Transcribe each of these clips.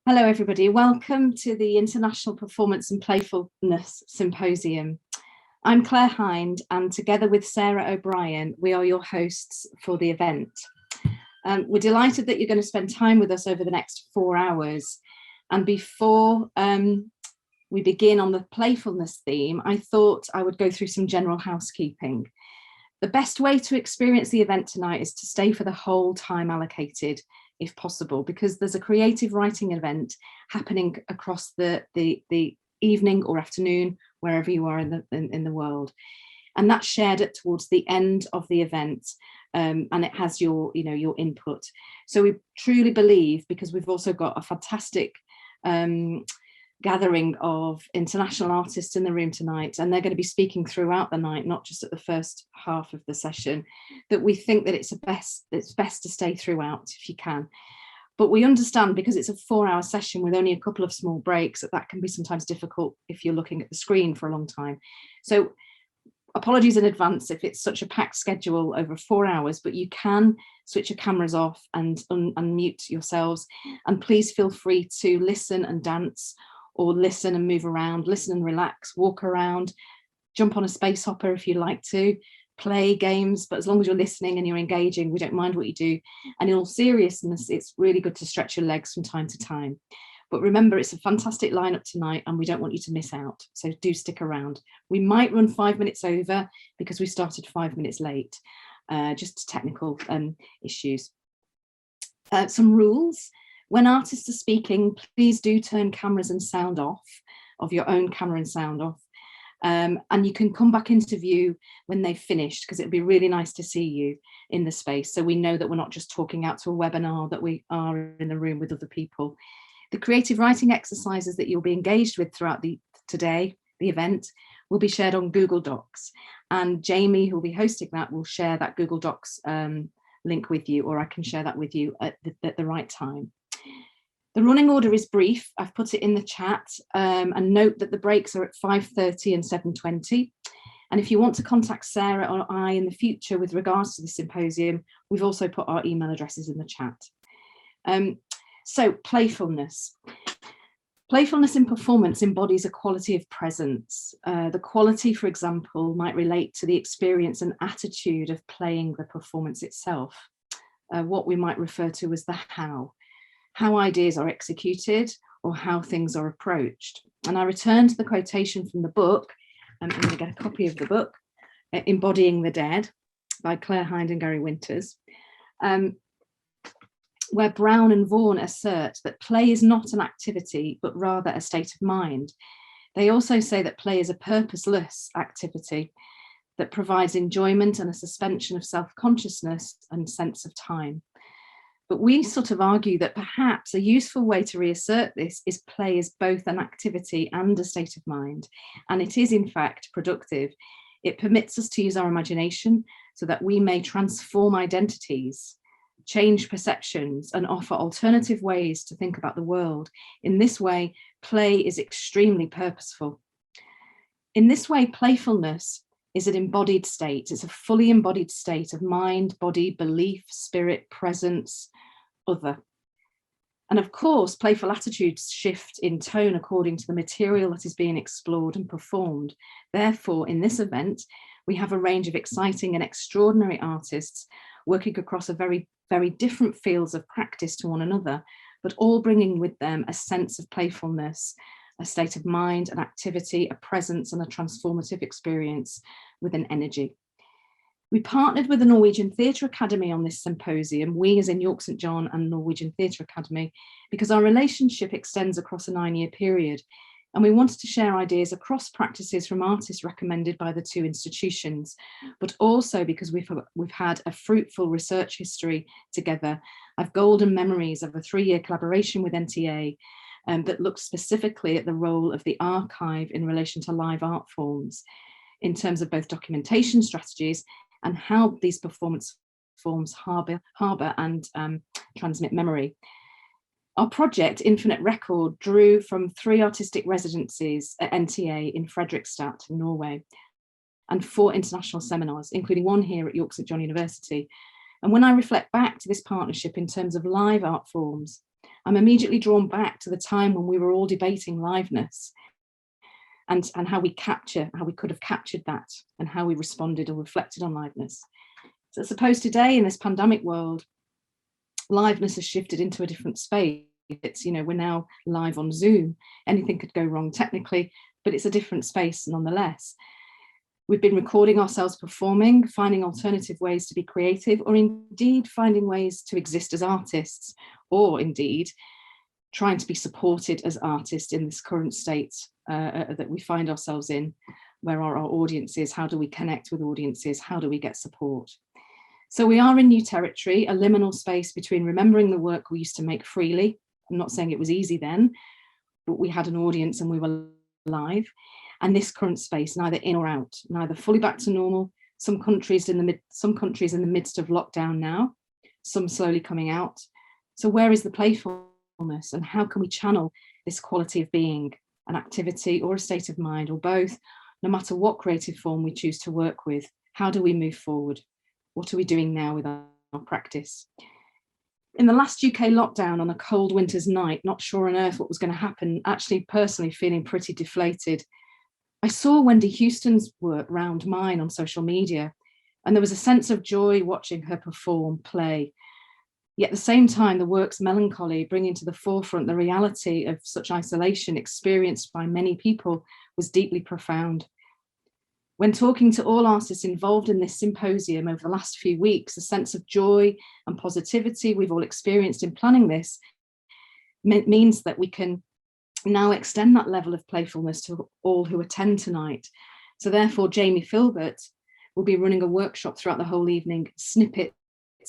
Hello, everybody. Welcome to the International Performance and Playfulness Symposium. I'm Claire Hind, and together with Sarah O'Brien, we are your hosts for the event. We're delighted that you're going to spend time with us over the next 4 hours. And before we begin on the playfulness theme, I thought I would go through some general housekeeping. The best way to experience the event tonight is to stay for the whole time allocated, if possible, because there's a creative writing event happening across the evening or afternoon, wherever you are in the world. And that's shared towards the end of the event, and it has your input. So we truly believe, because we've also got a fantastic gathering of international artists in the room tonight, and they're going to be speaking throughout the night, not just at the first half of the session, that we think that it's best to stay throughout if you can. But we understand, because it's a 4-hour session with only a couple of small breaks, that can be sometimes difficult if you're looking at the screen for a long time. So apologies in advance if it's such a packed schedule over 4 hours, but you can switch your cameras off and unmute yourselves, and please feel free to listen and dance, or listen and move around, listen and relax, walk around, jump on a space hopper if you like to, play games, but as long as you're listening and you're engaging, we don't mind what you do. And in all seriousness, it's really good to stretch your legs from time to time. But remember, it's a fantastic lineup tonight, and we don't want you to miss out. So do stick around. We might run 5 minutes over because we started 5 minutes late, just technical issues. Some rules. When artists are speaking, please do turn cameras and sound off, of your own camera and sound off. And you can come back into view when they've finished, because it'd be really nice to see you in the space, so we know that we're not just talking out to a webinar, that we are in the room with other people. The creative writing exercises that you'll be engaged with throughout the event, will be shared on Google Docs. And Jamie, who will be hosting that, will share that Google Docs link with you, or I can share that with you at the right time. The running order is brief. I've put it in the chat, and note that the breaks are at 5:30 and 7:20. And if you want to contact Sarah or I in the future with regards to the symposium, we've also put our email addresses in the chat. So playfulness. Playfulness in performance embodies a quality of presence. The quality, for example, might relate to the experience and attitude of playing the performance itself, what we might refer to as the how ideas are executed, or how things are approached. And I return to the quotation from the book. I'm going to get a copy of the book, Embodying the Dead, by Claire Hind and Gary Winters, where Brown and Vaughn assert that play is not an activity, but rather a state of mind. They also say that play is a purposeless activity that provides enjoyment and a suspension of self-consciousness and sense of time. But we sort of argue that perhaps a useful way to reassert this is play is both an activity and a state of mind. And it is, in fact, productive. It permits us to use our imagination so that we may transform identities, change perceptions, and offer alternative ways to think about the world. In this way, play is extremely purposeful. In this way, playfulness is an embodied state. It's a fully embodied state of mind, body, belief, spirit, presence, other. And of course, playful attitudes shift in tone according to the material that is being explored and performed. Therefore, in this event, we have a range of exciting and extraordinary artists working across a very, very different fields of practice to one another, but all bringing with them a sense of playfulness, a state of mind, an activity, a presence, and a transformative experience with an energy. We partnered with the Norwegian Theatre Academy on this symposium, we as in York St John and Norwegian Theatre Academy, because our relationship extends across a 9-year period, and we wanted to share ideas across practices from artists recommended by the two institutions, but also because we've had a fruitful research history together. I've golden memories of a 3-year collaboration with NTA that looks specifically at the role of the archive in relation to live art forms, in terms of both documentation strategies and how these performance forms harbour and transmit memory. Our project, Infinite Record, drew from 3 artistic residencies at NTA in Fredrikstad, Norway, and 4 international seminars, including one here at York St John University. And when I reflect back to this partnership in terms of live art forms, I'm immediately drawn back to the time when we were all debating liveness and how we could have captured that and how we responded or reflected on liveness. So I suppose today in this pandemic world, liveness has shifted into a different space. It's, you know, we're now live on Zoom. Anything could go wrong technically, but it's a different space nonetheless. We've been recording ourselves performing, finding alternative ways to be creative, or indeed finding ways to exist as artists, or indeed trying to be supported as artists in this current state that we find ourselves in. Where are our audiences? How do we connect with audiences? How do we get support? So we are in new territory, a liminal space between remembering the work we used to make freely. I'm not saying it was easy then, but we had an audience and we were live. And this current space, neither in or out, neither fully back to normal. Some countries in the midst of lockdown now, some slowly coming out. So where is the playfulness, and how can we channel this quality of being, an activity or a state of mind, or both? No matter what creative form we choose to work with, how do we move forward? What are we doing now with our practice? In the last UK lockdown on a cold winter's night, not sure on earth what was going to happen, actually personally feeling pretty deflated, I saw Wendy Houstoun's work round mine on social media, and there was a sense of joy watching her perform, play. Yet at the same time, the work's melancholy, bringing to the forefront the reality of such isolation experienced by many people, was deeply profound. When talking to all artists involved in this symposium over the last few weeks, a sense of joy and positivity we've all experienced in planning this means that we can now extend that level of playfulness to all who attend tonight. So therefore, Jamie Filbert will be running a workshop throughout the whole evening, snippets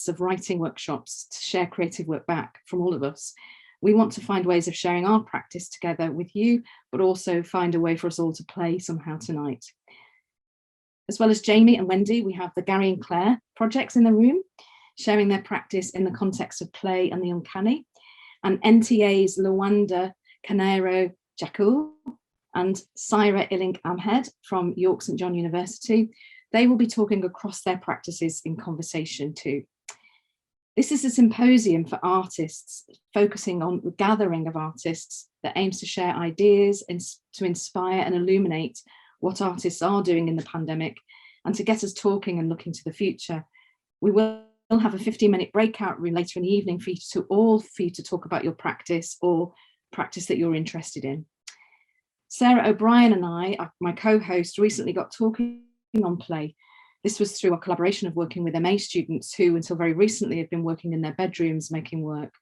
of writing workshops to share creative work back from all of us. We want to find ways of sharing our practice together with you, but also find a way for us all to play somehow tonight. As well as Jamie and Wendy, we have the Gary and Claire projects in the room, sharing their practice in the context of play and the uncanny, and NTA's Luanda, Carneiro Jacoel and Siara Illing-Ahmed from York St John University. They will be talking across their practices in conversation too. This is a symposium for artists, focusing on the gathering of artists that aims to share ideas and to inspire and illuminate what artists are doing in the pandemic, and to get us talking and looking to the future. We will have a 15-minute breakout room later in the evening for you to talk about your practice or practice that you're interested in. Sarah O'Brien and I, my co-host, recently got talking on play. This was through our collaboration of working with MA students who, until very recently, had been working in their bedrooms making work.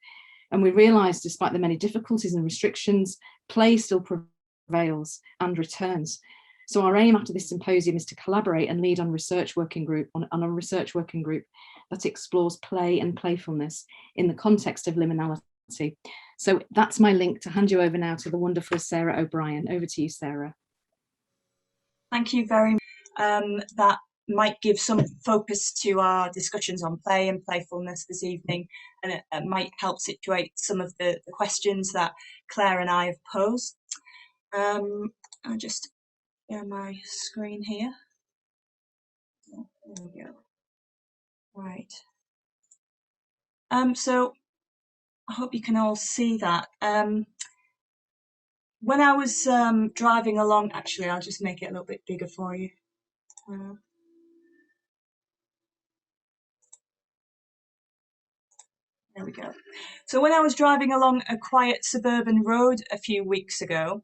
And we realised, despite the many difficulties and restrictions, play still prevails and returns. So our aim after this symposium is to collaborate and lead on a research working group that explores play and playfulness in the context of liminality. So that's my link to hand you over now to the wonderful Sarah O'Brien. Over to you, Sarah. Thank you very much. That might give some focus to our discussions on play and playfulness this evening, and it might help situate some of the questions that Claire and I have posed. I'll just share my screen here. There we go. Right. So I hope you can all see that. When I was driving along, actually, I'll just make it a little bit bigger for you. There we go. So when I was driving along a quiet suburban road a few weeks ago,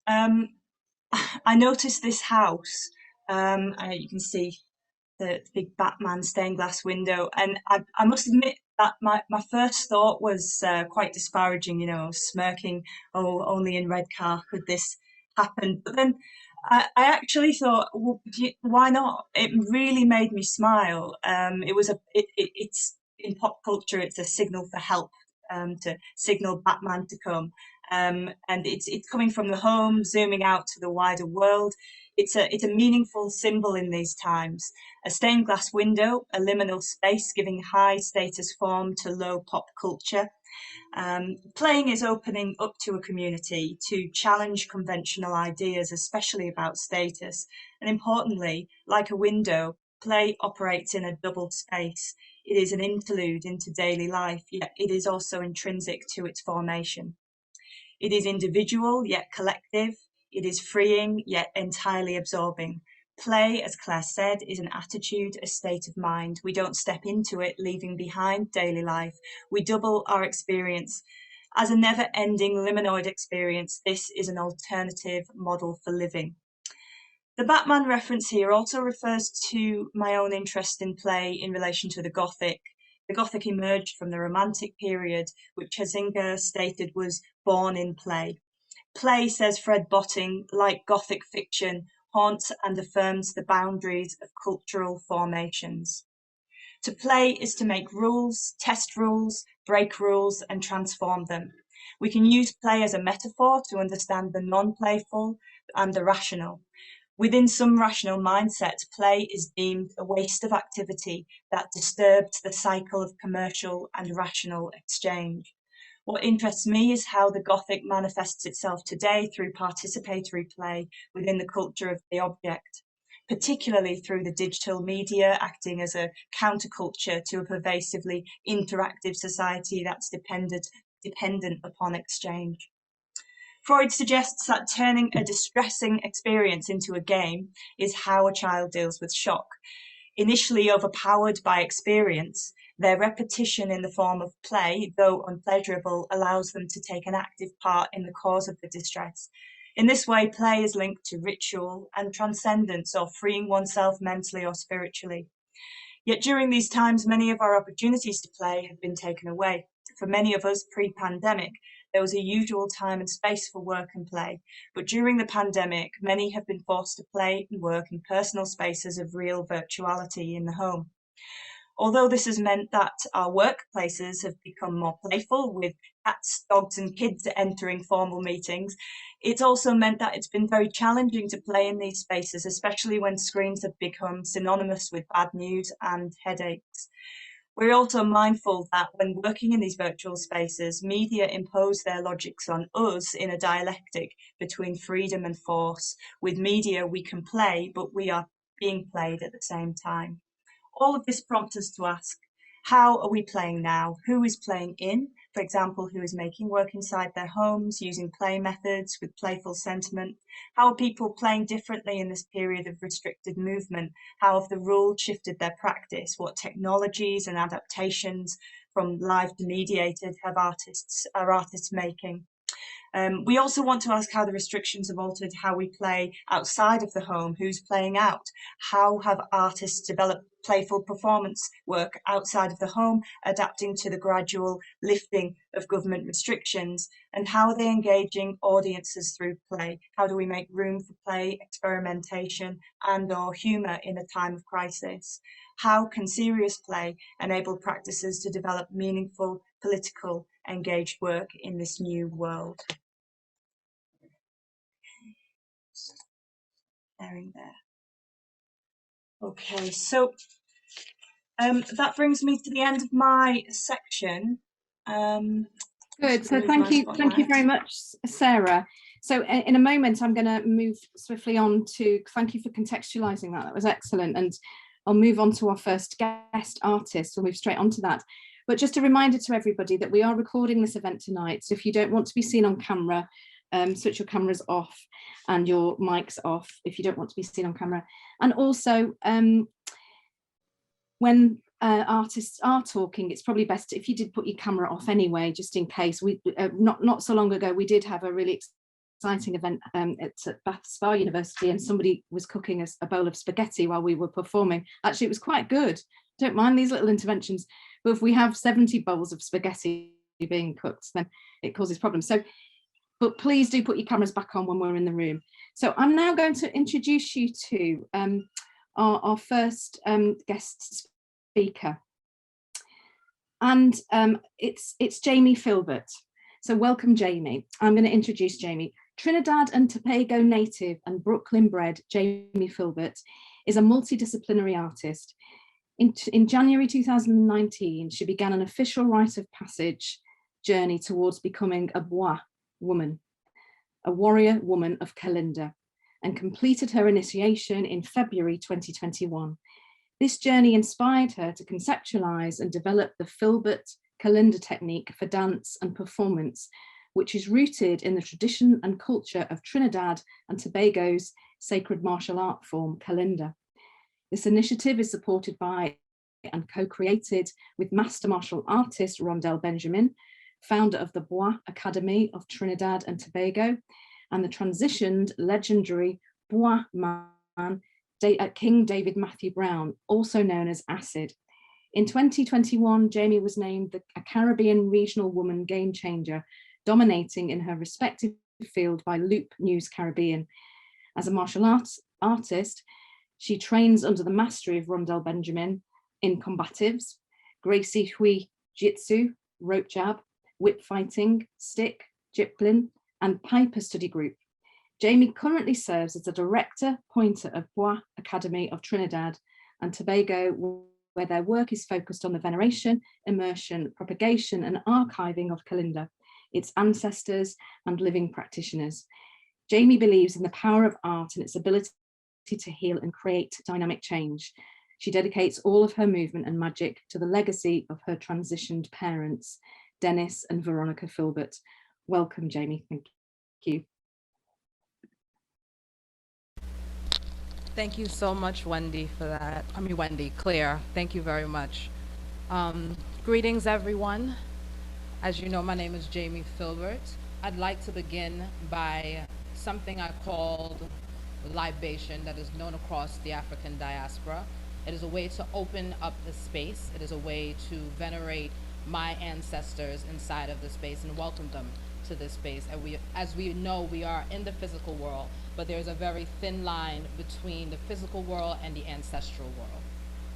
I noticed this house. You can see the big Batman stained glass window, and I must admit that my first thought was quite disparaging, you know, smirking, oh, only in Redcar could this happen. But then I actually thought, well, why not? It really made me smile. It's in pop culture, it's a signal for help, to signal Batman to come. And it's coming from the home, zooming out to the wider world. It's a meaningful symbol in these times. A stained glass window, a liminal space giving high status form to low pop culture. Playing is opening up to a community to challenge conventional ideas, especially about status. And importantly, like a window, play operates in a double space. It is an interlude into daily life, yet it is also intrinsic to its formation. It is individual, yet collective. It is freeing, yet entirely absorbing. Play, as Claire said, is an attitude, a state of mind. We don't step into it, leaving behind daily life. We double our experience. As a never-ending liminal experience, this is an alternative model for living. The Batman reference here also refers to my own interest in play in relation to the Gothic. The Gothic emerged from the Romantic period, which Huizinga stated was born in play. Play, says Fred Botting, like Gothic fiction, haunts and affirms the boundaries of cultural formations. To play is to make rules, test rules, break rules, and transform them. We can use play as a metaphor to understand the non-playful and the rational. Within some rational mindsets, play is deemed a waste of activity that disturbs the cycle of commercial and rational exchange. What interests me is how the Gothic manifests itself today through participatory play within the culture of the object, particularly through the digital media acting as a counterculture to a pervasively interactive society that's dependent upon exchange. Freud suggests that turning a distressing experience into a game is how a child deals with shock. Initially overpowered by experience, their repetition in the form of play, though unpleasurable, allows them to take an active part in the cause of the distress. In this way, play is linked to ritual and transcendence, or freeing oneself mentally or spiritually. Yet during these times, many of our opportunities to play have been taken away. For many of us, pre-pandemic, there was a usual time and space for work and play. But during the pandemic, many have been forced to play and work in personal spaces of real virtuality in the home. Although this has meant that our workplaces have become more playful, with cats, dogs, and kids entering formal meetings, it's also meant that it's been very challenging to play in these spaces, especially when screens have become synonymous with bad news and headaches. We're also mindful that when working in these virtual spaces, media impose their logics on us in a dialectic between freedom and force. With media, we can play, but we are being played at the same time. All of this prompts us to ask, how are we playing now? Who is playing in? For example, who is making work inside their homes, using play methods with playful sentiment? How are people playing differently in this period of restricted movement? How have the rules shifted their practice? What technologies and adaptations from live to mediated are artists making? We also want to ask how the restrictions have altered how we play outside of the home, who's playing out, how have artists developed playful performance work outside of the home, adapting to the gradual lifting of government restrictions, and how are they engaging audiences through play? How do we make room for play, experimentation, and/or humour in a time of crisis? How can serious play enable practices to develop meaningful, political, engaged work in this new world? There. Okay, so that brings me to the end of my section. Good. So thank you very much, Sarah. So in a moment, I'm going to move swiftly on to thank you for contextualising that. That was excellent. And I'll move on to our first guest artist. We'll move straight on to that. But just a reminder to everybody that we are recording this event tonight. So if you don't want to be seen on camera, switch your cameras off and your mics off if you don't want to be seen on camera. And also, when artists are talking, it's probably best if you did put your camera off anyway, just in case. We not so long ago, we did have a really exciting event at Bath Spa University, and somebody was cooking us a bowl of spaghetti while we were performing. Actually, it was quite good. Don't mind these little interventions, but if we have 70 bowls of spaghetti being cooked, then it causes problems. So, but please do put your cameras back on when we're in the room. So I'm now going to introduce you to our first guest speaker. And it's Jamie Filbert. So welcome, Jamie. I'm going to introduce Jamie. Trinidad and Tobago native and Brooklyn bred Jamie Filbert is a multidisciplinary artist. In January 2019, she began an official rite of passage journey towards becoming a Bois woman, a warrior woman of Kalinda, and completed her initiation in February 2021. This journey inspired her to conceptualize and develop the Filbert Kalinda technique for dance and performance, which is rooted in the tradition and culture of Trinidad and Tobago's sacred martial art form, Kalinda. This initiative is supported by and co-created with master martial artist Rondell Benjamin, founder of the Bois Academy of Trinidad and Tobago, and the transitioned legendary Bois man, King David Matthew Brown, also known as Acid. In 2021, Jamie was named a Caribbean Regional Woman Game Changer, dominating in her respective field by Loop News Caribbean. As a martial arts artist, she trains under the mastery of Rondell Benjamin in combatives, Gracie Hui Jitsu, rope jab, whip fighting, stick, jiplin, and Piper Study Group. Jamie currently serves as the director pointer of Bois Academy of Trinidad and Tobago, where their work is focused on the veneration, immersion, propagation, and archiving of Kalinda, its ancestors and living practitioners. Jamie believes in the power of art and its ability to heal and create dynamic change. She dedicates all of her movement and magic to the legacy of her transitioned parents, Dennis and Veronica Filbert. Welcome, Jamie. Thank you. Thank you so much, Wendy, for that. Wendy, Claire, thank you very much. Greetings, everyone. As you know, my name is Jamie Filbert. I'd like to begin by something I called libation that is known across the African diaspora. It is a way to open up the space. It is a way to venerate my ancestors inside of the space and welcome them to this space. And as we know, we are in the physical world, but there's a very thin line between the physical world and the ancestral world.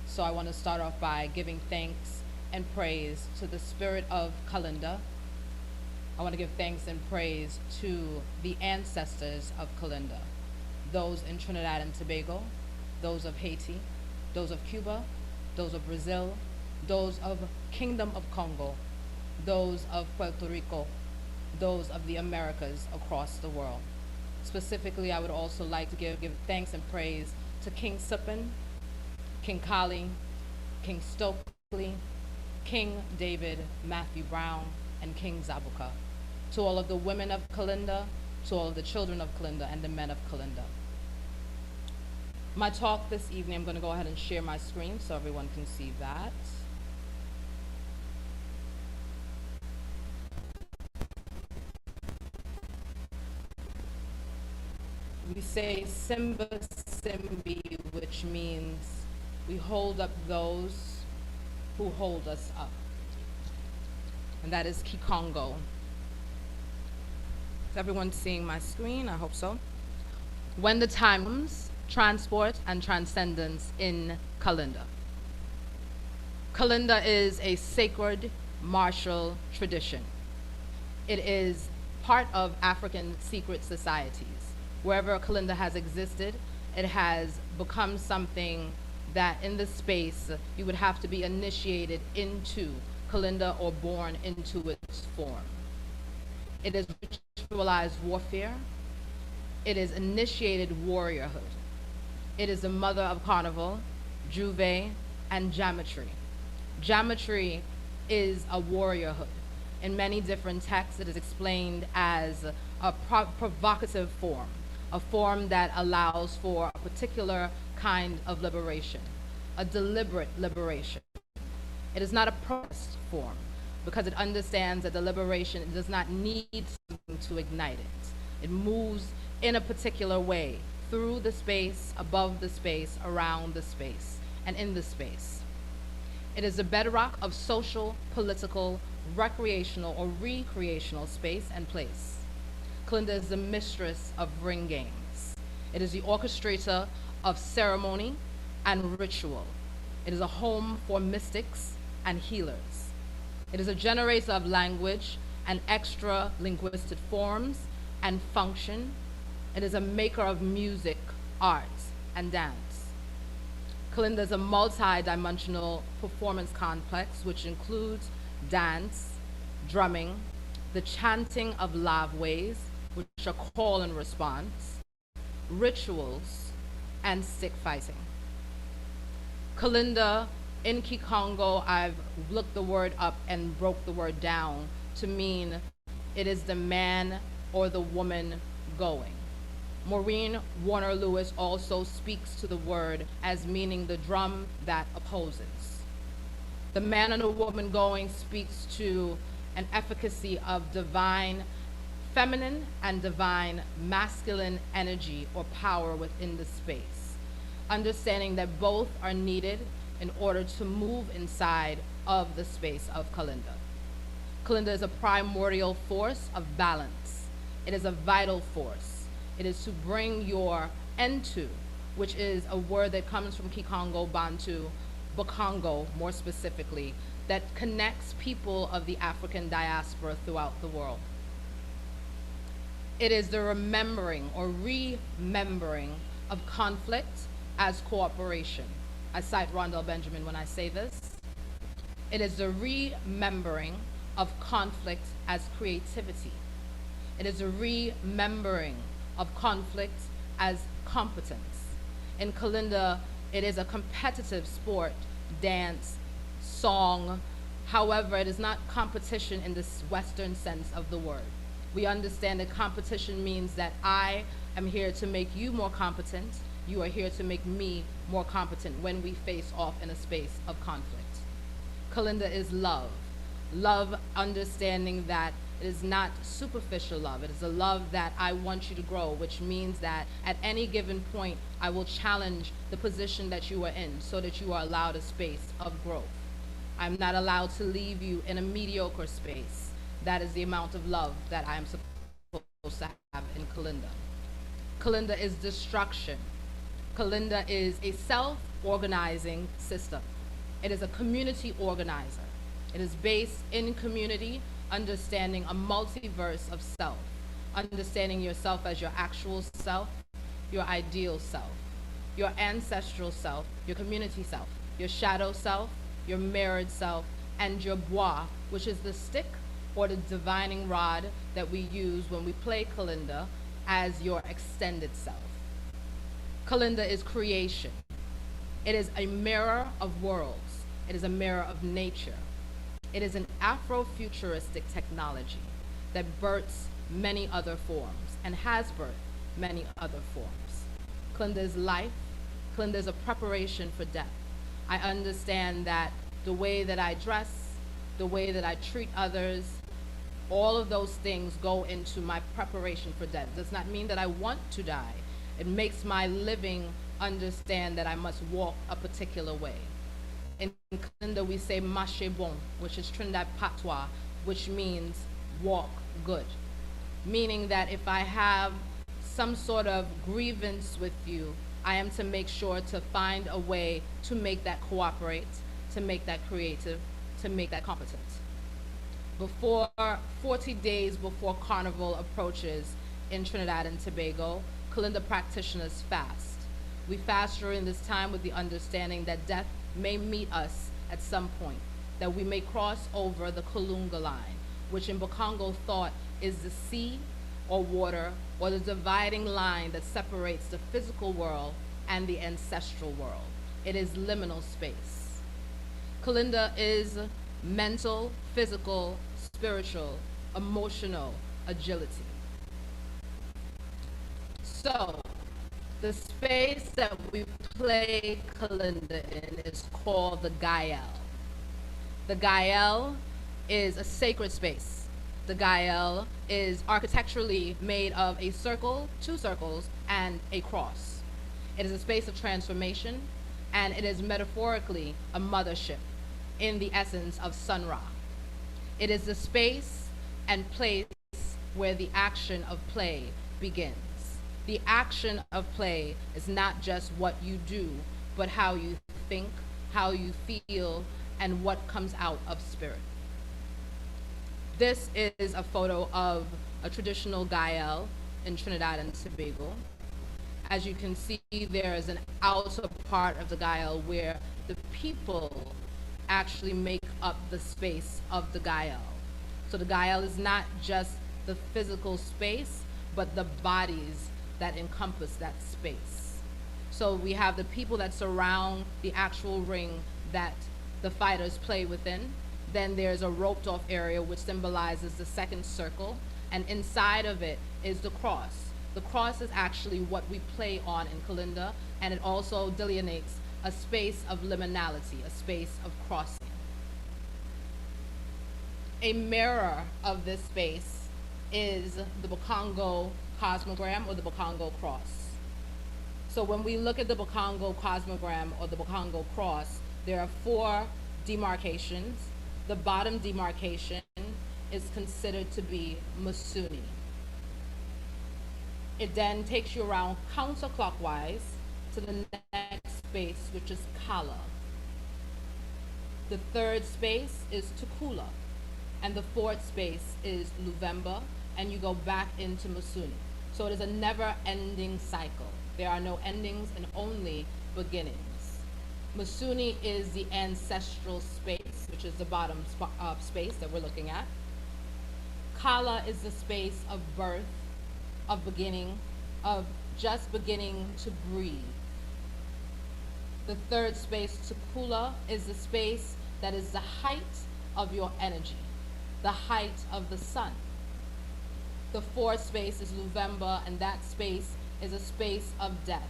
So I want to start off by giving thanks and praise to the spirit of Kalinda. I want to give thanks and praise to the ancestors of Kalinda, those in Trinidad and Tobago, those of Haiti, those of Cuba, those of Brazil, those of Kingdom of Congo, those of Puerto Rico, those of the Americas across the world. Specifically, I would also like to give thanks and praise to King Supin, King Kali, King Stokely, King David Matthew Brown, and King Zabuka, to all of the women of Kalinda, to all of the children of Kalinda, and the men of Kalinda. My talk this evening, I'm going to go ahead and share my screen so everyone can see that. We say Simba Simbi, which means we hold up those who hold us up. And that is Kikongo. Is everyone seeing my screen? I hope so. When the time comes, transport and transcendence in Kalinda. Kalinda is a sacred martial tradition. It is part of African secret societies. Wherever Kalinda has existed, it has become something that in this space you would have to be initiated into Kalinda or born into its form. It is ritualized warfare. It is initiated warriorhood. It is the mother of carnival, juve, and geometry. Geometry is a warriorhood. In many different texts, it is explained as a provocative form, a form that allows for a particular kind of liberation, a deliberate liberation. It is not a protest form because it understands that the liberation does not need something to ignite it. It moves in a particular way through the space, above the space, around the space, and in the space. It is the bedrock of social, political, recreational, or recreational space and place. Kalinda is the mistress of ring games. It is the orchestrator of ceremony and ritual. It is a home for mystics and healers. It is a generator of language and extra linguistic forms and function. It is a maker of music, art, and dance. Kalinda is a multi-dimensional performance complex which includes dance, drumming, the chanting of LoveWays, which are call and response, rituals, and stick fighting. Kalinda, in Kikongo, I've looked the word up and broke the word down to mean it is the man or the woman going. Maureen Warner Lewis also speaks to the word as meaning the drum that opposes. The man and the woman going speaks to an efficacy of divine feminine and divine masculine energy or power within the space, understanding that both are needed in order to move inside of the space of Kalinda. Kalinda is a primordial force of balance. It is a vital force. It is to bring your into, which is a word that comes from Kikongo, Bantu, Bakongo more specifically, that connects people of the African diaspora throughout the world. It is the remembering or remembering of conflict as cooperation. I cite Rondell Benjamin when I say this. It is the remembering of conflict as creativity. It is a remembering of conflict as competence. In Kalinda, it is a competitive sport, dance, song. However, it is not competition in this Western sense of the word. We understand that competition means that I am here to make you more competent. You are here to make me more competent when we face off in a space of conflict. Kalinda is love. Love, understanding that it is not superficial love. It is a love that I want you to grow, which means that at any given point, I will challenge the position that you are in so that you are allowed a space of growth. I'm not allowed to leave you in a mediocre space. That is the amount of love that I am supposed to have in Kalinda. Kalinda is destruction. Kalinda is a self-organizing system. It is a community organizer. It is based in community, understanding a multiverse of self, understanding yourself as your actual self, your ideal self, your ancestral self, your community self, your shadow self, your mirrored self, and your bois, which is the stick or the divining rod that we use when we play Kalinda as your extended self. Kalinda is creation. It is a mirror of worlds. It is a mirror of nature. It is an Afrofuturistic technology that births many other forms and has birthed many other forms. Kalinda is life. Kalinda is a preparation for death. I understand that the way that I dress, the way that I treat others, all of those things go into my preparation for death. It does not mean that I want to die. It makes my living understand that I must walk a particular way. In Kalinda, we say marcher bon, which is Trinidad patois, which means walk good. Meaning that if I have some sort of grievance with you, I am to make sure to find a way to make that cooperate, to make that creative, to make that competent. Before 40 days before Carnival approaches in Trinidad and Tobago, Kalinda practitioners fast. We fast during this time with the understanding that death may meet us at some point, that we may cross over the Kalunga line, which in Bakongo thought is the sea or water or the dividing line that separates the physical world and the ancestral world. It is liminal space. Kalinda is mental, physical, spiritual, emotional agility. So, the space that we play Kalinda in is called the Gale. The Gale is a sacred space. The Gale is architecturally made of a circle, two circles, and a cross. It is a space of transformation, and it is metaphorically a mothership in the essence of Sun Ra. It is the space and place where the action of play begins. The action of play is not just what you do, but how you think, how you feel, and what comes out of spirit. This is a photo of a traditional Gale in Trinidad and Tobago. As you can see, there is an outer part of the Gale where the people actually make up the space of the Gale. So the Gale is not just the physical space, but the bodies that encompass that space. So we have the people that surround the actual ring that the fighters play within. Then there's a roped off area which symbolizes the second circle, and inside of it is the cross. The cross is actually what we play on in Kalinda, and it also delineates a space of liminality, a space of crossing. A mirror of this space is the Bakongo cosmogram, or the Bakongo cross. So when we look at the Bakongo cosmogram or the Bakongo cross, there are 4 demarcations. The bottom demarcation is considered to be Musuni. It then takes you around counterclockwise to the next space, which is Kala. The 3rd space is Tukula, and the 4th space is Luvemba, and you go back into Musuni. So it is a never-ending cycle. There are no endings and only beginnings. Musuni is the ancestral space, which is the bottom space that we're looking at. Kala is the space of birth, of beginning, of just beginning to breathe. The 3rd space, Tukula, is the space that is the height of your energy, the height of the sun. The 4th space is Luvemba, and that space is a space of death,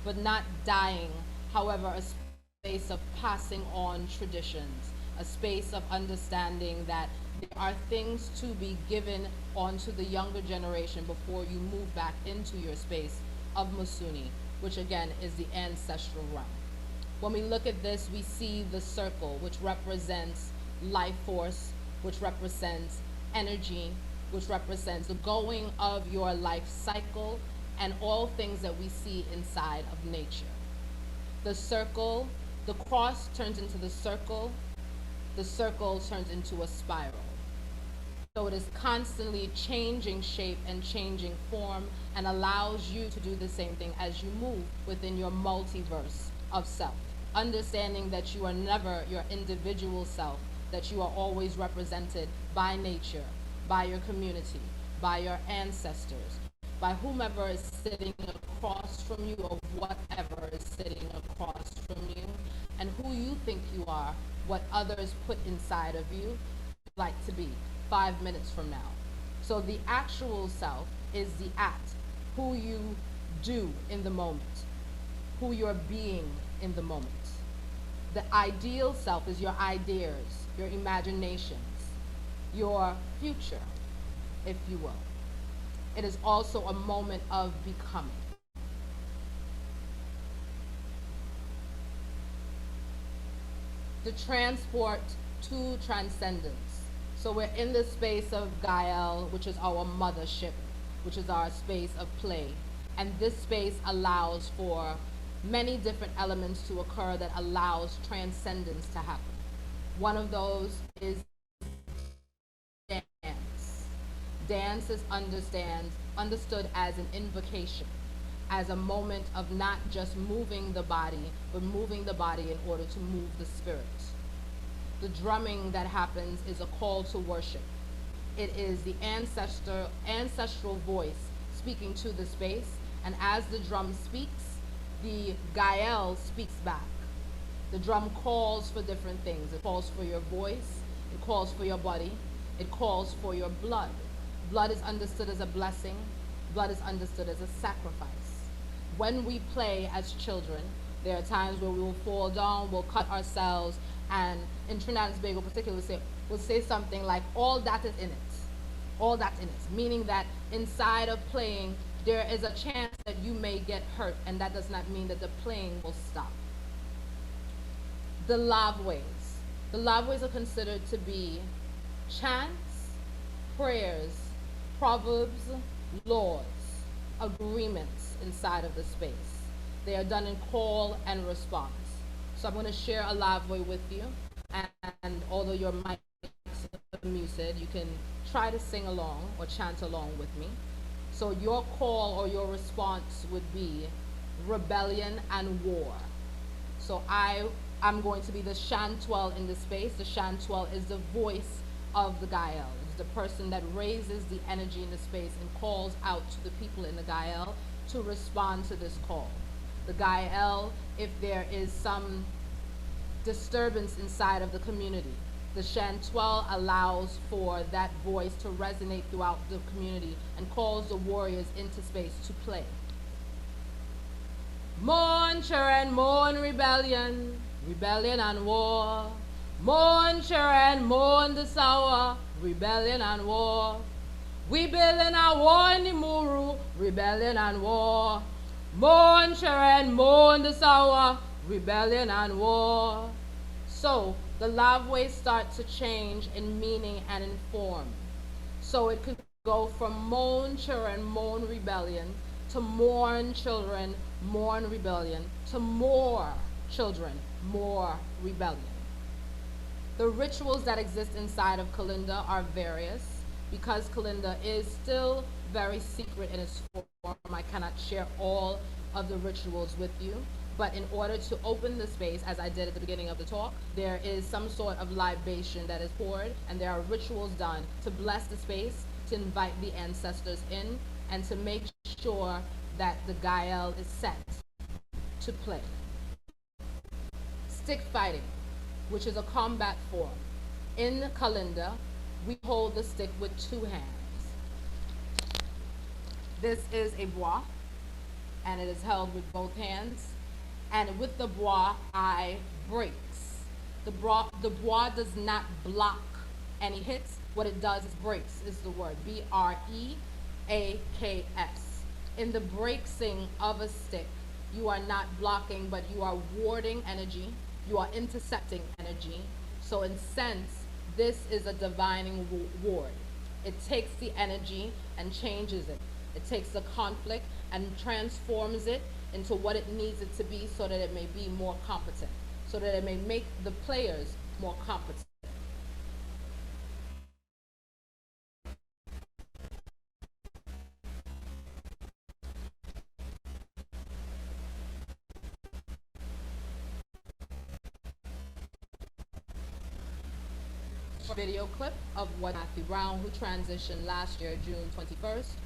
but not dying, however, a space of passing on traditions, a space of understanding that there are things to be given onto the younger generation before you move back into your space of Musuni, which again is the ancestral realm. When we look at this, we see the circle, which represents life force, which represents energy, which represents the going of your life cycle and all things that we see inside of nature. The circle, the cross turns into the circle turns into a spiral. So it is constantly changing shape and changing form, and allows you to do the same thing as you move within your multiverse of self. Understanding that you are never your individual self, that you are always represented by nature, by your community, by your ancestors, by whomever is sitting across from you, or whatever is sitting across from you, and who you think you are, what others put inside of you, like to be 5 minutes from now. So the actual self is the act, who you do in the moment, who you're being in the moment. The ideal self is your ideas, your imaginations, your future, if you will. It is also a moment of becoming. The transport to transcendence. So we're in the space of Gale, which is our mothership, which is our space of play. And this space allows for many different elements to occur that allows transcendence to happen. One of those is dance. Dance is understood as an invocation, as a moment of not just moving the body, but moving the body in order to move the spirit. The drumming that happens is a call to worship. It is the ancestral voice speaking to the space, and as the drum speaks, the Gale speaks back. The drum calls for different things. It calls for your voice, it calls for your body, it calls for your blood. Blood is understood as a blessing, blood is understood as a sacrifice. When we play as children, there are times where we will fall down, we'll cut ourselves, and in Trinidad and Tobago particularly, we'll say something like, all that is in it. All that's in it. Meaning that inside of playing, there is a chance that you may get hurt, and that does not mean that the playing will stop. The LoveWays. The LoveWays are considered to be chants, prayers, proverbs, laws, agreements inside of the space. They are done in call and response. So I'm going to share a LoveWay with you, and although your mics are muted, you can try to sing along or chant along with me. So your call or your response would be rebellion and war. So I'm going to be the Chantwell in the space. The Chantwell is the voice of the Gale. It's the person that raises the energy in the space and calls out to the people in the Gale to respond to this call. the Gale if there is some disturbance inside of the community. The Chantuel allows for that voice to resonate throughout the community and calls the warriors into space to play. Mourn, children, mourn rebellion, rebellion and war. Mourn, children, mourn the sour, rebellion and war. We building a war in the Muru, rebellion and war. Mourn, children, mourn the sour, rebellion and war. So the LoveWays start to change in meaning and in form. So it could go from mourn, children, mourn rebellion, to mourn, children, mourn rebellion, to more children, more rebellion. The rituals that exist inside of Kalinda are various. Because Kalinda is still very secret in its form, I cannot share all of the rituals with you. But in order to open the space, as I did at the beginning of the talk, there is some sort of libation that is poured, and there are rituals done to bless the space, to invite the ancestors in, and to make sure that the Gale is set to play. Stick fighting, which is a combat form. In Kalinda, we hold the stick with two hands. This is a bois, and it is held with both hands. And with the bois, I breaks. The bois does not block any hits. What it does is breaks, is the word, B-R-E-A-K-S. In the breaksing of a stick, you are not blocking, but you are warding energy. You are intercepting energy. So in sense, this is a divining ward. It takes the energy and changes it. It takes the conflict and transforms it into what it needs it to be so that it may be more competent, so that it may make the players more competent. Video clip of what Matthew Brown, who transitioned last year, June 21st.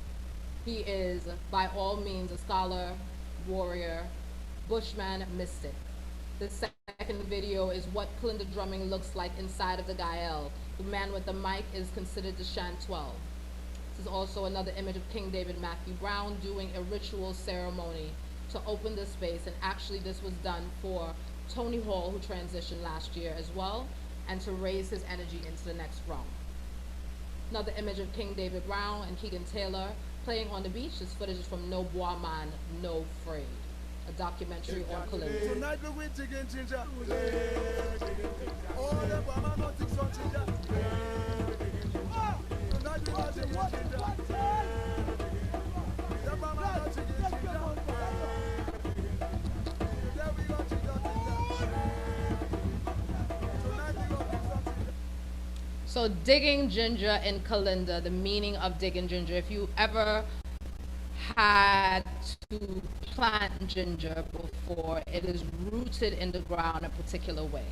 He is, by all means, a scholar, warrior, bushman, mystic. The second video is what Kalinda drumming looks like inside of the Gale. The man with the mic is considered the Chantuel. This is also another image of King David Matthew Brown doing a ritual ceremony to open the space, and actually this was done for Tony Hall, who transitioned last year as well, and to raise his energy into the next realm. Another image of King David Brown and Keegan Taylor playing on the beach. This footage is from No Bois Man, No Frayed, a documentary on Kalinda. Tonight we win chicken ginger. Oh, the Bama not think so ginger. Tonight we want chicken ginger. The Bama not chicken ginger. There we go ginger. So digging ginger in Kalinda, the meaning of digging ginger. If you ever had to plant ginger before, it is rooted in the ground a particular way.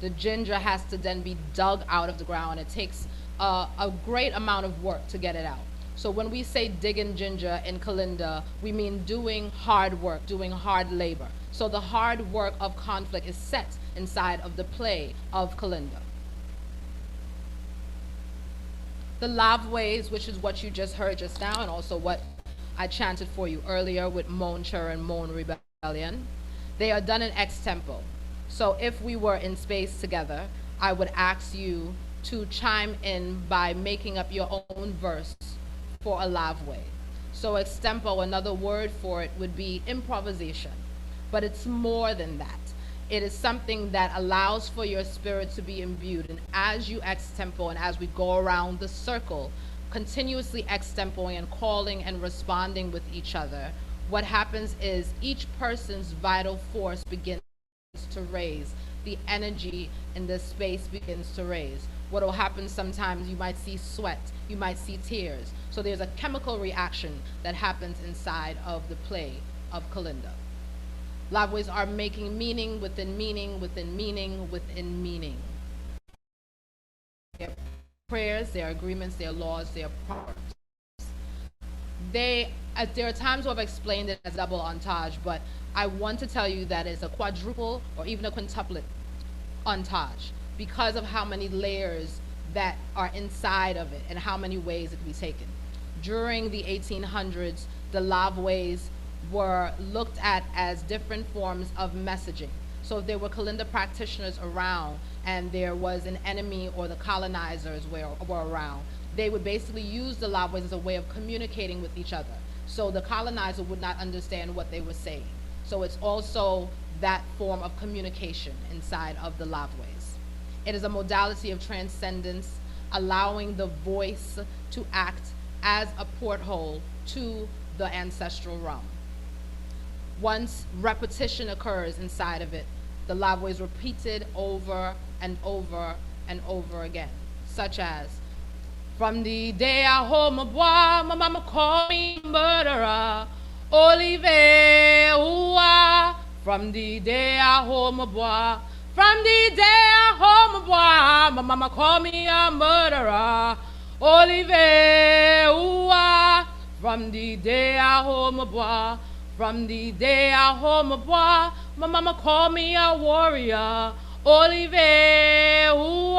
The ginger has to then be dug out of the ground. It takes a great amount of work to get it out. So when we say digging ginger in Kalinda, we mean doing hard work, doing hard labor. So the hard work of conflict is set inside of the play of Kalinda. The LoveWays, which is what you just heard just now, and also what I chanted for you earlier with Moan Chur and Moan Rebellion, they are done in X-tempo. So if we were in space together, I would ask you to chime in by making up your own verse for a LoveWay. So X-tempo, another word for it would be improvisation, but it's more than that. It is something that allows for your spirit to be imbued. And as you X-tempo and as we go around the circle, continuously X-tempoing and calling and responding with each other, what happens is each person's vital force begins to raise. The energy in the space begins to raise. What will happen sometimes, you might see sweat, you might see tears. So there's a chemical reaction that happens inside of the play of Kalinda. LoveWays are making meaning within meaning within meaning within meaning. Their prayers, their agreements, their laws, their proverbs. They there are times where I've explained it as double ontage, but I want to tell you that it's a quadruple or even a quintuplet ontage because of how many layers that are inside of it and how many ways it can be taken. During the 1800s, the LoveWays were looked at as different forms of messaging. So if there were Kalinda practitioners around and there was an enemy or the colonizers were around, they would basically use the LoveWays as a way of communicating with each other. So the colonizer would not understand what they were saying. So it's also that form of communication inside of the LoveWays. It is a modality of transcendence, allowing the voice to act as a porthole to the ancestral realm. Once repetition occurs inside of it, the LoveWays repeated over and over and over again, such as, from the day I hold my boy, my mama called me murderer, Olive, ooh, from the day I hold my boy, from the day I hold my boy, my mama called me a murderer, Olive, ooh, from the day I hold my boy, from the day I hold my boy, my mama called me a warrior, Olive, ooh,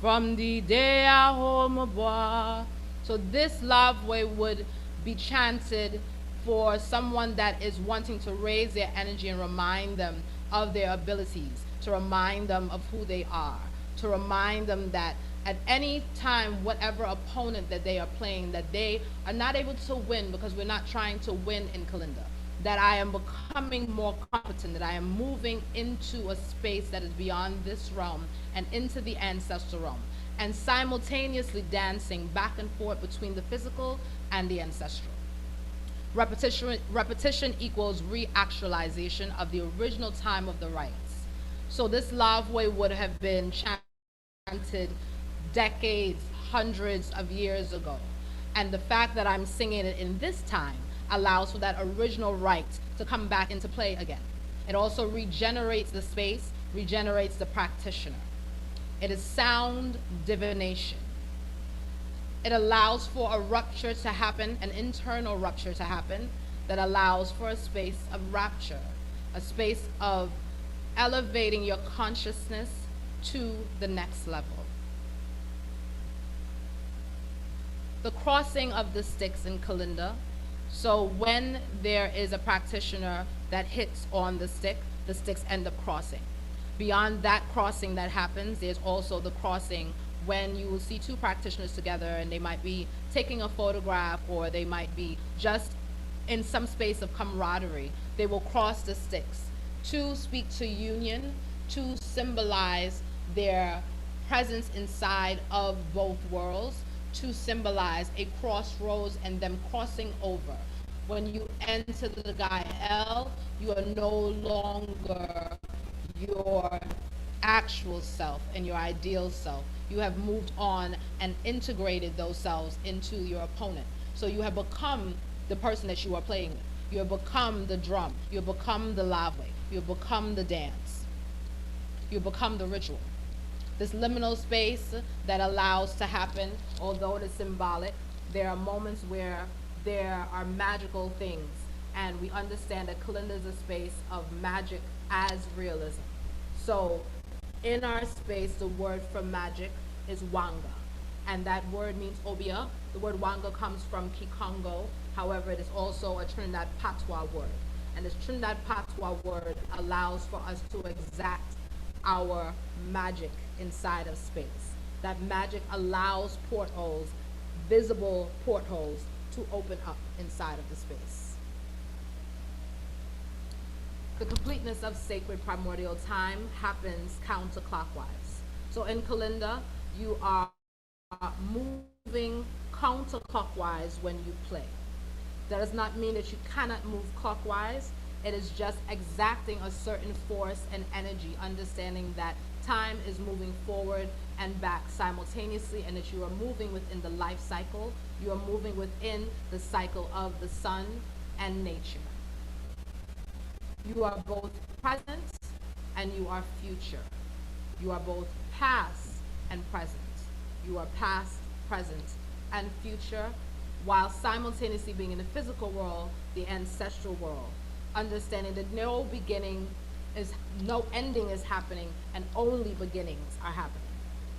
from the day I hold my boy. So this LoveWay would be chanted for someone that is wanting to raise their energy and remind them of their abilities, to remind them of who they are, to remind them that at any time, whatever opponent that they are playing, that they are not able to win because we're not trying to win in Kalinda, that I am becoming more competent, that I am moving into a space that is beyond this realm and into the ancestral realm, and simultaneously dancing back and forth between the physical and the ancestral. Repetition equals reactualization of the original time of the rites. So this LoveWay would have been chanted decades, hundreds of years ago. And the fact that I'm singing it in this time allows for that original rite to come back into play again. It also regenerates the space, regenerates the practitioner. It is sound divination. It allows for a rupture to happen, an internal rupture to happen, that allows for a space of rapture, a space of elevating your consciousness to the next level. The crossing of the sticks in Kalinda. So when there is a practitioner that hits on the sticks end up crossing. Beyond that crossing that happens, there's also the crossing when you will see two practitioners together and they might be taking a photograph or they might be just in some space of camaraderie. They will cross the sticks to speak to union, to symbolize their presence inside of both worlds, to symbolize a crossroads and them crossing over. When you enter the Gale, you are no longer your actual self and your ideal self. You have moved on and integrated those selves into your opponent. So you have become the person that you are playing with. You have become the drum. You have become the LoveWay. You have become the dance. You have become the ritual. This liminal space that allows to happen, although it is symbolic, there are moments where there are magical things, and we understand that Kalinda is a space of magic as realism. So in our space, the word for magic is wanga, and that word means obia. The word wanga comes from Kikongo. However, it is also a Trinidad Patois word, and this Trinidad Patois word allows for us to exact our magic inside of space. That magic allows portholes, visible portholes, to open up inside of the space. The completeness of sacred primordial time happens counterclockwise. So in Kalinda, you are moving counterclockwise when you play. That does not mean that you cannot move clockwise. It is just exacting a certain force and energy, understanding that time is moving forward and back simultaneously, and that you are moving within the life cycle. You are moving within the cycle of the sun and nature. You are both present and you are future. You are both past and present. You are past, present, and future while simultaneously being in the physical world, the ancestral world, understanding that no ending is happening and only beginnings are happening.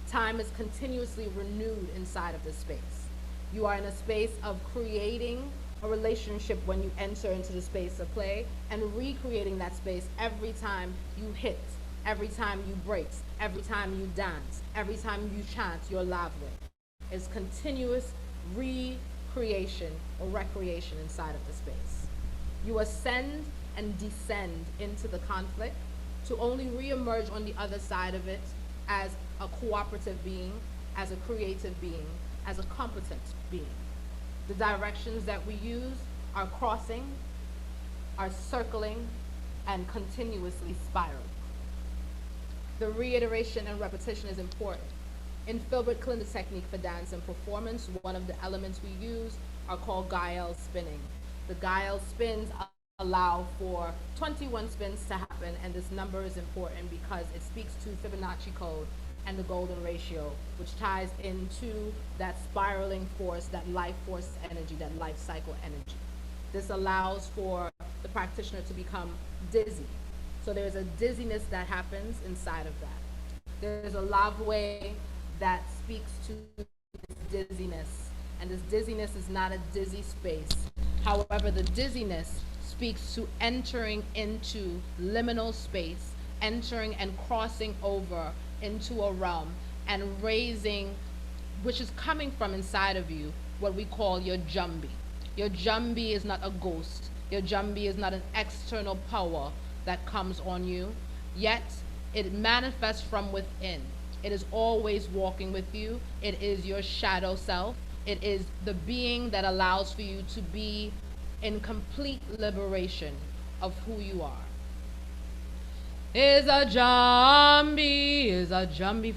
Time is continuously renewed inside of this space. You are in a space of creating a relationship when you enter into the space of play, and recreating that space every time you hit, every time you break, every time you dance, every time you chant your LoveWay. It's continuous recreation or recreation inside of the space. You ascend and descend into the conflict to only re-emerge on the other side of it as a cooperative being, as a creative being, as a competent being. The directions that we use are crossing, are circling, and continuously spiraling. The reiteration and repetition is important. In Philbert Kalinda technique for dance and performance, one of the elements we use are called Gale spinning. The Gale spins allow for 21 spins to happen, and this number is important because it speaks to Fibonacci code and the golden ratio, which ties into that spiraling force, that life force energy, that life cycle energy. This allows for the practitioner to become dizzy. So there's a dizziness that happens inside of that. There's a LoveWay that speaks to this dizziness, and this dizziness is not a dizzy space. However, the dizziness speaks to entering into liminal space, entering and crossing over into a realm and raising, which is coming from inside of you, what we call your Jumbi. Your Jumbi is not a ghost. Your Jumbi is not an external power that comes on you, yet it manifests from within. It is always walking with you. It is your shadow self. It is the being that allows for you to be in complete liberation of who you are. Is a Jumbi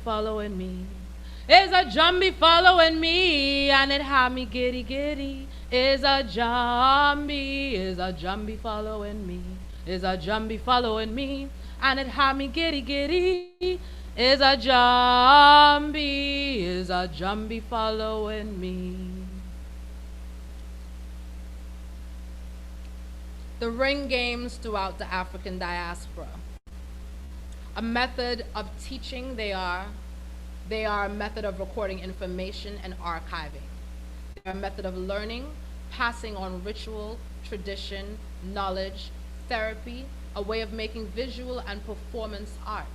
following me? Is a Jumbi following me? And it had me giddy giddy. Is a Jumbi following me? Is a Jumbi following me? And it had me giddy giddy. Is a Jumbi following me? The ring games throughout the African diaspora. A method of teaching, they are a method of recording information and archiving. They're a method of learning, passing on ritual, tradition, knowledge, therapy, a way of making visual and performance art.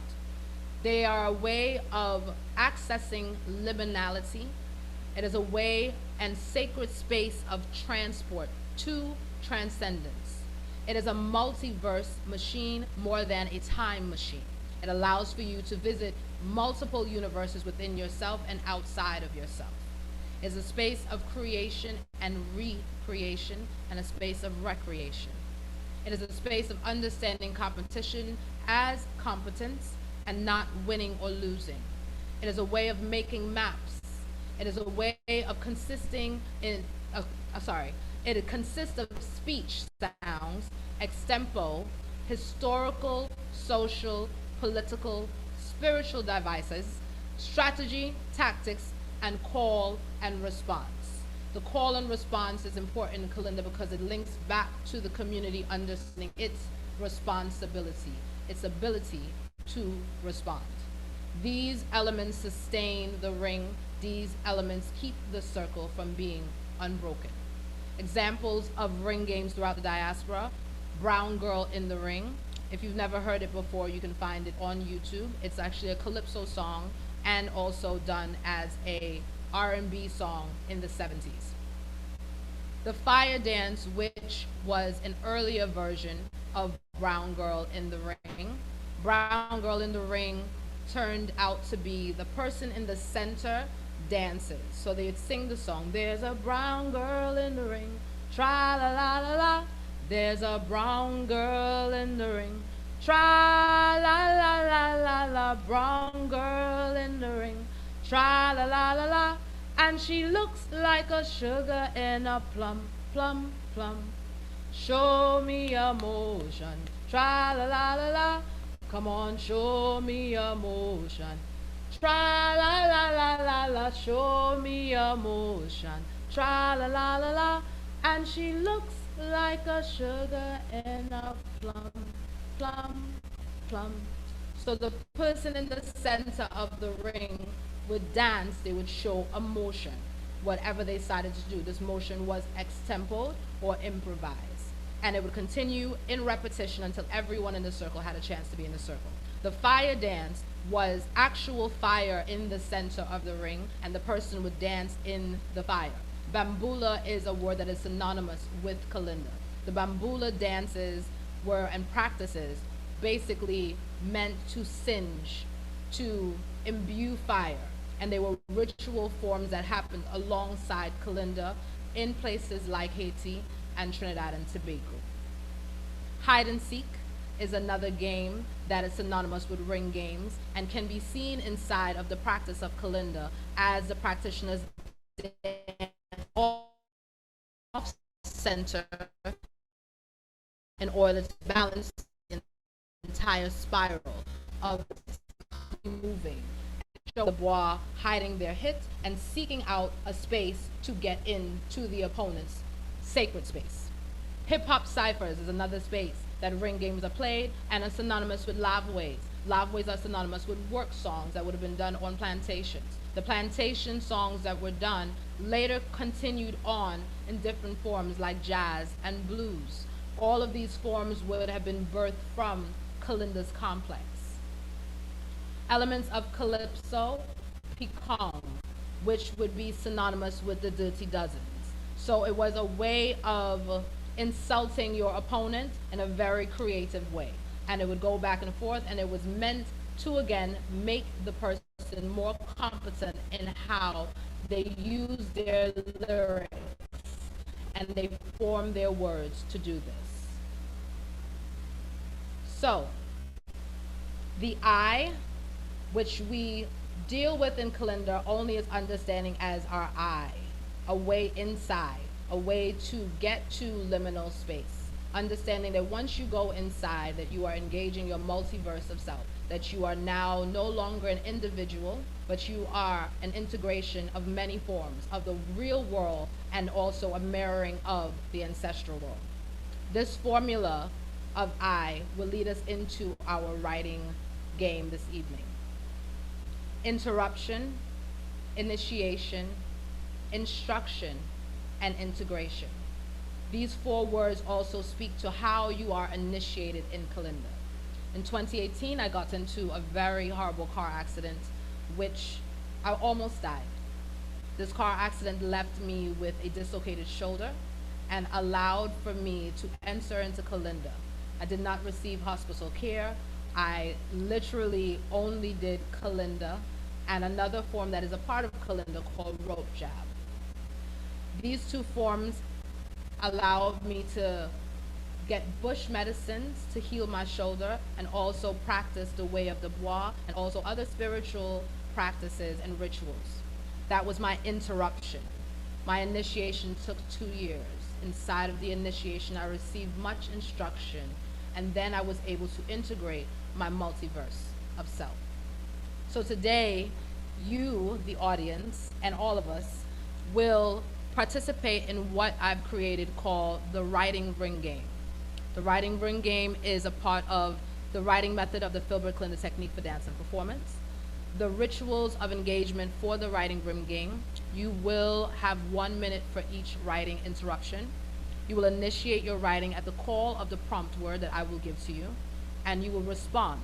They are a way of accessing liminality. It is a way and sacred space of transport to transcendence. It is a multiverse machine more than a time machine. It allows for you to visit multiple universes within yourself and outside of yourself. It is a space of creation and recreation and a space of recreation. It is a space of understanding competition as competence and not winning or losing. It is a way of making maps. It is a way of it consists of speech sounds, extempo, historical, social, political, spiritual devices, strategy, tactics, and call and response. The call and response is important in Kalinda because it links back to the community understanding its responsibility, its ability to respond. These elements sustain the ring. These elements keep the circle from being unbroken. Examples of ring games throughout the diaspora: Brown Girl in the Ring. If you've never heard it before, you can find it on YouTube. It's actually a calypso song and also done as a R&B song in the 70s. The Fire Dance, which was an earlier version of Brown Girl in the Ring. Brown Girl in the Ring turned out to be the person in the center dances. So they'd sing the song, there's a brown girl in the ring, tra-la-la-la-la. There's a brown girl in the ring, tra-la-la-la-la-la. Brown girl in the ring, tra-la-la-la-la. And she looks like a sugar in a plum, plum, plum. Show me emotion, tra-la-la-la-la. Come on, show me emotion, tra-la-la-la-la-la. Show me emotion, Tra la la la la, and she looks like a sugar in a plum, plum, plum. So the person in the center of the ring would dance, they would show a motion, whatever they decided to do. This motion was extempored or improvised. And it would continue in repetition until everyone in the circle had a chance to be in the circle. The fire dance was actual fire in the center of the ring, and the person would dance in the fire. Bambula is a word that is synonymous with Kalinda. The Bambula dances were and practices basically meant to singe, to imbue fire, and they were ritual forms that happened alongside Kalinda in places like Haiti and Trinidad and Tobago. Hide and seek is another game that is synonymous with ring games and can be seen inside of the practice of Kalinda as the practitioners dance off center in order to balance the entire spiral of moving. Show the bois hiding their hits and seeking out a space to get into the opponent's sacred space. Hip-hop ciphers is another space that ring games are played and are synonymous with LoveWays. LoveWays are synonymous with work songs that would have been done on plantations. The plantation songs that were done later continued on in different forms like jazz and blues. All of these forms would have been birthed from Kalinda's complex. Elements of calypso, picong, which would be synonymous with the Dirty Dozens. So it was a way of insulting your opponent in a very creative way. And it would go back and forth, and it was meant to, again, make the person more competent in how they use their lyrics and they form their words to do this. So, the I, which we deal with in Kalinda only as understanding as our I, a way inside, a way to get to liminal space. Understanding that once you go inside, that you are engaging your multiverse of self, that you are now no longer an individual, but you are an integration of many forms of the real world and also a mirroring of the ancestral world. This formula of I will lead us into our writing game this evening. Interruption, initiation, instruction, and integration. These four words also speak to how you are initiated in Kalinda. In 2018, I got into a very horrible car accident, which I almost died. This car accident left me with a dislocated shoulder and allowed for me to enter into Kalinda. I did not receive hospital care. I literally only did Kalinda and another form that is a part of Kalinda called rope jab. These two forms allowed me to get bush medicines to heal my shoulder and also practice the way of the bois and also other spiritual practices and rituals. That was my interruption. My initiation took 2 years. Inside of the initiation, I received much instruction, and then I was able to integrate my multiverse of self. So today, you, the audience, and all of us will participate in what I've created called the writing ring game. The writing ring game is a part of the writing method of the Philbert Kalinda technique for dance and performance. The rituals of engagement for the writing ring game, you will have 1 minute for each writing interruption. You will initiate your writing at the call of the prompt word that I will give to you, and you will respond.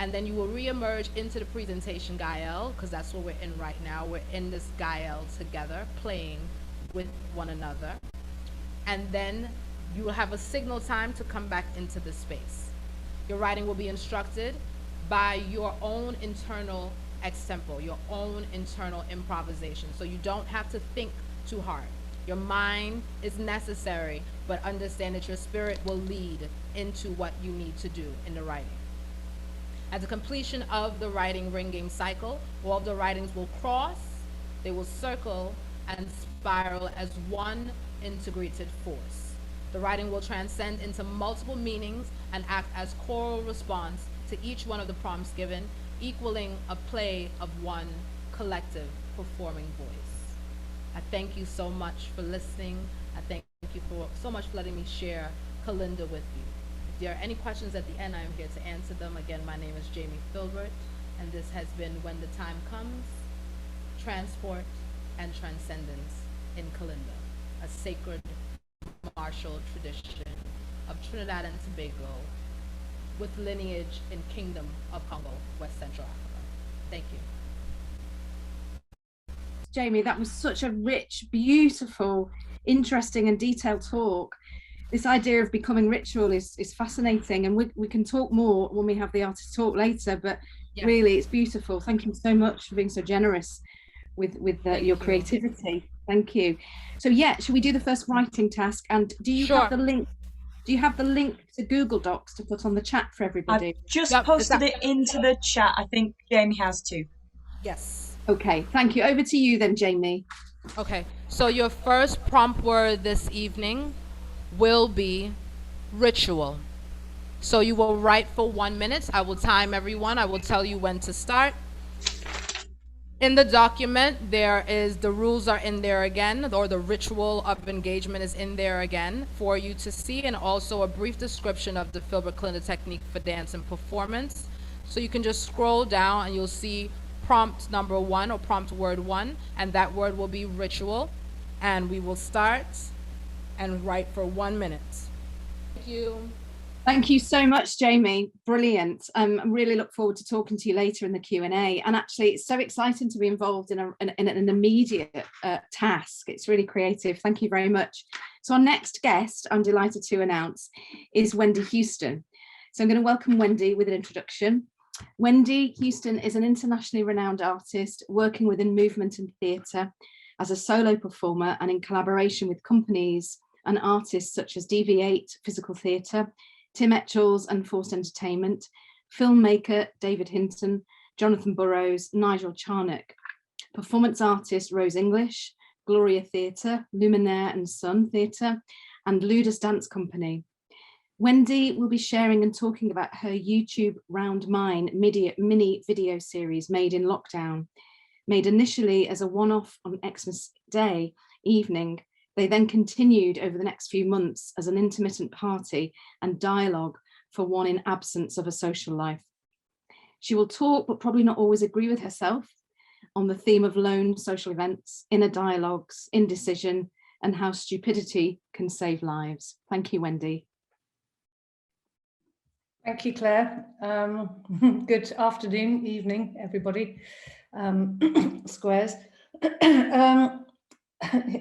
And then you will re-emerge into the presentation Gale, because that's what we're in right now. We're in this Gale together, playing with one another. And then you will have a signal time to come back into the space. Your writing will be instructed by your own internal extempo, your own internal improvisation. So you don't have to think too hard. Your mind is necessary, but understand that your spirit will lead into what you need to do in the writing. At the completion of the writing ring game cycle, all of the writings will cross, they will circle and spiral as one integrated force. The writing will transcend into multiple meanings and act as choral response to each one of the prompts given, equaling a play of one collective performing voice. I thank you so much for listening. I thank you for so much for letting me share Kalinda with you. If there are any questions at the end, I am here to answer them. Again, my name is Jamie Filbert, and this has been When the Time Comes, Transport and Transcendence in Kalinda, a sacred martial tradition of Trinidad and Tobago with lineage in Kingdom of Congo, West Central Africa. Thank you. Jamie, that was such a rich, beautiful, interesting and detailed talk. This idea of becoming ritual is fascinating, and we can talk more when we have the artist talk later, but yes, really it's beautiful. Thank you so much for being so generous with your creativity. Thank you. So yeah, should we do the first writing task? And do you have the link? Do you have the link to Google Docs to put on the chat for everybody? I've just posted it into the chat. I think Jamie has too. Yes. Okay, thank you. Over to you then, Jamie. Okay, so your first prompt word this evening will be ritual. So you will write for 1 minute. I will time everyone. I will tell you when to start. In the document, the rules are in there again, or the ritual of engagement is in there again for you to see, and also a brief description of the Filbert Kalinda technique for dance and performance. So you can just scroll down and you'll see prompt number 1 or prompt word 1, and that word will be ritual. And we will start and write for 1 minute. Thank you. Thank you so much, Jamie. Brilliant. I really look forward to talking to you later in the Q&A. And actually, it's so exciting to be involved in an immediate task. It's really creative. Thank you very much. So our next guest, I'm delighted to announce, is Wendy Houstoun. So I'm going to welcome Wendy with an introduction. Wendy Houstoun is an internationally renowned artist working within movement and theatre as a solo performer and in collaboration with companies and artists such as DV8 Physical Theatre, Tim Etchells and Forced Entertainment, filmmaker David Hinton, Jonathan Burrows, Nigel Charnock, performance artist Rose English, Gloria Theatre, Luminaire and Sun Theatre, and Ludus Dance Company. Wendy will be sharing and talking about her YouTube Round Mine mini video series made in lockdown. Made initially as a one-off on Xmas Day evening, they then continued over the next few months as an intermittent party and dialogue for one in absence of a social life. She will talk, but probably not always agree with herself, on the theme of lone social events, inner dialogues, indecision, and how stupidity can save lives. Thank you, Wendy. Thank you, Claire. Good afternoon, evening, everybody. Squares.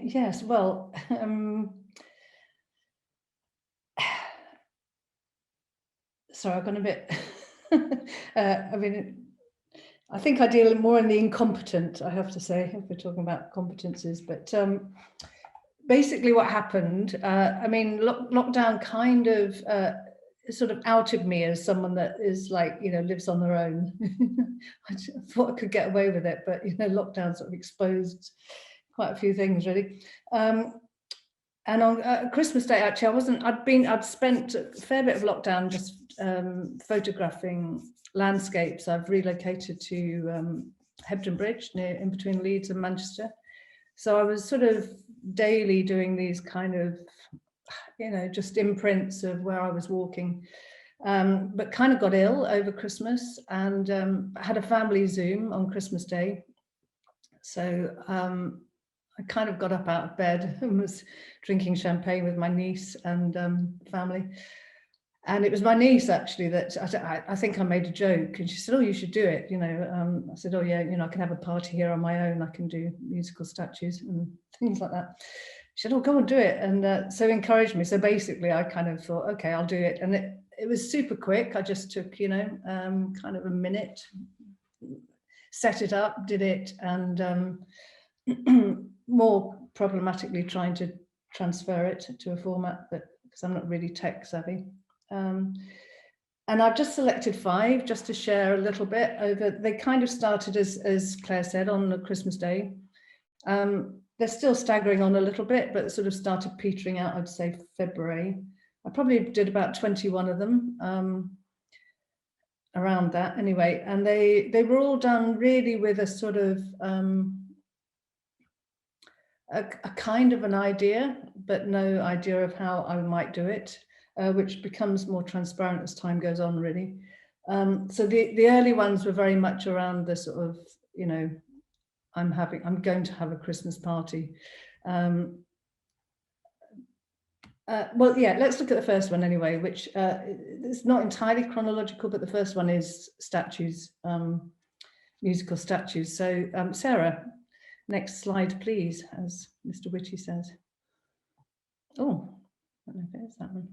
Yes, well, sorry, I've gone a bit, I mean, I think I deal more in the incompetent, I have to say, if we're talking about competencies, but basically what happened, I mean, lockdown kind of sort of outed me as someone that is like, you know, lives on their own. I thought I could get away with it, but, you know, lockdown sort of exposed quite a few things really. And on Christmas Day, actually, I'd spent a fair bit of lockdown just photographing landscapes. I've relocated to Hebden Bridge, in between Leeds and Manchester. So I was sort of daily doing these kind of, you know, just imprints of where I was walking, but kind of got ill over Christmas and had a family Zoom on Christmas Day. So I kind of got up out of bed and was drinking champagne with my niece and family. And it was my niece actually that I think I made a joke, and she said, "Oh, you should do it." You know, I said, "Oh yeah, you know, I can have a party here on my own. I can do musical statues and things like that." She said, "Oh, go and do it," and so encouraged me. So basically, I kind of thought, "Okay, I'll do it," and it was super quick. I just took, you know, kind of a minute, set it up, did it, and more problematically trying to transfer it to a format, but because I'm not really tech savvy. And I've just selected 5 just to share a little bit over. They kind of started, as Claire said, on the Christmas Day. They're still staggering on a little bit, but sort of started petering out, I'd say February. I probably did about 21 of them, around that anyway. And they were all done really with a sort of a kind of an idea, but no idea of how I might do it, which becomes more transparent as time goes on, really. So the early ones were very much around the sort of, you know, I'm going to have a Christmas party. Well, yeah, let's look at the first one anyway, which it's not entirely chronological, but the first one is statues, musical statues. So Sarah, next slide, please, as Mr. Whitty says. Oh, I don't know if it is that one.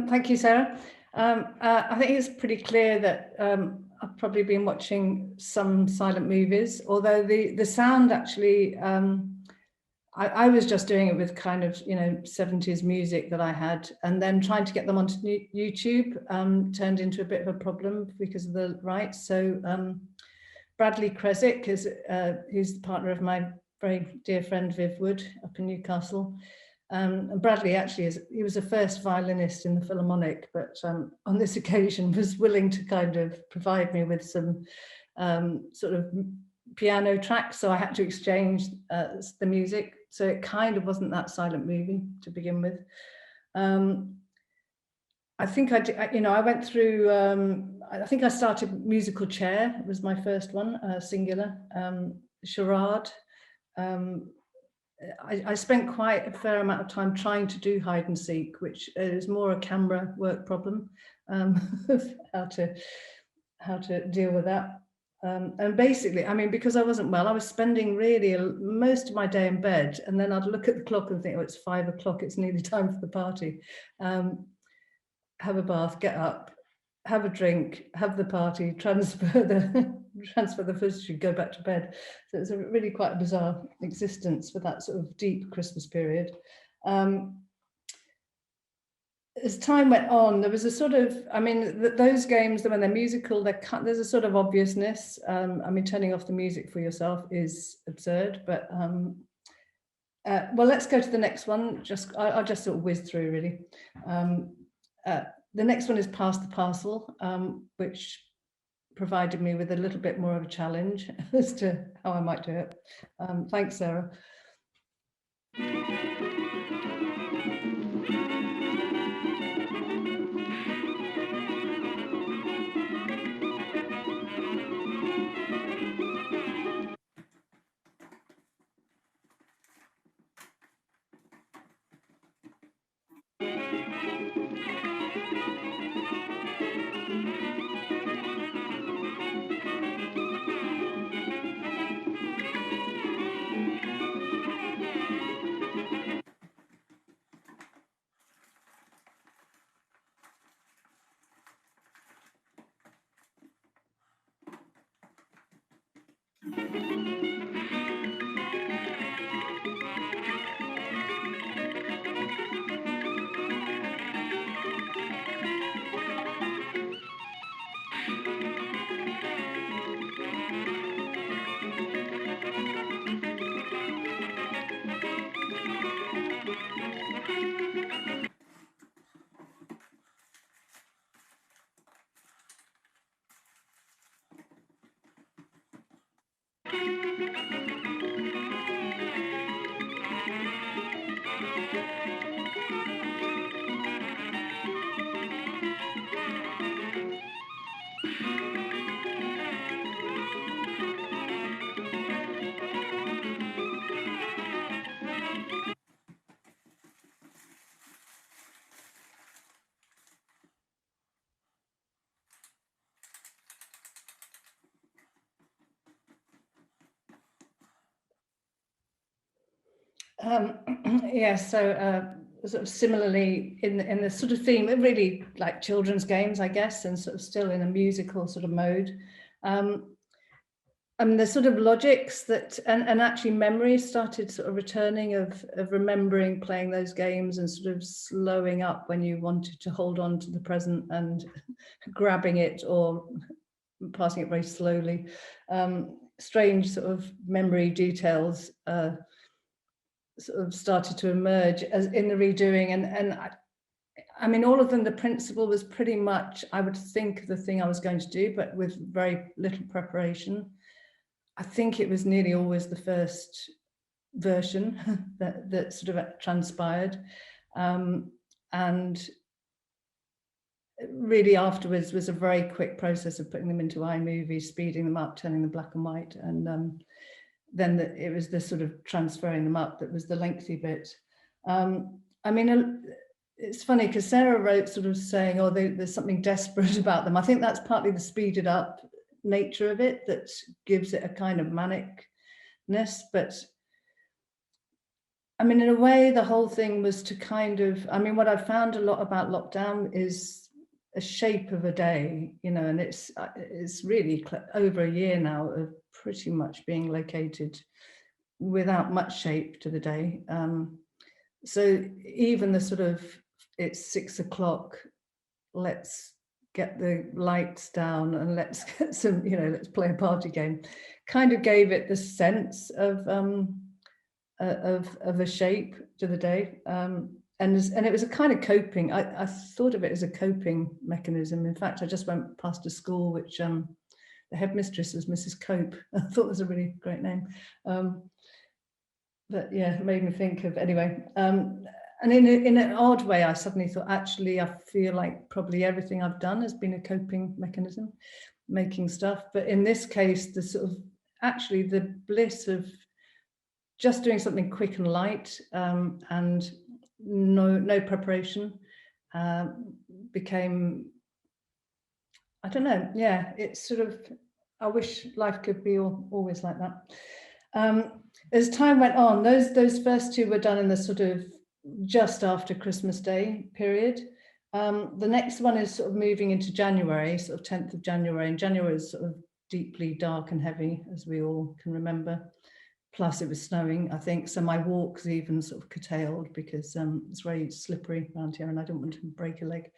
Thank you, Sarah. I think it's pretty clear that I've probably been watching some silent movies, although the sound actually, I was just doing it with kind of, you know, 70s music that I had, and then trying to get them onto YouTube turned into a bit of a problem because of the rights. So Bradley Kresick is who's the partner of my very dear friend Viv Wood up in Newcastle. And Bradley actually he was the first violinist in the Philharmonic, but on this occasion was willing to kind of provide me with some sort of piano tracks. So I had to exchange the music. So it kind of wasn't that silent movie to begin with. I think I went through, I think I started musical chair. It was my first one, singular, charade. I spent quite a fair amount of time trying to do hide and seek, which is more a camera work problem, of how to deal with that. And basically, I mean, because I wasn't well, I was spending really most of my day in bed, and then I'd look at the clock and think, oh, it's 5 o'clock, it's nearly time for the party. Have a bath, get up, have a drink, have the party, transfer the footage, go back to bed. So it's a really quite a bizarre existence for that sort of deep Christmas period. As time went on, there was a sort of, I mean, those games, when they're musical, there's a sort of obviousness. I mean, turning off the music for yourself is absurd, but well, let's go to the next one. I'll just sort of whiz through, really. The next one is Pass the Parcel, which provided me with a little bit more of a challenge as to how I might do it. Thanks, Sarah. Yeah, so sort of similarly in the sort of theme, really like children's games, I guess, and sort of still in a musical sort of mode. I mean, the sort of logics that, and actually memories started sort of returning of remembering playing those games and sort of slowing up when you wanted to hold on to the present and grabbing it or passing it very slowly. Strange sort of memory details sort of started to emerge as in the redoing, and I mean, all of them, the principle was pretty much, I would think, the thing I was going to do, but with very little preparation. I think it was nearly always the first version that sort of transpired. And really afterwards was a very quick process of putting them into iMovie, speeding them up, turning them black and white. And then it was the sort of transferring them up that was the lengthy bit. I mean, it's funny because Sarah wrote sort of saying, oh, there's something desperate about them. I think that's partly the speeded up nature of it that gives it a kind of manicness. But I mean, in a way, the whole thing was to kind of, I mean, what I've found a lot about lockdown is a shape of a day, you know, and it's really over a year now of pretty much being located without much shape to the day. So even the sort of, it's 6 o'clock, let's get the lights down and let's get some, you know, let's play a party game, kind of gave it the sense of a shape to the day. And it was a kind of coping. I thought of it as a coping mechanism. In fact, I just went past a school which the headmistress was Mrs. Cope. I thought it was a really great name. But yeah, it made me think of, anyway. And in an odd way, I suddenly thought, actually, I feel like probably everything I've done has been a coping mechanism, making stuff. But in this case, the sort of, actually the bliss of just doing something quick and light and no preparation became, I don't know, yeah, it's sort of, I wish life could be always like that. As time went on, those first two were done in the sort of just after Christmas Day period. The next one is sort of moving into January, sort of 10th of January, and January is sort of deeply dark and heavy, as we all can remember. Plus it was snowing, I think, so my walks even sort of curtailed because it's very slippery around here and I don't want to break a leg.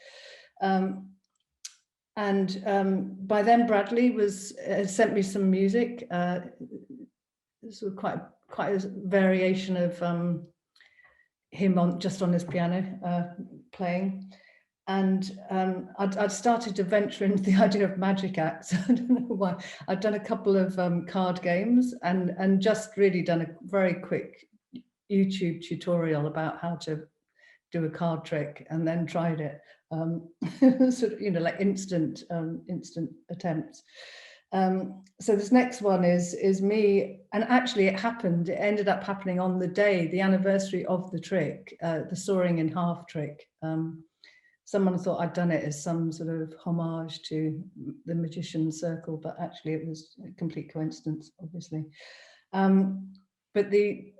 By then Bradley had sent me some music, sort of quite a variation of him just on his piano playing. And I'd started to venture into the idea of magic acts. I don't know why. I'd done a couple of card games and just really done a very quick YouTube tutorial about how to do a card trick, and then tried it. Sort of, you know, like instant attempts. So this next one is me, and actually it ended up happening on the day, the anniversary of the trick, the soaring in half trick. Someone thought I'd done it as some sort of homage to the Magician's Circle, but actually it was a complete coincidence, obviously. But the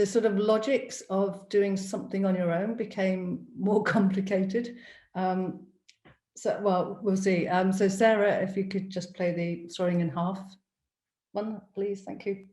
sort of logics of doing something on your own became more complicated. So, well, we'll see. So Sarah, if you could just play the soaring in half one, please, thank you.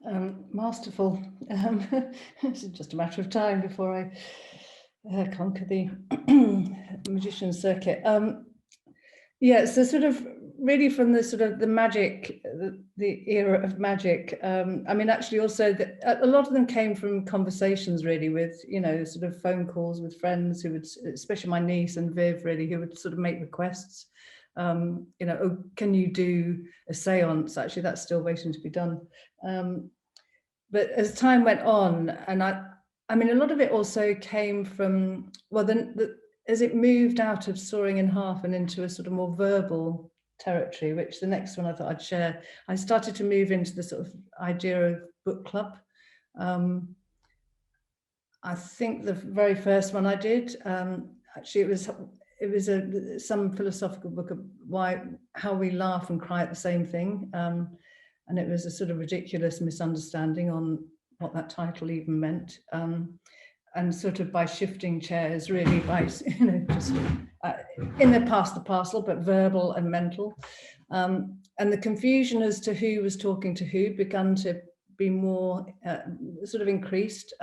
Masterful. It's just a matter of time before I conquer the magician circuit. Yeah, so sort of really from the sort of the magic, the era of magic. I mean, actually also a lot of them came from conversations really with, you know, sort of phone calls with friends who would, especially my niece and Viv really, who would sort of make requests. You know, oh, can you do a seance? Actually, that's still waiting to be done. But as time went on, and I mean, a lot of it also came from, well, then as it moved out of sawing in half and into a sort of more verbal territory, which the next one I thought I'd share, I started to move into the sort of idea of book club. I think the very first one I did, actually it was some philosophical book of how we laugh and cry at the same thing. And it was a sort of ridiculous misunderstanding on what that title even meant. And sort of by shifting chairs, really by, you know, just in the past the parcel, but verbal and mental. And the confusion as to who was talking to who began to be more sort of increased.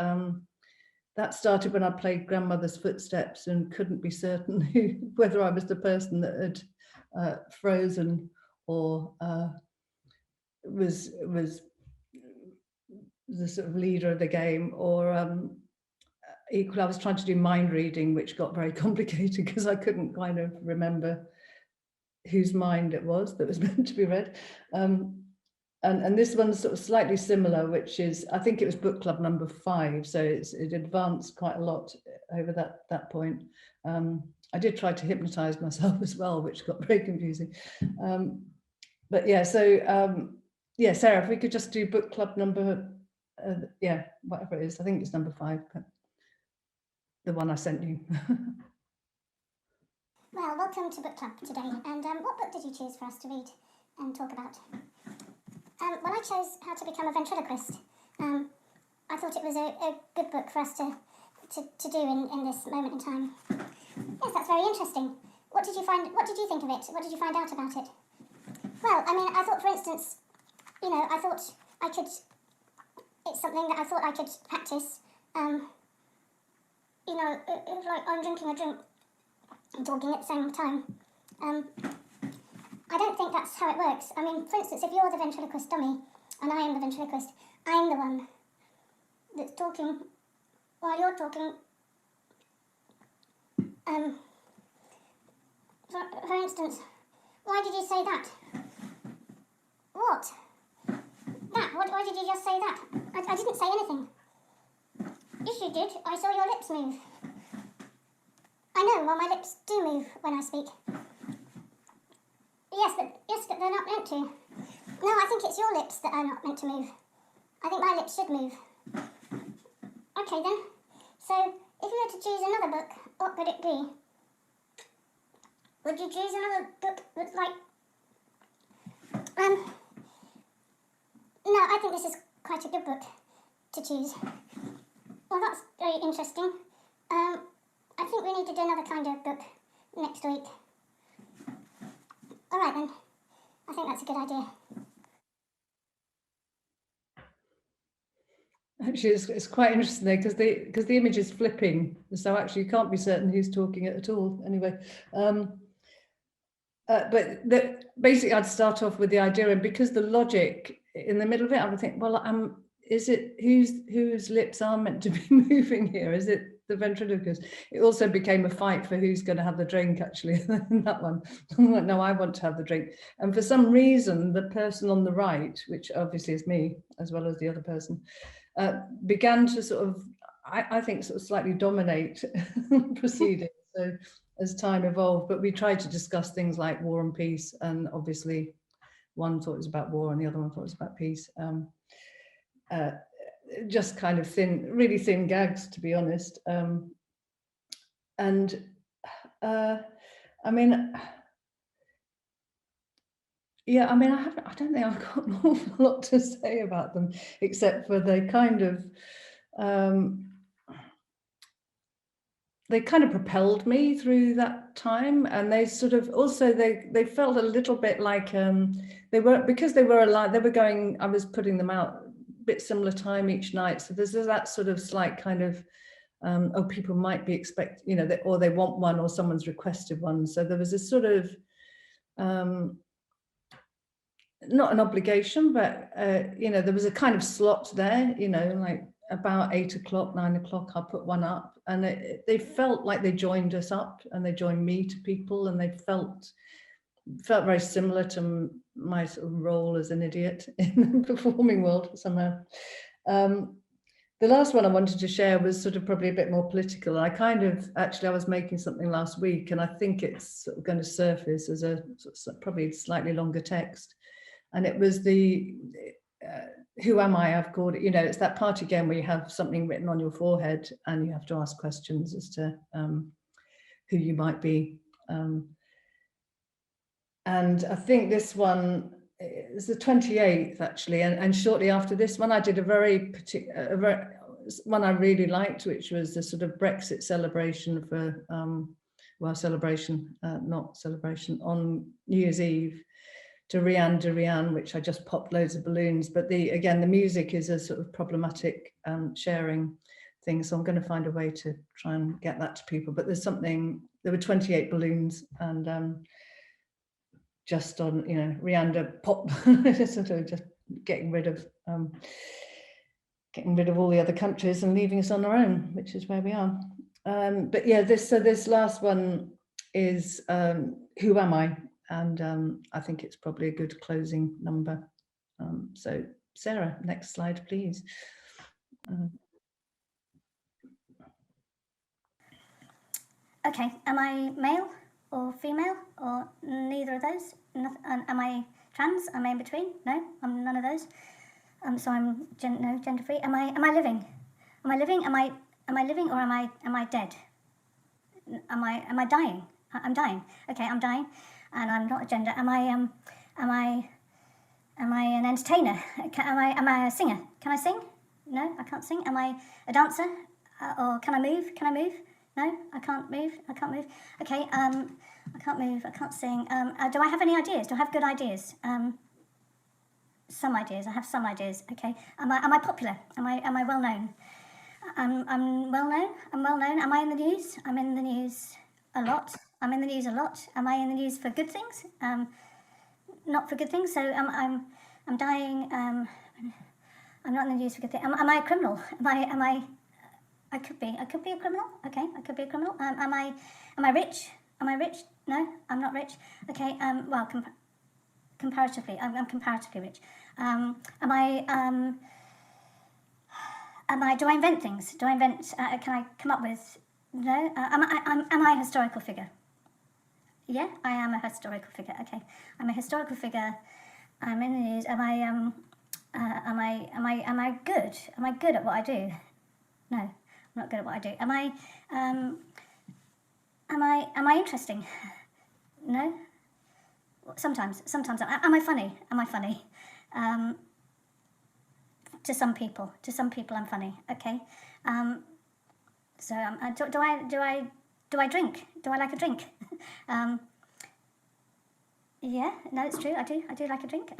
That started when I played Grandmother's Footsteps and couldn't be certain whether I was the person that had frozen or was the sort of leader of the game, or equally I was trying to do mind reading, which got very complicated because I couldn't kind of remember whose mind it was that was meant to be read. And this one's sort of slightly similar, which is, I think it was book club number 5, so it advanced quite a lot over that point. I did try to hypnotize myself as well, which got very confusing. But yeah, so yeah, Sarah, if we could just do book club number, yeah, whatever it is, I think it's number 5, but the one I sent you. Well, welcome to book club today. And what book did you choose for us to read and talk about? Well, I chose How to Become a Ventriloquist. I thought it was a good book for us to do in this moment in time. Yes, that's very interesting. What did you think of it? What did you find out about it? Well, I mean, I thought, for instance, you know, I thought I could, it's something that I thought I could practice. You know, it was like I'm drinking a drink and talking at the same time. I don't think that's how it works. I mean, for instance, if you're the ventriloquist dummy and I am the ventriloquist, I'm the one that's talking while you're talking. For instance, why did you say that? What? That? Why did you just say that? I didn't say anything. Yes, you did. I saw your lips move. I know, well, my lips do move when I speak. Yes, but they're not meant to. No, I think it's your lips that are not meant to move. I think my lips should move. Okay then. So, if you were to choose another book, what would it be? Would you choose another book that's like... No, I think this is quite a good book to choose. Well, that's very interesting. I think we need to do another kind of book next week. All right then. I think that's a good idea. Actually, it's quite interesting there because the image is flipping, so actually you can't be certain who's talking at all. Anyway, but basically, I'd start off with the idea, and because the logic in the middle of it, I would think, well, is it whose lips are meant to be moving here? Is it the ventriloquist? It also became a fight for who's going to have the drink, actually, in that one. I'm like, no, I want to have the drink. And for some reason, the person on the right, which obviously is me, as well as the other person, began to sort of, I think, sort of slightly dominate proceedings. So as time evolved, but we tried to discuss things like war and peace. And obviously, one thought it was about war and the other one thought it was about peace. Just kind of really thin gags, to be honest. I mean, yeah, I mean, I don't think I've got an awful lot to say about them, except for they kind of propelled me through that time, and they sort of also they felt a little bit like they were, because they were alive. They were going. I was putting them out bit similar time each night. So there's that sort of slight kind of, people might be or they want one, or someone's requested one. So there was a sort of, not an obligation, but there was a kind of slot there, like about 8 o'clock, 9 o'clock, I'll put one up, and they felt like they joined us up, and they joined me to people, and they felt very similar to my sort of role as an idiot in the performing world somehow. The last one I wanted to share was sort of probably a bit more political. I was making something last week, and I think it's sort of going to surface as a probably slightly longer text. And it was who am I? I've called it, it's that part again where you have something written on your forehead and you have to ask questions as to who you might be. And I think this one is the 28th actually. And shortly after this one, I did a very one I really liked, which was the sort of Brexit celebration for, not celebration, on New Year's Eve, to Rian, which I just popped loads of balloons. But the music is a sort of problematic sharing thing. So I'm going to find a way to try and get that to people. But there were 28 balloons, and just on, Rianda pop, sort of just getting rid of all the other countries and leaving us on our own, which is where we are. But yeah, this last one is who am I? And I think it's probably a good closing number. So Sarah, next slide, please. Okay, am I male or female or neither of those? Am I trans? Am I in between? No, I'm none of those. So I'm gender free. Am I living? Am I living? Am I living, or am I dead? Am I dying? I'm dying. Okay, I'm dying, and I'm not a gender. Am I an entertainer? Am I a singer? Can I sing? No, I can't sing. Am I a dancer? Or can I move? Can I move? No, I can't move. Okay, I can't move. I can't sing. Do I have any ideas? Do I have good ideas? Some ideas. I have some ideas. Okay. Am I popular? Am I well known? I'm well known. I'm well known. Am I in the news? I'm in the news a lot. I'm in the news a lot. Am I in the news for good things? Not for good things. So I'm dying. I'm not in the news for good things. Am I a criminal? Am I? I could be a criminal. Okay, I could be a criminal. Am I rich? Am I rich? No, I'm not rich. Okay. Well, comparatively, I'm comparatively rich. Am I? Do I invent things? Do I invent? Can I come up with? No. Am I a historical figure? Yeah, I am a historical figure. Okay, I'm a historical figure. I'm in the news. Am I good? Am I good at what I do? No, I'm not good at what I do. Am I interesting? No. Sometimes. Am I funny? To some people, I'm funny. Okay. So do I drink? Do I like a drink? Yeah. No, it's true. I do like a drink.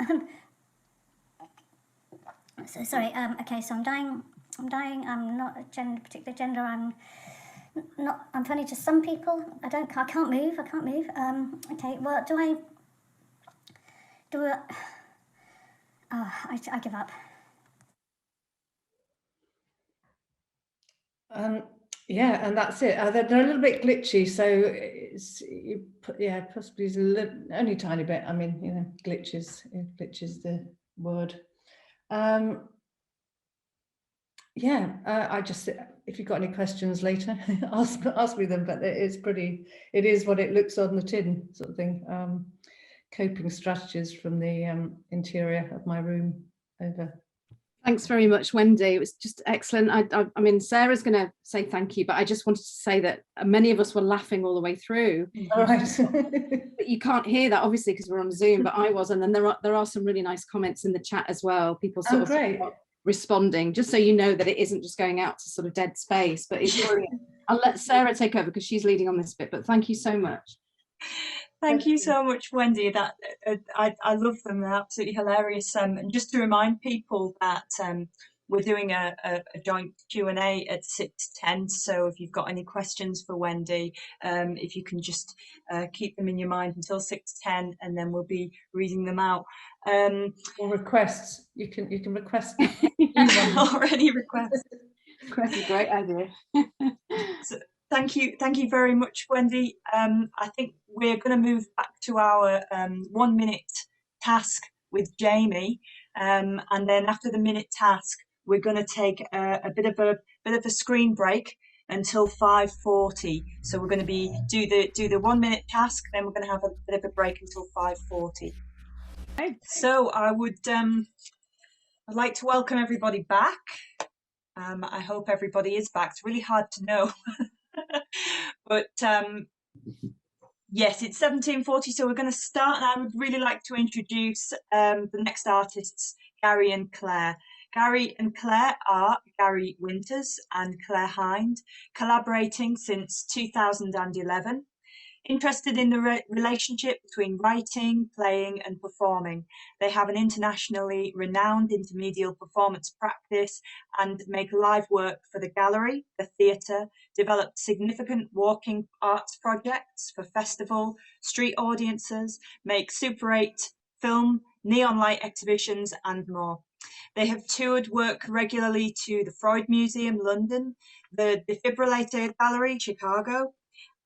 So sorry. Okay. So I'm dying. I'm not a particular gender. I'm funny to some people. I can't move. Okay. Well, I give up. Yeah, and that's it. They're a little bit glitchy, so possibly only a tiny bit. I mean, glitches the word. I just, if you've got any questions later, ask me them. But it is what it looks on the tin, sort of thing. Coping strategies from the interior of my room over. Thanks very much, Wendy. It was just excellent. I mean, Sarah's going to say thank you, but I just wanted to say that many of us were laughing all the way through. All right. But you can't hear that, obviously, because we're on Zoom, but I was. And then there are some really nice comments in the chat as well. People sort of responding, just so you know that it isn't just going out to sort of dead space, but it's brilliant. I'll let Sarah take over because she's leading on this bit, but thank you so much. Thank you so much, Wendy. That I love them. They're absolutely hilarious. And just to remind people that we're doing a joint Q&A at 6:10. So if you've got any questions for Wendy, if you can just keep them in your mind until 6:10, and then we'll be reading them out. Or requests. You can request. Already request. That's a great idea. So, thank you very much, Wendy. I think we're going to move back to our 1 minute task with Jamie, and then after the minute task, we're going to take a bit of a screen break until 5:40. So we're going to do the 1 minute task, then we're going to have a bit of a break until 5:40. Okay. So I'd like to welcome everybody back. I hope everybody is back. It's really hard to know. But yes, it's 17:40, so we're going to start, and I would really like to introduce the next artists, Gary and Claire. Gary and Claire are Gary Winters and Claire Hind, collaborating since 2011. Interested in the relationship between writing, playing and performing. They have an internationally renowned intermedial performance practice and make live work for the gallery, the theatre, develop significant walking arts projects for festival, street audiences, make Super 8 film, neon light exhibitions and more. They have toured work regularly to the Freud Museum, London, the Defibrillator Gallery, Chicago,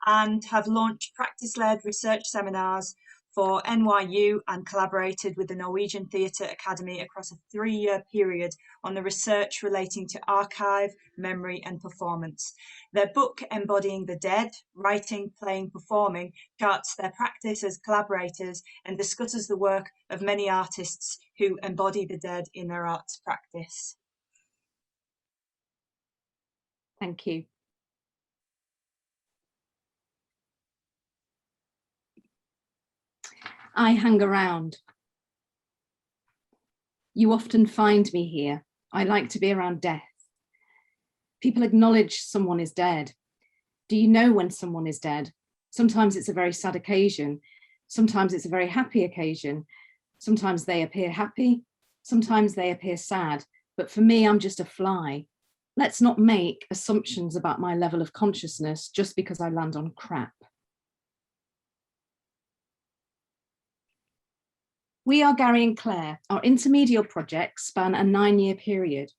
and have launched practice-led research seminars for NYU and collaborated with the Norwegian Theatre Academy across a 3-year period on the research relating to archive, memory and performance. Their book, Embodying the Dead, Writing, Playing, Performing, charts their practice as collaborators and discusses the work of many artists who embody the dead in their arts practice. Thank you. I hang around. You often find me here. I like to be around death. People acknowledge someone is dead. Do you know when someone is dead? Sometimes it's a very sad occasion. Sometimes it's a very happy occasion. Sometimes they appear happy. Sometimes they appear sad. But for me, I'm just a fly. Let's not make assumptions about my level of consciousness just because I land on crap. We are Gary and Claire. Our intermedial projects span a 9-year period,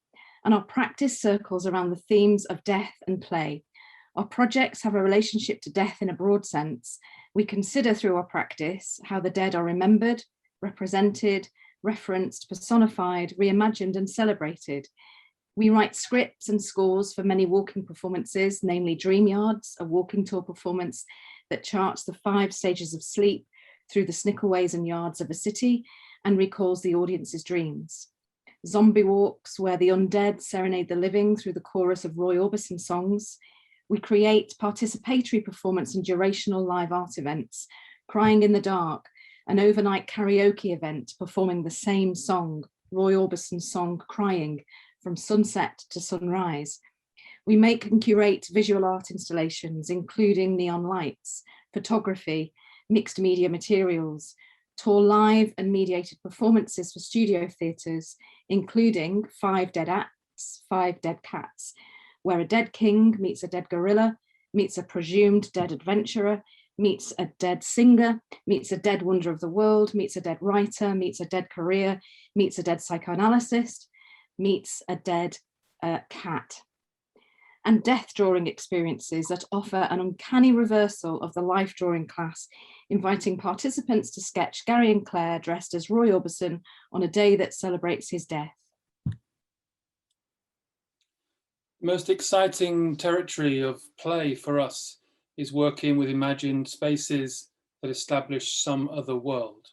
and our practice circles around the themes of death and play. Our projects have a relationship to death in a broad sense. We consider through our practice how the dead are remembered, represented, referenced, personified, reimagined and celebrated. We write scripts and scores for many walking performances, namely Dream Yards, a walking tour performance that charts the 5 stages of sleep through the snickerways and yards of a city and recalls the audience's dreams. Zombie walks, where the undead serenade the living through the chorus of Roy Orbison songs. We create participatory performance and durational live art events, Crying in the Dark, an overnight karaoke event performing the same song, Roy Orbison's song Crying, from sunset to sunrise. We make and curate visual art installations, including neon lights, photography, mixed media materials, tour live and mediated performances for studio theatres, including 5 Dead Acts, 5 Dead Cats, where a dead king meets a dead gorilla, meets a presumed dead adventurer, meets a dead singer, meets a dead wonder of the world, meets a dead writer, meets a dead career, meets a dead psychoanalyst, meets a dead cat. And death drawing experiences that offer an uncanny reversal of the life drawing class, inviting participants to sketch Gary and Claire dressed as Roy Orbison on a day that celebrates his death. Most exciting territory of play for us is working with imagined spaces that establish some other world,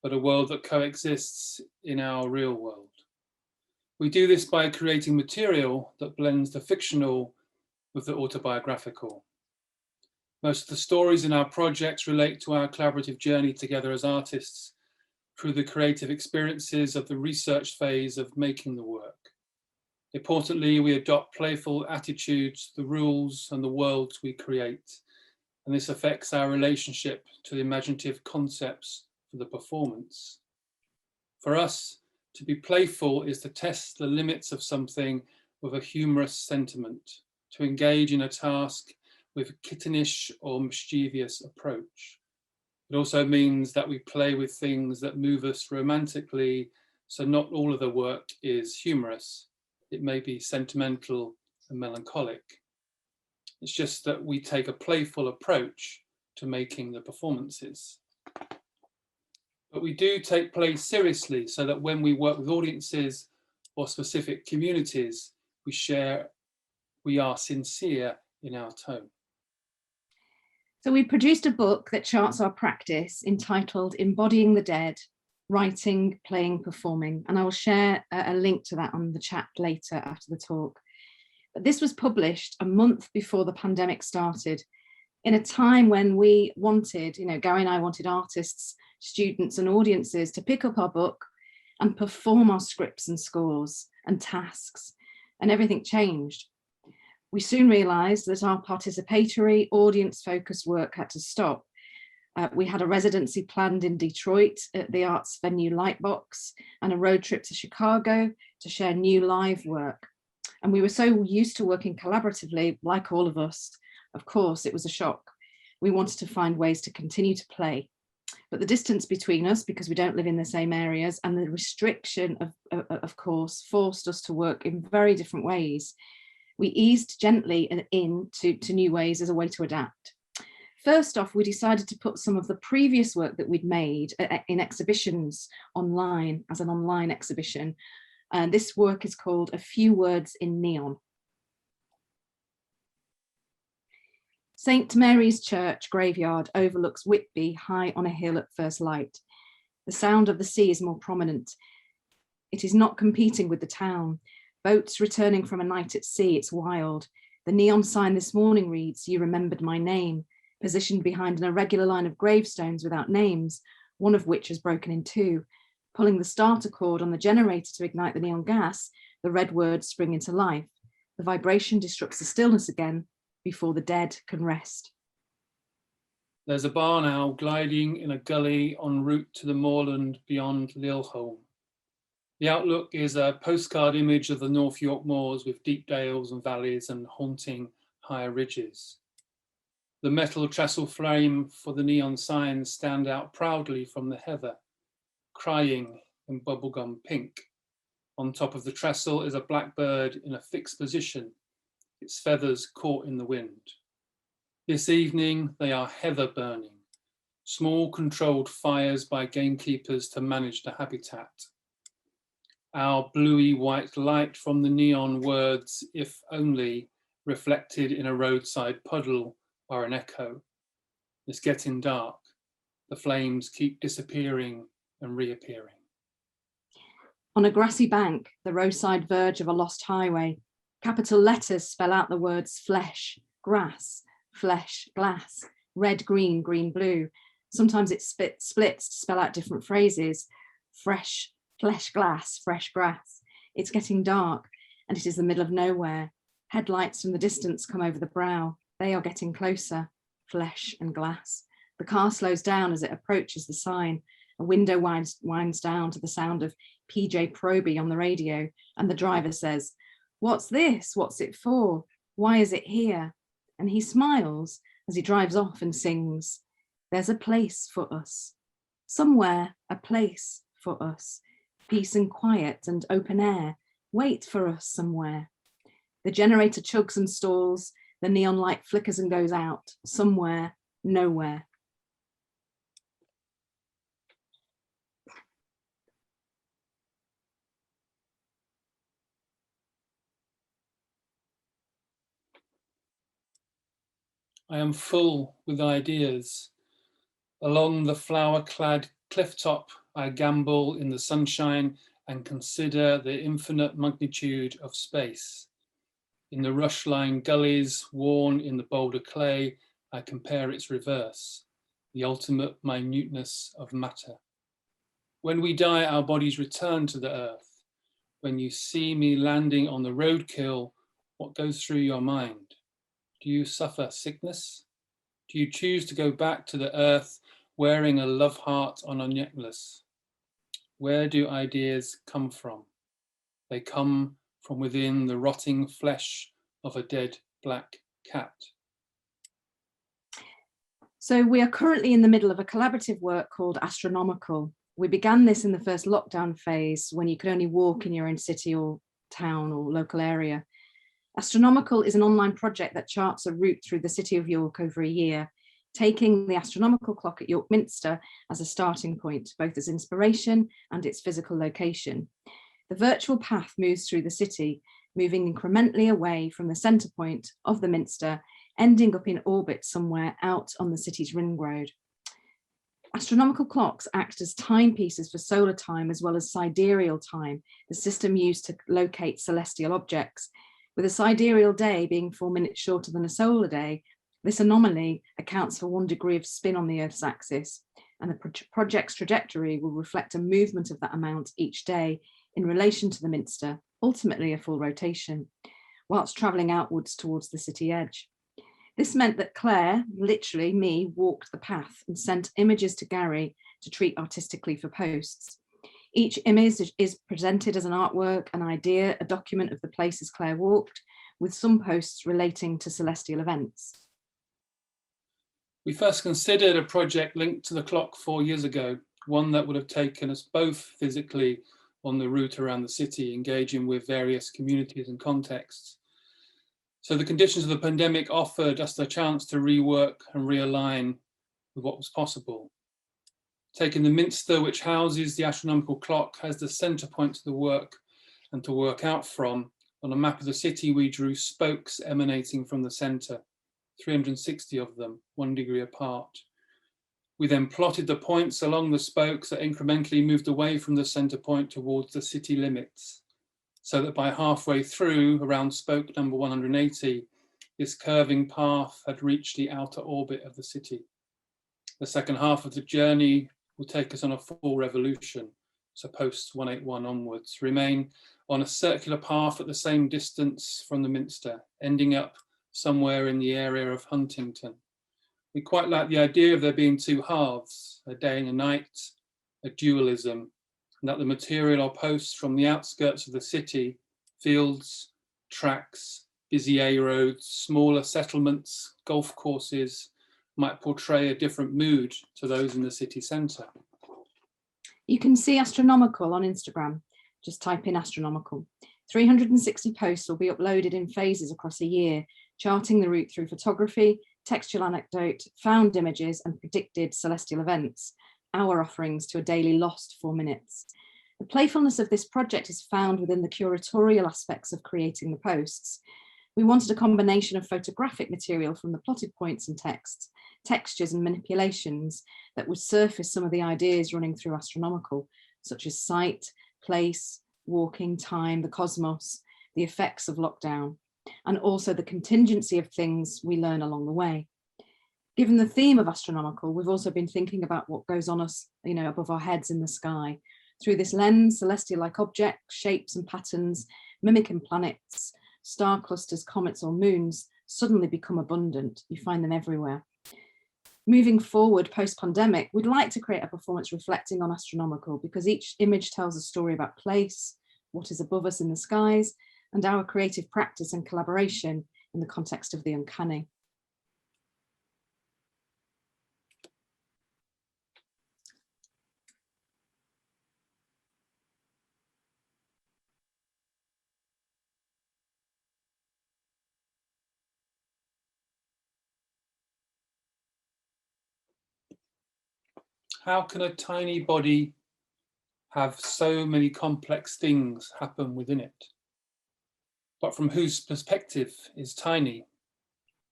but a world that coexists in our real world. We do this by creating material that blends the fictional with the autobiographical. Most of the stories in our projects relate to our collaborative journey together as artists through the creative experiences of the research phase of making the work. Importantly, we adopt playful attitudes to the rules and the worlds we create, and this affects our relationship to the imaginative concepts for the performance. For us, to be playful is to test the limits of something with a humorous sentiment, to engage in a task with a kittenish or mischievous approach. It also means that we play with things that move us romantically, so not all of the work is humorous. It may be sentimental and melancholic. It's just that we take a playful approach to making the performances. But we do take play seriously, so that when we work with audiences or specific communities, we are sincere in our tone. So we produced a book that charts our practice entitled Embodying the Dead, Writing, Playing, Performing. And I will share a link to that on the chat later after the talk. But this was published a month before the pandemic started, in a time when we wanted, Gary and I wanted artists, students and audiences to pick up our book and perform our scripts and scores and tasks, and everything changed. We soon realised that our participatory, audience-focused work had to stop. We had a residency planned in Detroit at the arts venue Lightbox and a road trip to Chicago to share new live work. And we were so used to working collaboratively, like all of us, of course, it was a shock. We wanted to find ways to continue to play. But the distance between us, because we don't live in the same areas, and the restriction of course, forced us to work in very different ways. We eased gently into new ways as a way to adapt. First off, we decided to put some of the previous work that we'd made in exhibitions online, as an online exhibition. And this work is called A Few Words in Neon. St. Mary's Church graveyard overlooks Whitby high on a hill at first light. The sound of the sea is more prominent. It is not competing with the town. Boats returning from a night at sea, it's wild. The neon sign this morning reads, "You remembered my name," positioned behind an irregular line of gravestones without names, one of which is broken in two. Pulling the starter cord on the generator to ignite the neon gas, the red words spring into life. The vibration disrupts the stillness again before the dead can rest. There's a barn owl gliding in a gully en route to the moorland beyond Lilholm. The outlook is a postcard image of the North York moors with deep dales and valleys and haunting higher ridges. The metal trestle frame for the neon signs stand out proudly from the heather, crying in bubblegum pink. On top of the trestle is a blackbird in a fixed position, its feathers caught in the wind. This evening, they are heather burning, small controlled fires by gamekeepers to manage the habitat. Our bluey white light from the neon words, "if only," reflected in a roadside puddle, are an echo. It's getting dark. The flames keep disappearing and reappearing. On a grassy bank, the roadside verge of a lost highway, capital letters spell out the words flesh, grass, flesh, glass, red, green, green, blue. Sometimes it splits to spell out different phrases. Fresh, flesh, glass, fresh grass. It's getting dark and it is the middle of nowhere. Headlights from the distance come over the brow. They are getting closer, flesh and glass. The car slows down as it approaches the sign. A window winds down to the sound of PJ Proby on the radio, and the driver says, "What's this? What's it for? Why is it here?" And he smiles as he drives off and sings, "There's a place for us. Somewhere, a place for us. Peace and quiet and open air. Wait for us somewhere." The generator chugs and stalls. The neon light flickers and goes out. Somewhere, nowhere. I am full with ideas. Along the flower-clad clifftop, I gamble in the sunshine and consider the infinite magnitude of space. In the rush-lined gullies, worn in the boulder clay, I compare its reverse, the ultimate minuteness of matter. When we die, our bodies return to the earth. When you see me landing on the roadkill, what goes through your mind? Do you suffer sickness? Do you choose to go back to the earth wearing a love heart on a necklace? Where do ideas come from? They come from within the rotting flesh of a dead black cat. So we are currently in the middle of a collaborative work called Astronomical. We began this in the first lockdown phase when you could only walk in your own city or town or local area. Astronomical is an online project that charts a route through the city of York over a year, taking the astronomical clock at York Minster as a starting point, both as inspiration and its physical location. The virtual path moves through the city, moving incrementally away from the centre point of the Minster, ending up in orbit somewhere out on the city's ring road. Astronomical clocks act as timepieces for solar time as well as sidereal time, the system used to locate celestial objects. With a sidereal day being 4 minutes shorter than a solar day, this anomaly accounts for 1 degree of spin on the Earth's axis, and the project's trajectory will reflect a movement of that amount each day in relation to the Minster, ultimately a full rotation, whilst travelling outwards towards the city edge. This meant that Claire, literally me, walked the path and sent images to Gary to treat artistically for posts. Each image is presented as an artwork, an idea, a document of the places Claire walked, with some posts relating to celestial events. We first considered a project linked to the clock 4 years ago, one that would have taken us both physically on the route around the city, engaging with various communities and contexts. So the conditions of the pandemic offered us the chance to rework and realign with what was possible. Taking the Minster, which houses the astronomical clock, as the centre point to the work and to work out from, on a map of the city we drew spokes emanating from the centre, 360 of them, 1 degree apart. We then plotted the points along the spokes that incrementally moved away from the centre point towards the city limits, so that by halfway through, around spoke number 180, this curving path had reached the outer orbit of the city. The second half of the journey will take us on a full revolution, so post 181 onwards, remain on a circular path at the same distance from the Minster, ending up somewhere in the area of Huntington. We quite like the idea of there being 2 halves, a day and a night, a dualism, and that the material or posts from the outskirts of the city, fields, tracks, busy A roads, smaller settlements, golf courses, might portray a different mood to those in the city centre. You can see Astronomical on Instagram. Just type in Astronomical. 360 posts will be uploaded in phases across a year, charting the route through photography, textual anecdote, found images, and predicted celestial events, our offerings to a daily lost 4 minutes. The playfulness of this project is found within the curatorial aspects of creating the posts. We wanted a combination of photographic material from the plotted points and texts, textures and manipulations that would surface some of the ideas running through Astronomical, such as sight, place, walking, time, the cosmos, the effects of lockdown, and also the contingency of things we learn along the way. Given the theme of Astronomical, we've also been thinking about what goes on us, above our heads in the sky. Through this lens, celestial-like objects, shapes and patterns, mimicking planets, star clusters, comets or moons suddenly become abundant. You find them everywhere. Moving forward post-pandemic, we'd like to create a performance reflecting on Astronomical because each image tells a story about place, what is above us in the skies, and our creative practice and collaboration in the context of the uncanny. How can a tiny body have so many complex things happen within it? But from whose perspective is tiny?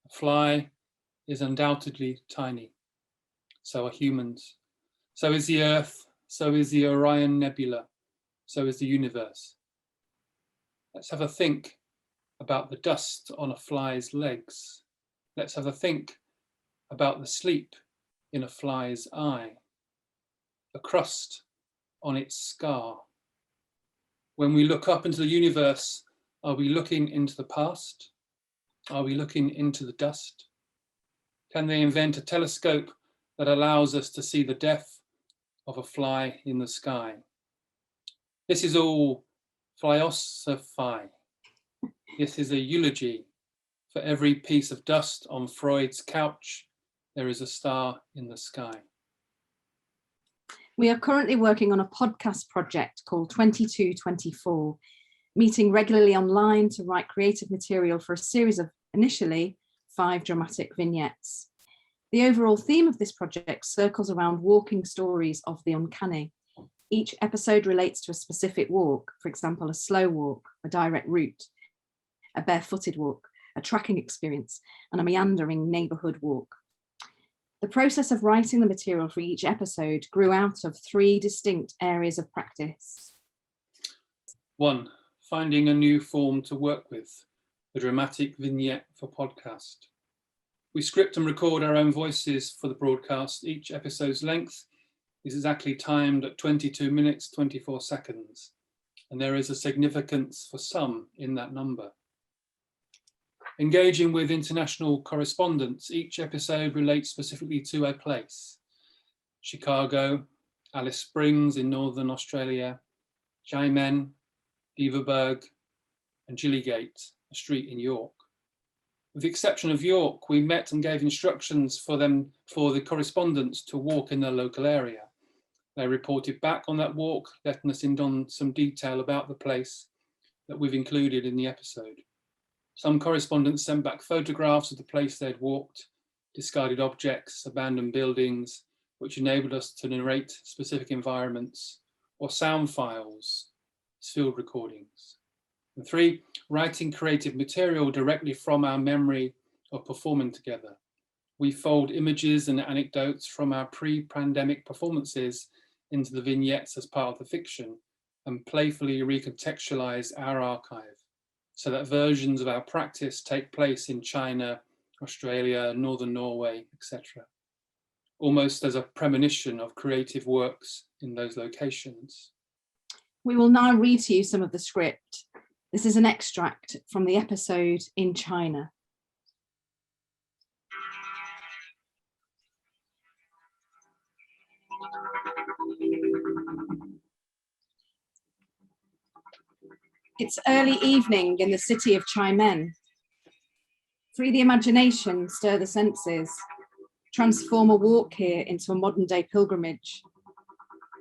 A fly is undoubtedly tiny. So are humans. So is the Earth. So is the Orion Nebula. So is the universe. Let's have a think about the dust on a fly's legs. Let's have a think about the sleep in a fly's eye, the crust on its scar. When we look up into the universe, are we looking into the past? Are we looking into the dust? Can they invent a telescope that allows us to see the death of a fly in the sky? This is all philosophy. This is a eulogy. For every piece of dust on Freud's couch, there is a star in the sky. We are currently working on a podcast project called 2224, meeting regularly online to write creative material for a series of, initially, 5 dramatic vignettes. The overall theme of this project circles around walking stories of the uncanny. Each episode relates to a specific walk, for example, a slow walk, a direct route, a barefooted walk, a tracking experience, and a meandering neighbourhood walk. The process of writing the material for each episode grew out of 3 distinct areas of practice. 1, finding a new form to work with, the dramatic vignette for podcast. We script and record our own voices for the broadcast. Each episode's length is exactly timed at 22 minutes, 24 seconds, and there is a significance for some in that number. Engaging with international correspondence, each episode relates specifically to a place. Chicago, Alice Springs in Northern Australia, Xiamen, Beaverburg, and Gillygate, a street in York. With the exception of York, we met and gave instructions for the correspondents to walk in their local area. They reported back on that walk, letting us in on some detail about the place that we've included in the episode. Some correspondents sent back photographs of the place they'd walked, discarded objects, abandoned buildings, which enabled us to narrate specific environments, or sound files, field recordings. And 3, writing creative material directly from our memory of performing together. We fold images and anecdotes from our pre-pandemic performances into the vignettes as part of the fiction and playfully recontextualize our archive so that versions of our practice take place in China, Australia, Northern Norway, etc. Almost as a premonition of creative works in those locations. We will now read to you some of the script. This is an extract from the episode in China. It's early evening in the city of Xiamen. Free the imagination, stir the senses, transform a walk here into a modern day pilgrimage.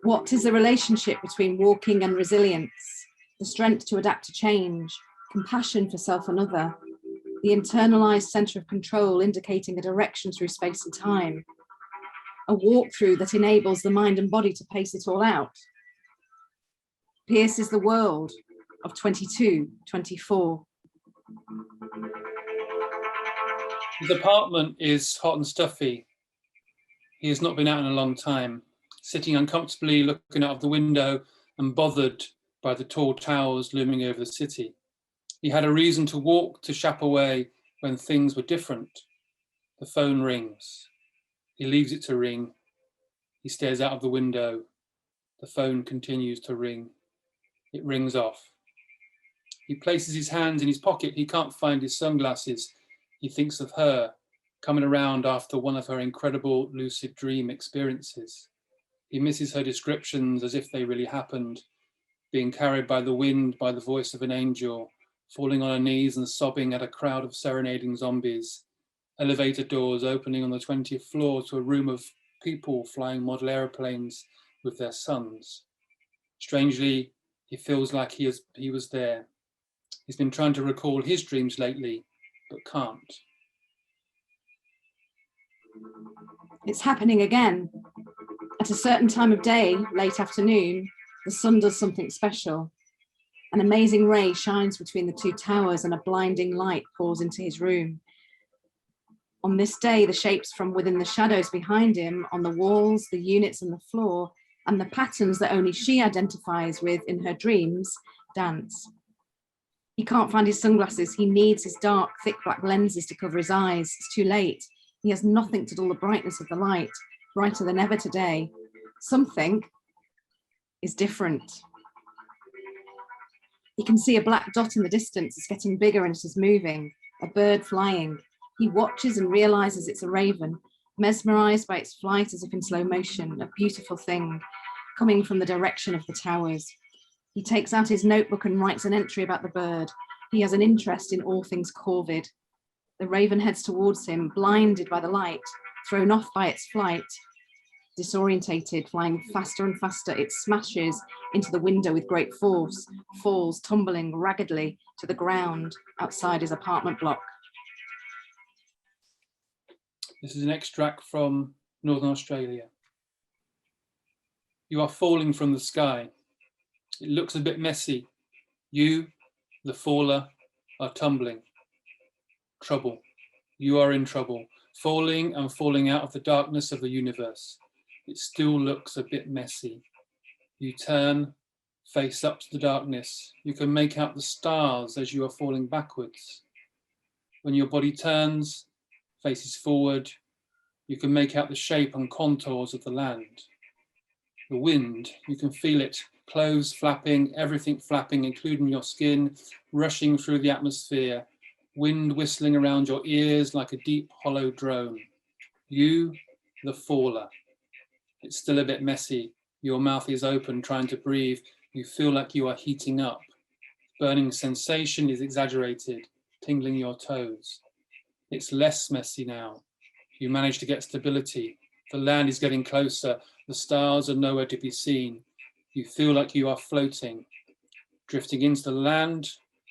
What is the relationship between walking and resilience, the strength to adapt to change, compassion for self and other, the internalized center of control indicating a direction through space and time, a walkthrough that enables the mind and body to pace it all out? Pierces the world of 2224. His apartment is hot and stuffy. He has not been out in a long time, sitting uncomfortably looking out of the window and bothered by the tall towers looming over the city. He had a reason to walk to Chapaway when things were different. The phone rings. He leaves it to ring. He stares out of the window. The phone continues to ring. It rings off. He places his hands in his pocket. He can't find his sunglasses. He thinks of her, coming around after one of her incredible lucid dream experiences. He misses her descriptions as if they really happened, being carried by the wind, by the voice of an angel, falling on her knees and sobbing at a crowd of serenading zombies, elevator doors opening on the 20th floor to a room of people flying model aeroplanes with their sons. Strangely, he feels like he was there. He's been trying to recall his dreams lately, but can't. It's happening again. At a certain time of day, late afternoon, the sun does something special. An amazing ray shines between the 2 towers and a blinding light pours into his room. On this day, the shapes from within the shadows behind him, on the walls, the units on the floor, and the patterns that only she identifies with in her dreams, dance. He can't find his sunglasses. He needs his dark, thick black lenses to cover his eyes. It's too late. He has nothing to dull the brightness of the light, brighter than ever today. Something is different. He can see a black dot in the distance. It's getting bigger and it is moving. A bird flying. He watches and realizes it's a raven, mesmerized by its flight as if in slow motion, a beautiful thing, coming from the direction of the towers. He takes out his notebook and writes an entry about the bird. He has an interest in all things corvid. The raven heads towards him, blinded by the light, thrown off by its flight. Disorientated, flying faster and faster, it smashes into the window with great force, falls tumbling raggedly to the ground outside his apartment block. This is an extract from Northern Australia. You are falling from the sky. It looks a bit messy. You, the faller, are tumbling. Trouble. You are in trouble, falling and falling out of the darkness of the universe. It still looks a bit messy. You turn, face up to the darkness. You can make out the stars as you are falling backwards. When your body turns, faces forward, you can make out the shape and contours of the land. The wind, you can feel it, clothes flapping, everything flapping, including your skin, rushing through the atmosphere, wind whistling around your ears like a deep, hollow drone. You, the faller. It's still a bit messy. Your mouth is open, trying to breathe. You feel like you are heating up. Burning sensation is exaggerated, tingling your toes. It's less messy now. You manage to get stability. The land is getting closer. The stars are nowhere to be seen. You feel like you are floating. Drifting into the land,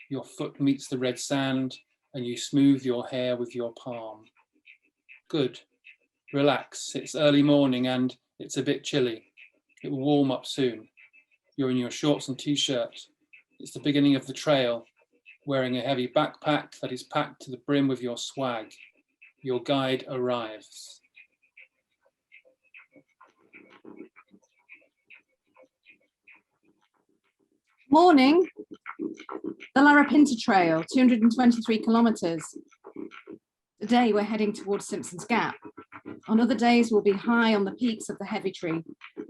your foot meets the red sand, and you smooth your hair with your palm. Good. Relax. It's early morning and it's a bit chilly. It will warm up soon. You're in your shorts and t-shirt. It's the beginning of the trail, wearing a heavy backpack that is packed to the brim with your swag. Your guide arrives. Morning. The Larapinta Trail, 223 kilometers. Today we're heading towards Simpson's Gap. On other days we'll be high on the peaks of the Heavy Tree.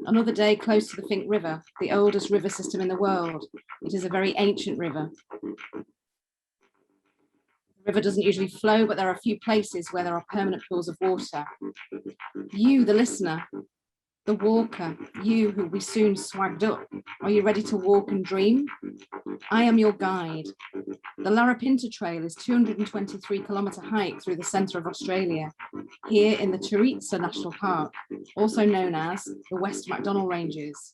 Another day close to the Fink River, the oldest river system in the world. It is a very ancient river. The river doesn't usually flow, but there are a few places where there are permanent pools of water. You, the listener, the walker, you who will be soon swagged up. Are you ready to walk and dream? I am your guide. The Larapinta Trail is 223-kilometer hike through the centre of Australia, here in the Turitsa National Park, also known as the West MacDonnell Ranges.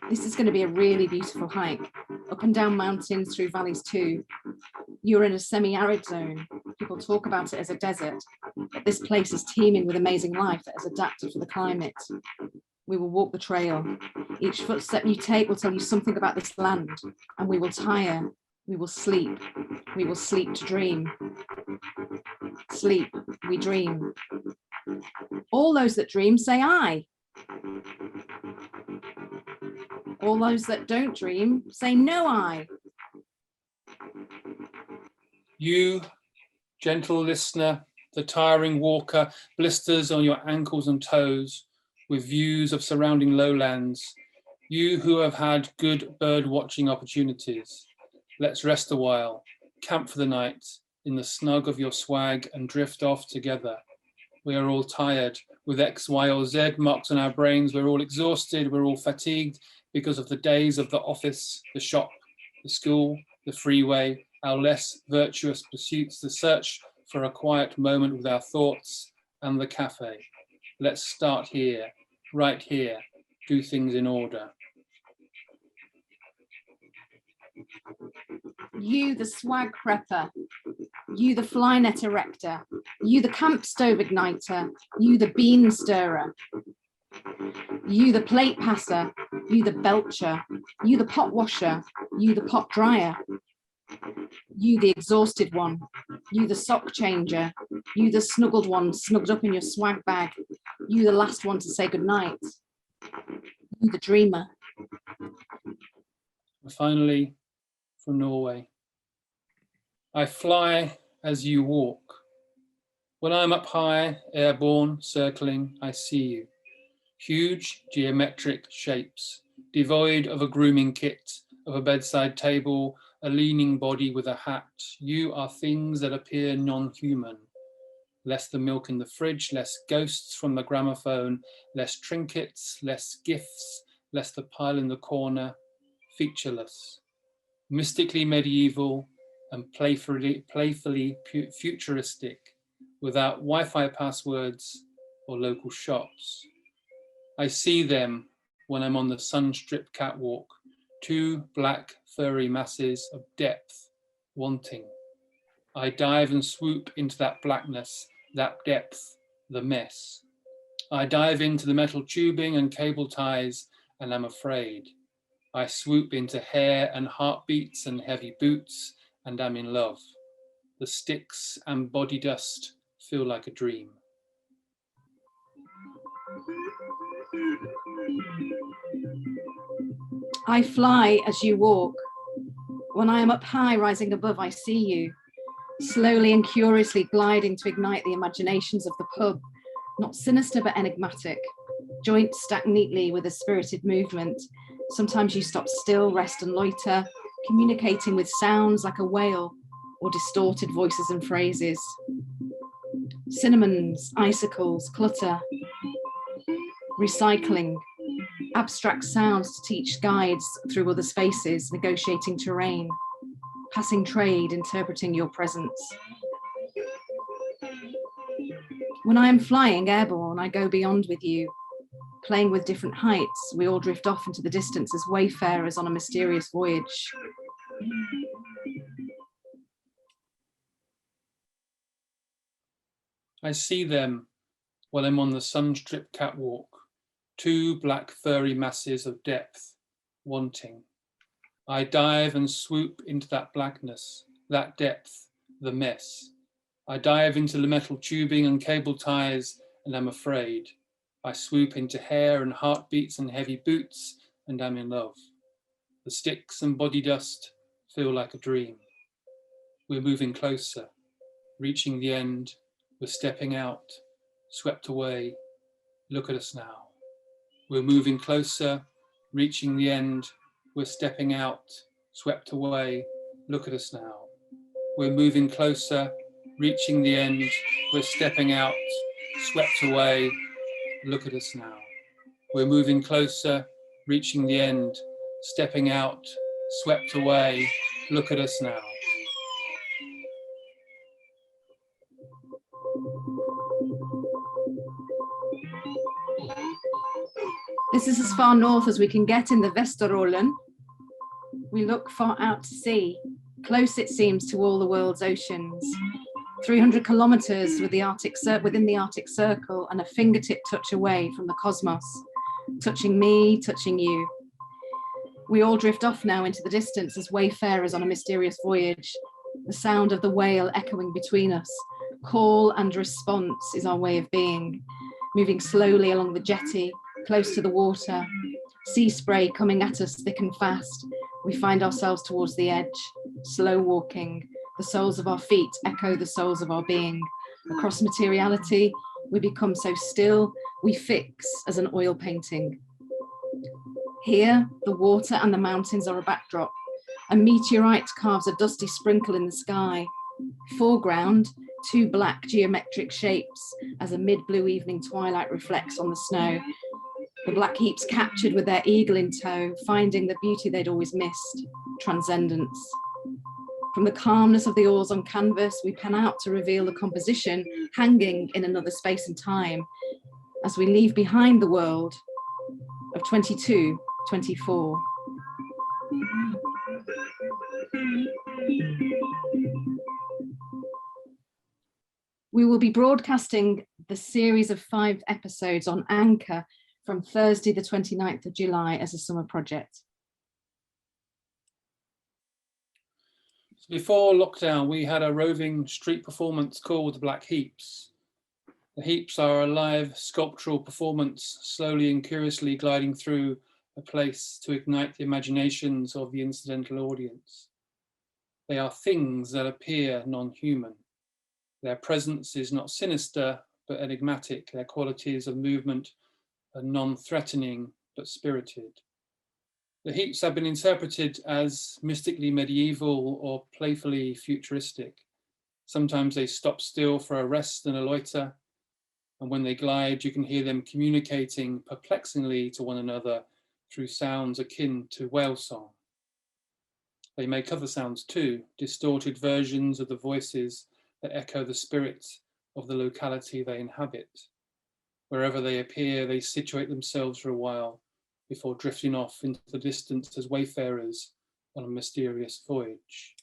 This is going to be a really beautiful hike, up and down mountains, through valleys too. You're in a semi-arid zone. People talk about it as a desert, but this place is teeming with amazing life that has adapted for the climate. We will walk the trail. Each footstep you take will tell you something about this land, and we will tire, we will sleep to dream. Sleep, we dream. All those that dream say aye. All those that don't dream say no aye. You, gentle listener, the tiring walker, blisters on your ankles and toes, with views of surrounding lowlands. You who have had good bird watching opportunities. Let's rest a while, camp for the night, in the snug of your swag and drift off together. We are all tired, with X, Y, or Z marks on our brains. We're all exhausted, we're all fatigued because of the days of the office, the shop, the school, the freeway, our less virtuous pursuits, the search for a quiet moment with our thoughts, and the cafe. Let's start here, right here, do things in order. You, the swag prepper, you, the fly net erector, you, the camp stove igniter, you, the bean stirrer, you, the plate passer, you, the belcher, you, the pot washer, you, the pot dryer, you, the exhausted one, you, the sock changer, you, the snuggled one snugged up in your swag bag, you, the last one to say goodnight, you, the dreamer. And finally, from Norway. I fly as you walk. When I'm up high, airborne, circling, I see you. Huge geometric shapes, devoid of a grooming kit, of a bedside table, a leaning body with a hat. You are things that appear non-human. less the milk in the fridge, less ghosts from the gramophone, less trinkets, less gifts, less the pile in the corner, featureless, mystically medieval and playfully futuristic, without Wi-Fi passwords or local shops. I see them when I'm on the sun-stripped catwalk, two black furry masses of depth, wanting. I dive and swoop into that blackness, that depth, the mess. I dive into the metal tubing and cable ties and am afraid. I swoop into hair and heartbeats and heavy boots and am in love. The sticks and body dust feel like a dream. I fly as you walk. When I am up high, rising above, I see you, slowly and curiously gliding to ignite the imaginations of the pub, not sinister but enigmatic, joints stacked neatly with a spirited movement. Sometimes you stop still, rest and loiter, communicating with sounds like a whale or distorted voices and phrases. Cinnamons, icicles, clutter, recycling, abstract sounds to teach guides through other spaces, negotiating terrain, passing trade, interpreting your presence. When I am flying airborne, I go beyond with you, playing with different heights. We all drift off into the distance as wayfarers on a mysterious voyage. I see them while I'm on the sun-stripped catwalk, two black furry masses of depth, wanting. I dive and swoop into that blackness, that depth, the mess. I dive into the metal tubing and cable ties and am afraid. I swoop into hair and heartbeats and heavy boots and am in love. The sticks and body dust feel like a dream. We're moving closer, reaching the end. We're stepping out, swept away. Look at us now. We're moving closer, reaching the end. We're stepping out, swept away. Look at us now. We're moving closer, reaching the end. We're stepping out, swept away. Look at us now. We're moving closer, reaching the end. Stepping out, swept away. Look at us now. This is as far north as we can get in the Vesterålen. We look far out to sea, close it seems to all the world's oceans. 300 kilometers within the Arctic Circle and a fingertip touch away from the cosmos, touching me, touching you. We all drift off now into the distance as wayfarers on a mysterious voyage, the sound of the whale echoing between us. Call and response is our way of being, moving slowly along the jetty, close to the water, sea spray coming at us thick and fast. We find ourselves towards the edge, slow walking. The soles of our feet echo the soles of our being. Across materiality, we become so still, we fix as an oil painting. Here, the water and the mountains are a backdrop. A meteorite carves a dusty sprinkle in the sky. Foreground, two black geometric shapes as a mid-blue evening twilight reflects on the snow. The black heaps captured with their eagle in tow, finding the beauty they'd always missed, transcendence. From the calmness of the oars on canvas, we pan out to reveal the composition hanging in another space and time as we leave behind the world of 22-24. We will be broadcasting the series of 5 episodes on Anchor from Thursday, the 29th of July as a summer project. Before lockdown, we had a roving street performance called the Black Heaps. The heaps are a live sculptural performance, slowly and curiously gliding through a place to ignite the imaginations of the incidental audience. They are things that appear non-human. Their presence is not sinister, but enigmatic. Their qualities of movement are non-threatening, but spirited. The heaps have been interpreted as mystically medieval or playfully futuristic. Sometimes they stop still for a rest and a loiter. And when they glide, you can hear them communicating perplexingly to one another through sounds akin to whale song. They make other sounds too, distorted versions of the voices that echo the spirit of the locality they inhabit. Wherever they appear, they situate themselves for a while before drifting off into the distance as wayfarers on a mysterious voyage.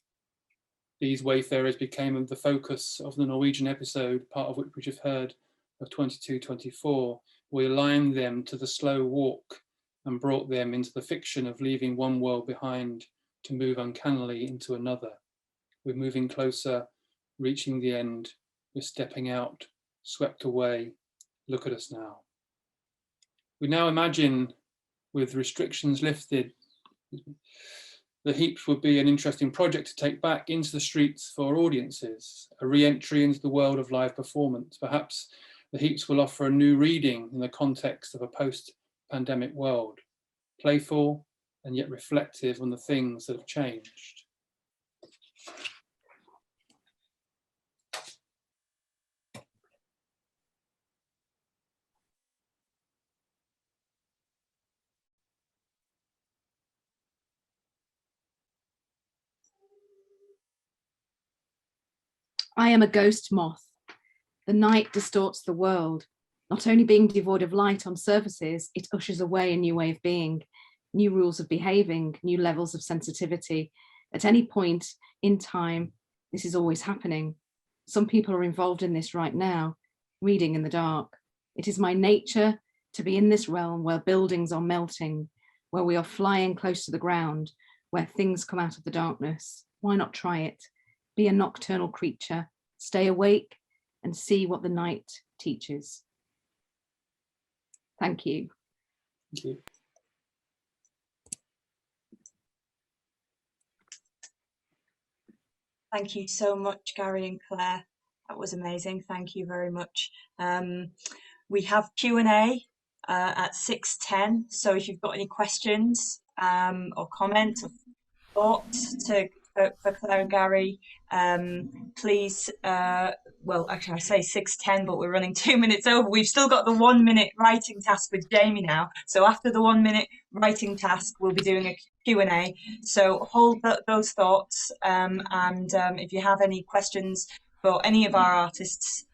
These wayfarers became the focus of the Norwegian episode, part of which we have heard, of 22-24. We aligned them to the slow walk and brought them into the fiction of leaving one world behind to move uncannily into another. We're moving closer, reaching the end. We're stepping out, swept away. Look at us now. We now imagine, with restrictions lifted, the heaps would be an interesting project to take back into the streets for audiences, a re-entry into the world of live performance. Perhaps the heaps will offer a new reading in the context of a post-pandemic world, playful and yet reflective on the things that have changed. I am a ghost moth. The night distorts the world. Not only being devoid of light on surfaces, it ushers away a new way of being, new rules of behaving, new levels of sensitivity. At any point in time, this is always happening. Some people are involved in this right now, reading in the dark. It is my nature to be in this realm where buildings are melting, where we are flying close to the ground, where things come out of the darkness. Why not try it? Be a nocturnal creature, stay awake and see what the night teaches. Thank you. Thank you. Thank you so much, Gary and Claire. That was amazing. Thank you very much. We have Q&A at 6:10. So if you've got any questions or comments or thoughts for Claire and Gary, please, well, actually I say 6:10, but we're running 2 minutes over. We've still got the 1 minute writing task with Jamie now. So after the 1 minute writing task, we'll be doing a Q&A. So hold those thoughts. And if you have any questions for any of our artists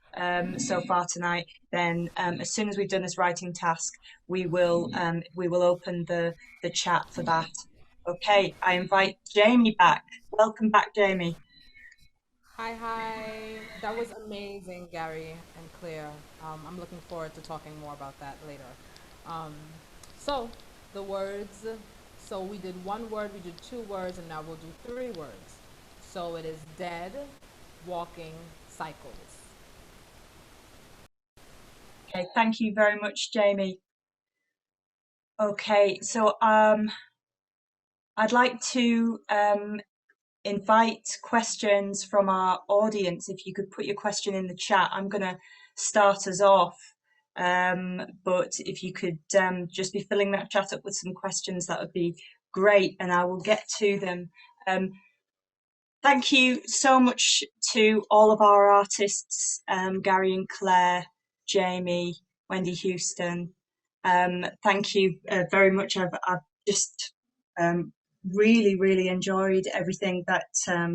so far tonight, then as soon as we've done this writing task, we will open the chat for that. Okay, I invite Jamie back. Welcome back, Jamie. Hi. That was amazing, Gary and Claire. I'm looking forward to talking more about that later. So the words, so we did one word, we did 2 words, and now we'll do 3 words. So it is dead, walking, cycles. Okay, thank you very much, Jamie. Okay, so I'd like to invite questions from our audience. If you could put your question in the chat, I'm going to start us off. But if you could just be filling that chat up with some questions, that would be great, and I will get to them. Thank you so much to all of our artists, Gary and Claire, Jamie, Wendy Houstoun. Thank you very much. I've just really enjoyed everything that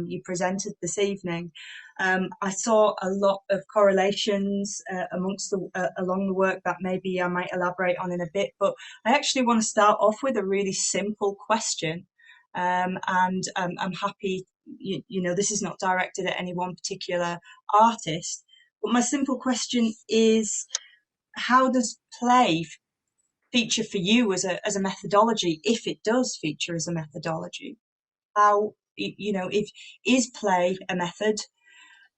you presented this evening. I saw a lot of correlations along the work that maybe I might elaborate on in a bit, but I actually want to start off with a really simple question, and I'm happy, you know, this is not directed at any one particular artist, but my simple question is, how does play feature for you as a methodology, if it does feature as a methodology? How, you know, is play a method,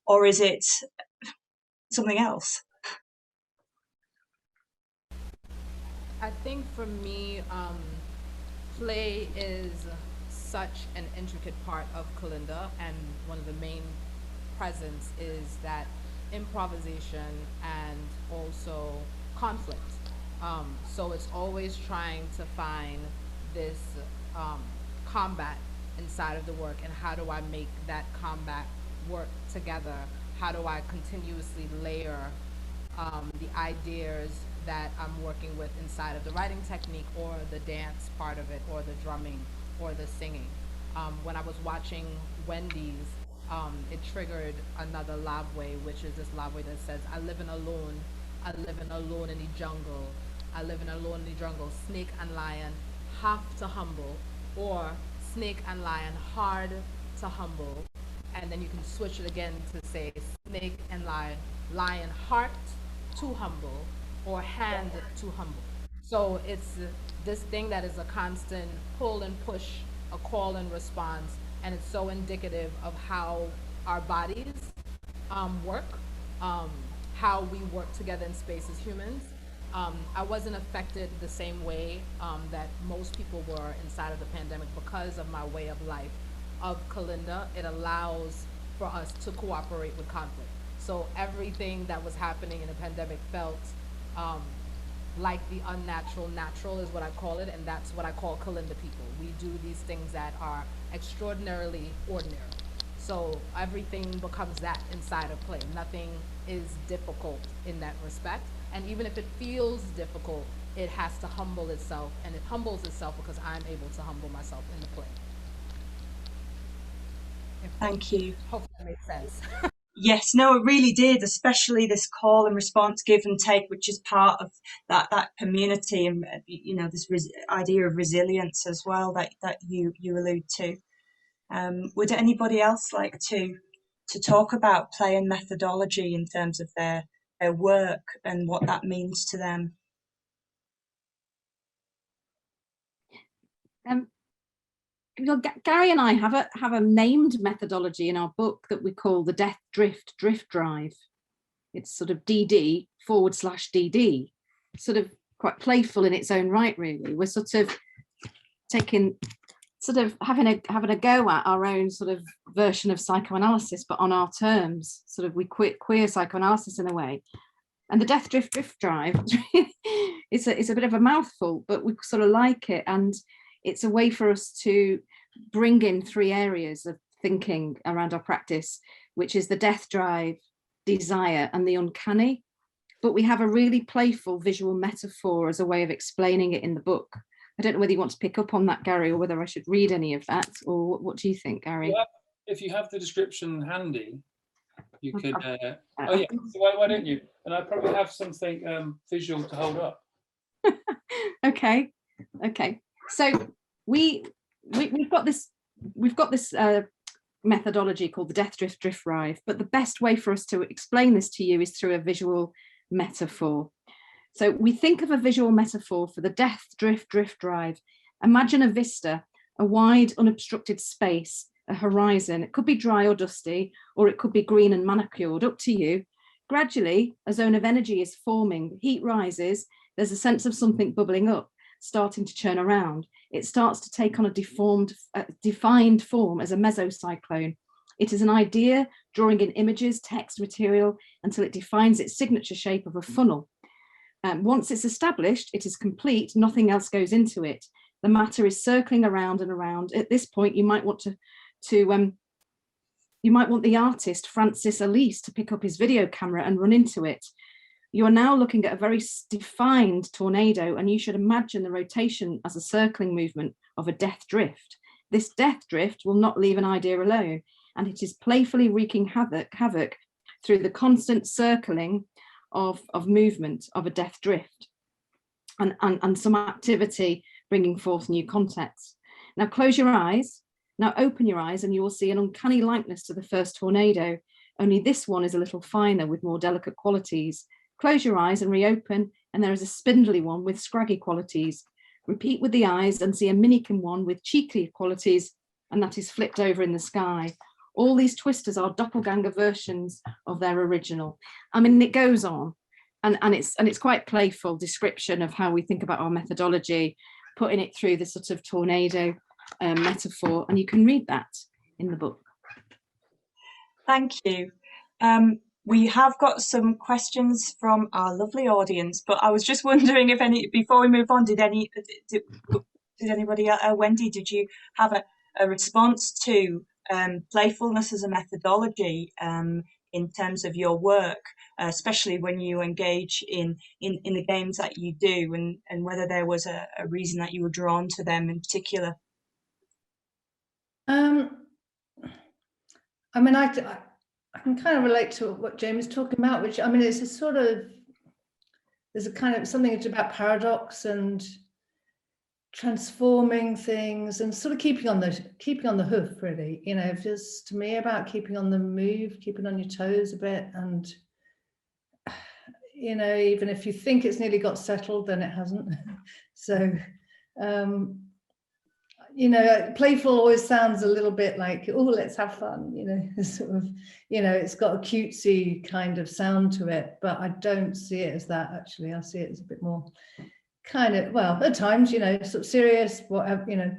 or is it something else? I think for me, play is such an intricate part of Kalinda, and one of the main presence is that improvisation and also conflict. So it's always trying to find this combat inside of the work, and how do I make that combat work together? How do I continuously layer the ideas that I'm working with inside of the writing technique, or the dance part of it, or the drumming, or the singing? When I was watching Wendy's, it triggered another LoveWay, which is this LoveWay that says, I live in alone, I live in alone in the jungle, I live in alone in the jungle, snake and lion, have to humble, or snake and lion, hard to humble. And then you can switch it again to say snake and lion, lion, heart to humble, or hand to humble. So it's this thing that is a constant pull and push, a call and response, and it's so indicative of how our bodies work, how we work together in space as humans. I wasn't affected the same way that most people were inside of the pandemic because of my way of life of Kalinda. It allows for us to cooperate with conflict. So everything that was happening in the pandemic felt like the unnatural natural is what I call it, and that's what I call Kalinda people. We do these things that are extraordinarily ordinary. So everything becomes that inside of play. Nothing is difficult in that respect. And even if it feels difficult, it has to humble itself, and it humbles itself because I'm able to humble myself in the play. Thank you. Hopefully that makes sense. Yes, no, it really did, especially this call and response, give and take, which is part of that community, and you know, this idea of resilience as well that you allude to. Would anybody else like to talk about play and methodology in terms of their work and what that means to them? Well, Gary and I have a named methodology in our book that we call the Death Drift Drive. It's sort of DD/DD, sort of quite playful in its own right, really. We're sort of having a go at our own sort of version of psychoanalysis, but on our terms. Sort of we queer psychoanalysis in a way. And the Death Drift Drive, it's a bit of a mouthful, but we sort of like it, and it's a way for us to bring in 3 areas of thinking around our practice, which is the death drive, desire, and the uncanny. But we have a really playful visual metaphor as a way of explaining it in the book. I don't know whether you want to pick up on that, Gary, or whether I should read any of that, or what do you think, Gary? Well, if you have the description handy, you could, oh yeah, so why don't you? And I probably have something visual to hold up. Okay. So we've got this methodology called the Death Drift Drive, but the best way for us to explain this to you is through a visual metaphor. So we think of a visual metaphor for the Death Drift Drive. Imagine a vista, a wide unobstructed space, a horizon. It could be dry or dusty, or it could be green and manicured, up to you. Gradually, a zone of energy is forming, heat rises, there's a sense of something bubbling up, starting to churn around. It starts to take on a defined form as a mesocyclone. It is an idea drawing in images, text, material, until it defines its signature shape of a funnel. Once it's established, it is complete, nothing else goes into it. The matter is circling around and around. At this point, you might want you might want the artist, Francis Elise, to pick up his video camera and run into it. You are now looking at a very defined tornado, and you should imagine the rotation as a circling movement of a death drift. This death drift will not leave an idea alone, and it is playfully wreaking havoc through the constant circling of movement of a death drift and some activity bringing forth new context. Now close your eyes, now open your eyes, and you will see an uncanny likeness to the first tornado, only this one is a little finer with more delicate qualities. Close your eyes and reopen, and there is a spindly one with scraggy qualities. Repeat with the eyes and see a minikin one with cheeky qualities, and that is flipped over in the sky. All these twisters are doppelganger versions of their original. I mean, it goes on, and it's quite playful description of how we think about our methodology, putting it through the sort of tornado metaphor, and you can read that in the book. Thank you. We have got some questions from our lovely audience, but I was just wondering if before we move on, did anybody, Wendy, did you have a response to playfulness as a methodology in terms of your work, especially when you engage in the games that you do, and whether there was a reason that you were drawn to them in particular. I mean, I can kind of relate to what Jamie's talking about, which, I mean, it's a sort of, there's a kind of something about paradox and transforming things and sort of keeping on the hoof, really, you know, just to me about keeping on the move, keeping on your toes a bit. And, you know, even if you think it's nearly got settled, then it hasn't. So, you know, playful always sounds a little bit like, oh, let's have fun, you know, sort of, you know, it's got a cutesy kind of sound to it, but I don't see it as that, actually. I see it as a bit more kind of, well, at times, you know, sort of serious, whatever, you know,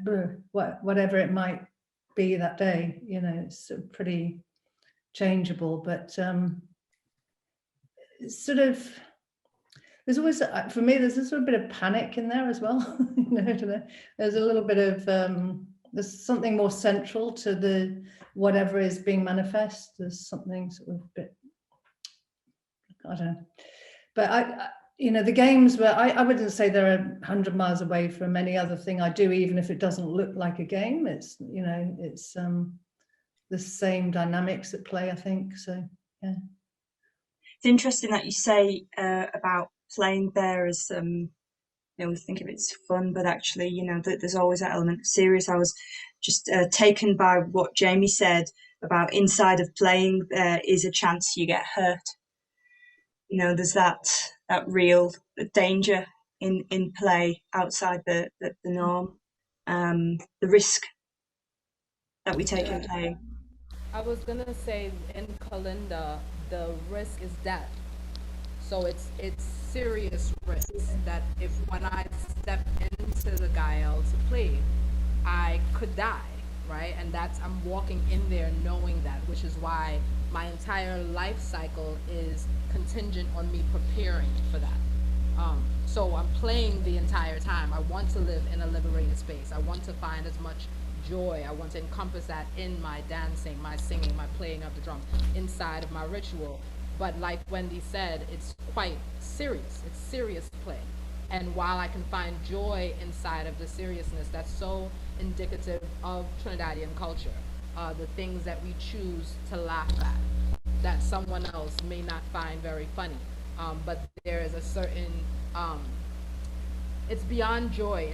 whatever it might be that day, you know, it's sort of pretty changeable, but it's sort of, there's always, for me, there's a sort of bit of panic in there as well. You know, there's a little bit of, there's something more central to the whatever is being manifest. There's something sort of a bit, I don't know. But I you know, the games where I wouldn't say they're 100 miles away from any other thing I do, even if it doesn't look like a game. It's, you know, it's the same dynamics at play, I think. So, yeah. It's interesting that you say about playing there as you know, we think of it as fun, but actually, you know, there's always that element of serious. I was just taken by what Jamie said about inside of playing there is a chance you get hurt. You know, there's that real danger in play outside the norm, the risk that we take in playing. I was gonna say in Kalinda, the risk is death. So it's serious risk that if when I step into the Gale to play, I could die, right? And I'm walking in there knowing that, which is why my entire life cycle is contingent on me preparing for that. So I'm playing the entire time. I want to live in a liberated space. I want to find as much joy. I want to encompass that in my dancing, my singing, my playing of the drums, inside of my ritual. But like Wendy said, it's quite serious. It's serious play. And while I can find joy inside of the seriousness, that's so indicative of Trinidadian culture, the things that we choose to laugh at, that someone else may not find very funny. But there is a certain, it's beyond joy.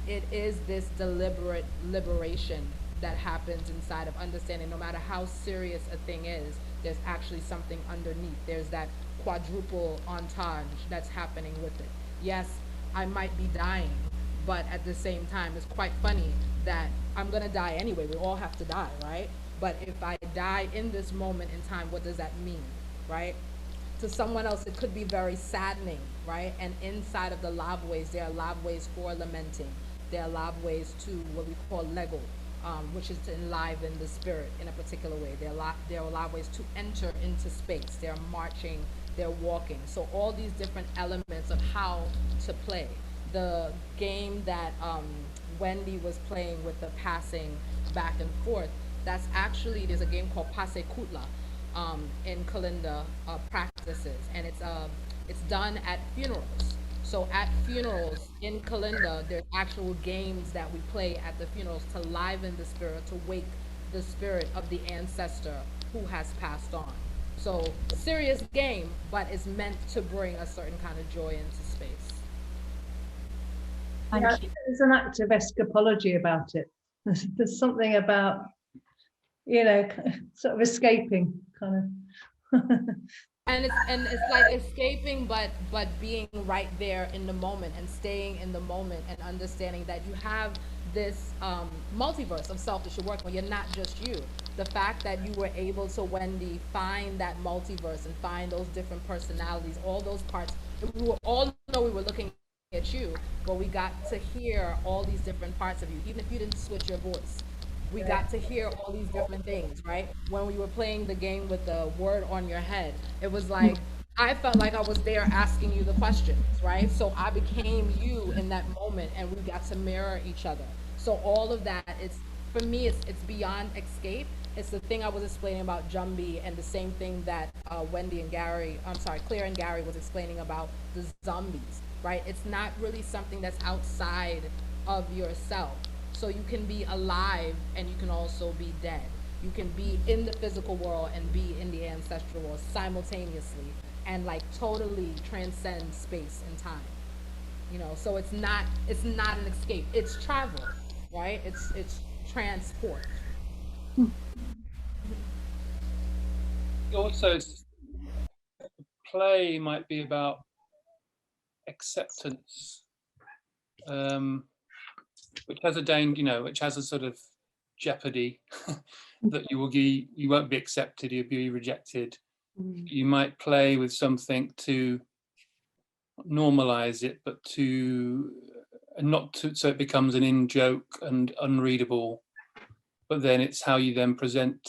It is this deliberate liberation that happens inside of understanding, no matter how serious a thing is, there's actually something underneath. There's that quadruple entendre that's happening with it. Yes, I might be dying, but at the same time, it's quite funny that I'm gonna die anyway. We all have to die, right? But if I die in this moment in time, what does that mean, right? To someone else, it could be very saddening, right? And inside of the LoveWays, there are LoveWays for lamenting. There are LoveWays to what we call Lego, which is to enliven the spirit in a particular way. There are LoveWays to enter into space. They're marching, they're walking. So all these different elements of how to play. The game that Wendy was playing with the passing back and forth, that's actually, there's a game called Pase Kutla in Kalinda practices, and it's done at funerals. So at funerals in Kalinda, there's actual games that we play at the funerals to liven the spirit, to wake the spirit of the ancestor who has passed on. So serious game, but it's meant to bring a certain kind of joy into space. Yeah, there's an act of escapology about it. There's something about, you know, sort of escaping, kind of. And it's like escaping, but being right there in the moment and staying in the moment and understanding that you have this multiverse of self that you're working with. You're not just you. The fact that you were able to, Wendy, find that multiverse and find those different personalities, all those parts. We were all know we were looking at you, but we got to hear all these different parts of you, even if you didn't switch your voice. We got to hear all these different things, right? When we were playing the game with the word on your head, it was like, I felt like I was there asking you the questions, right? So I became you in that moment, and we got to mirror each other. So all of that, for me, it's beyond escape. It's the thing I was explaining about Jumbi, and the same thing that Claire and Gary was explaining about the zombies, right? It's not really something that's outside of yourself. So you can be alive and you can also be dead. You can be in the physical world and be in the ancestral world simultaneously, and like totally transcend space and time. You know, so it's not an escape. It's travel, right? It's transport. Also, play might be about acceptance, which has a danger, which has a sort of jeopardy that you won't be accepted, you'll be rejected. You might play with something to normalize it, but so it becomes an in-joke and unreadable. But then it's how you then present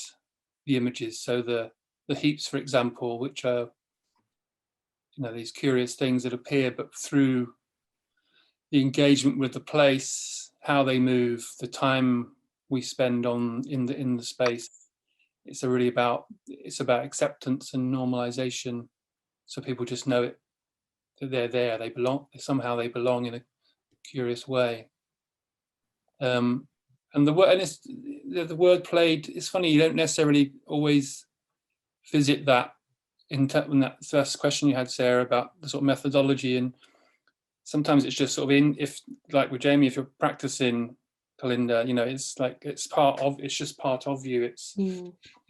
the images. So the heaps, for example, which are these curious things that appear, but through the engagement with the place, how they move, the time we spend in the space, it's about acceptance and normalization. So people just know it, that they're there, they belong, somehow they belong in a curious way. And the word played, it's funny, you don't necessarily always visit that in that first question you had, Sarah, about the sort of methodology, and sometimes it's just sort of if like with Jamie, if you're practicing Kalinda, it's like it's just part of you. It's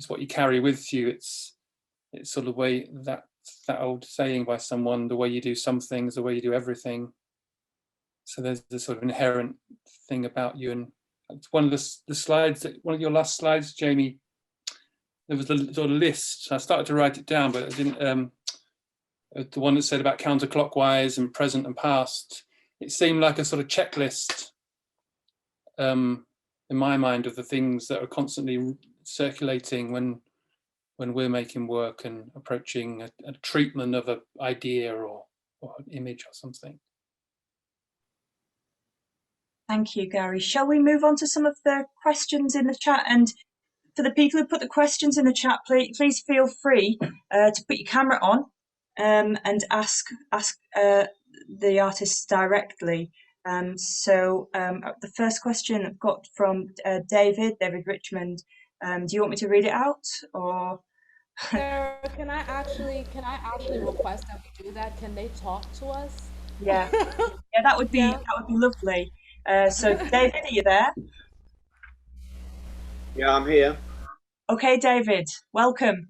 what you carry with you. It's sort of way that old saying by someone, the way you do some things, the way you do everything. So there's this sort of inherent thing about you. And one of the slides, one of your last slides, Jamie, there was a sort of list. I started to write it down, but I didn't. The one that said about counterclockwise and present and past, it seemed like a sort of checklist in my mind of the things that are constantly circulating when we're making work and approaching a treatment of an idea or an image or something. Thank you, Gary. Shall we move on to some of the questions in the chat? And for the people who put the questions in the chat, please feel free to put your camera on and ask the artists directly. So the first question I've got from David Richmond. Do you want me to read it out, or? Sarah, can I actually request that we do that? Can they talk to us? Yeah, that would be lovely. So David, are you there? Yeah, I'm here. Okay, David, welcome.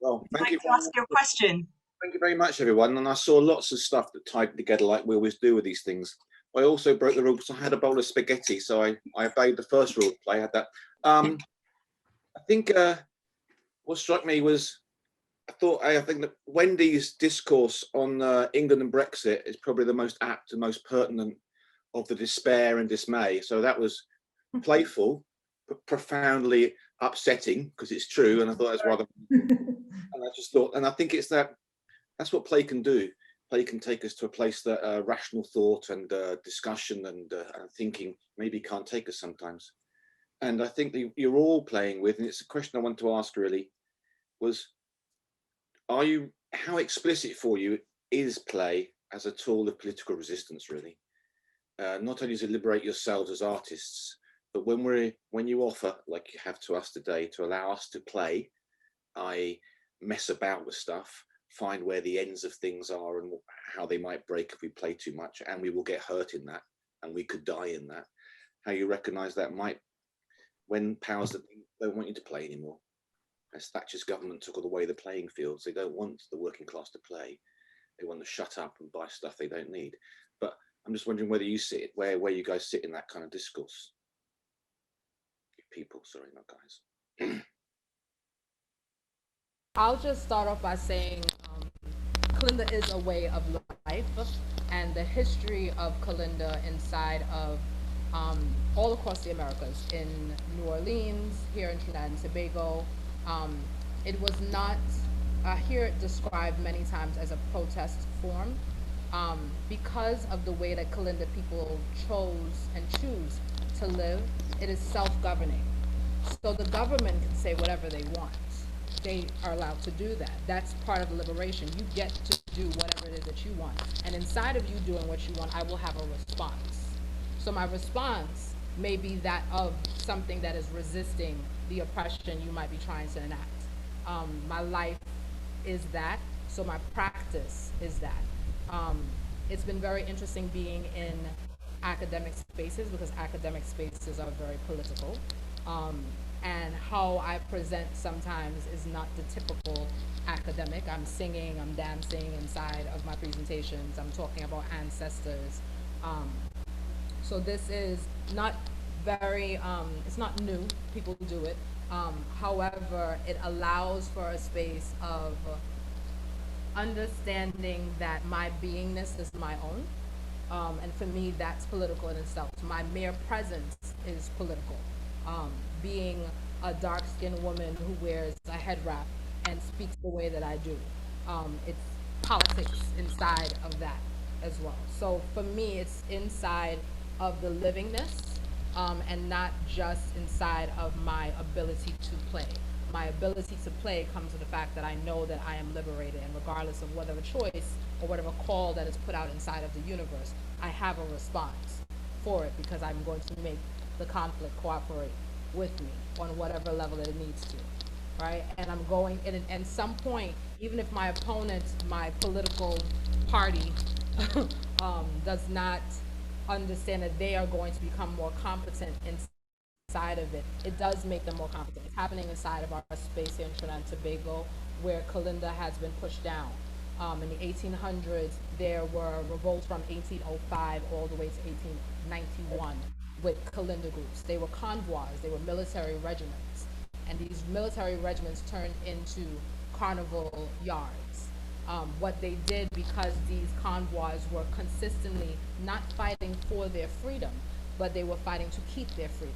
Well, thank you. To ask your question. Thank you very much, everyone. And I saw lots of stuff that tied together like we always do with these things. I also broke the rule because I had a bowl of spaghetti, so I obeyed the first rule of play. I had that. I think what struck me was I think that Wendy's discourse on England and Brexit is probably the most apt and most pertinent of the despair and dismay. So that was playful, but profoundly upsetting because it's true. And I thought that's rather. And I just thought, and I think that's what play can do. Play can take us to a place that rational thought and discussion and thinking maybe can't take us sometimes. And I think that you're all playing with, and it's a question I want to ask really, was how explicit for you is play as a tool of political resistance really? Not only to liberate yourselves as artists, but when you offer, like you have to us today, to allow us to play, mess about with stuff, find where the ends of things are and how they might break if we play too much, and we will get hurt in that, and we could die in that. How you recognise that when powers that don't want you to play anymore. As Thatcher's government took all away the playing fields, they don't want the working class to play. They want to shut up and buy stuff they don't need. But I'm just wondering whether you sit, where you guys sit in that kind of discourse. People, sorry, not guys. I'll just start off by saying Kalinda is a way of life, and the history of Kalinda inside of all across the Americas, in New Orleans, here in Trinidad and Tobago. It was not, I hear it described many times as a protest form, Because of the way that Kalinda people chose and choose to live, it is self-governing. So the government can say whatever they want. They are allowed to do that. That's part of the liberation. You get to do whatever it is that you want. And inside of you doing what you want, I will have a response. So my response may be that of something that is resisting the oppression you might be trying to enact. My life is that, so my practice is that. It's been very interesting being in academic spaces, because academic spaces are very political. And how I present sometimes is not the typical academic. I'm singing, I'm dancing inside of my presentations, I'm talking about ancestors. So this is not very, it's not new, people do it. However, it allows for a space of understanding that my beingness is my own. And for me, that's political in itself. My mere presence is political. Being a dark-skinned woman who wears a head wrap and speaks the way that I do. It's politics inside of that as well. So for me, it's inside of the livingness, and not just inside of my ability to play. My ability to play comes with the fact that I know that I am liberated, and regardless of whatever choice or whatever call that is put out inside of the universe, I have a response for it, because I'm going to make the conflict cooperate with me on whatever level that it needs to, right? And I'm going, and at some point, even if my opponent, my political party, does not understand that they are going to become more competent inside of it, it does make them more competent. It's happening inside of our space here in Trinidad and Tobago, where Kalinda has been pushed down. In the 1800s, there were revolts from 1805 all the way to 1891 with Kalinda groups. They were convoys, they were military regiments. And these military regiments turned into carnival yards. What they did, because these convoys were consistently not fighting for their freedom, but they were fighting to keep their freedom.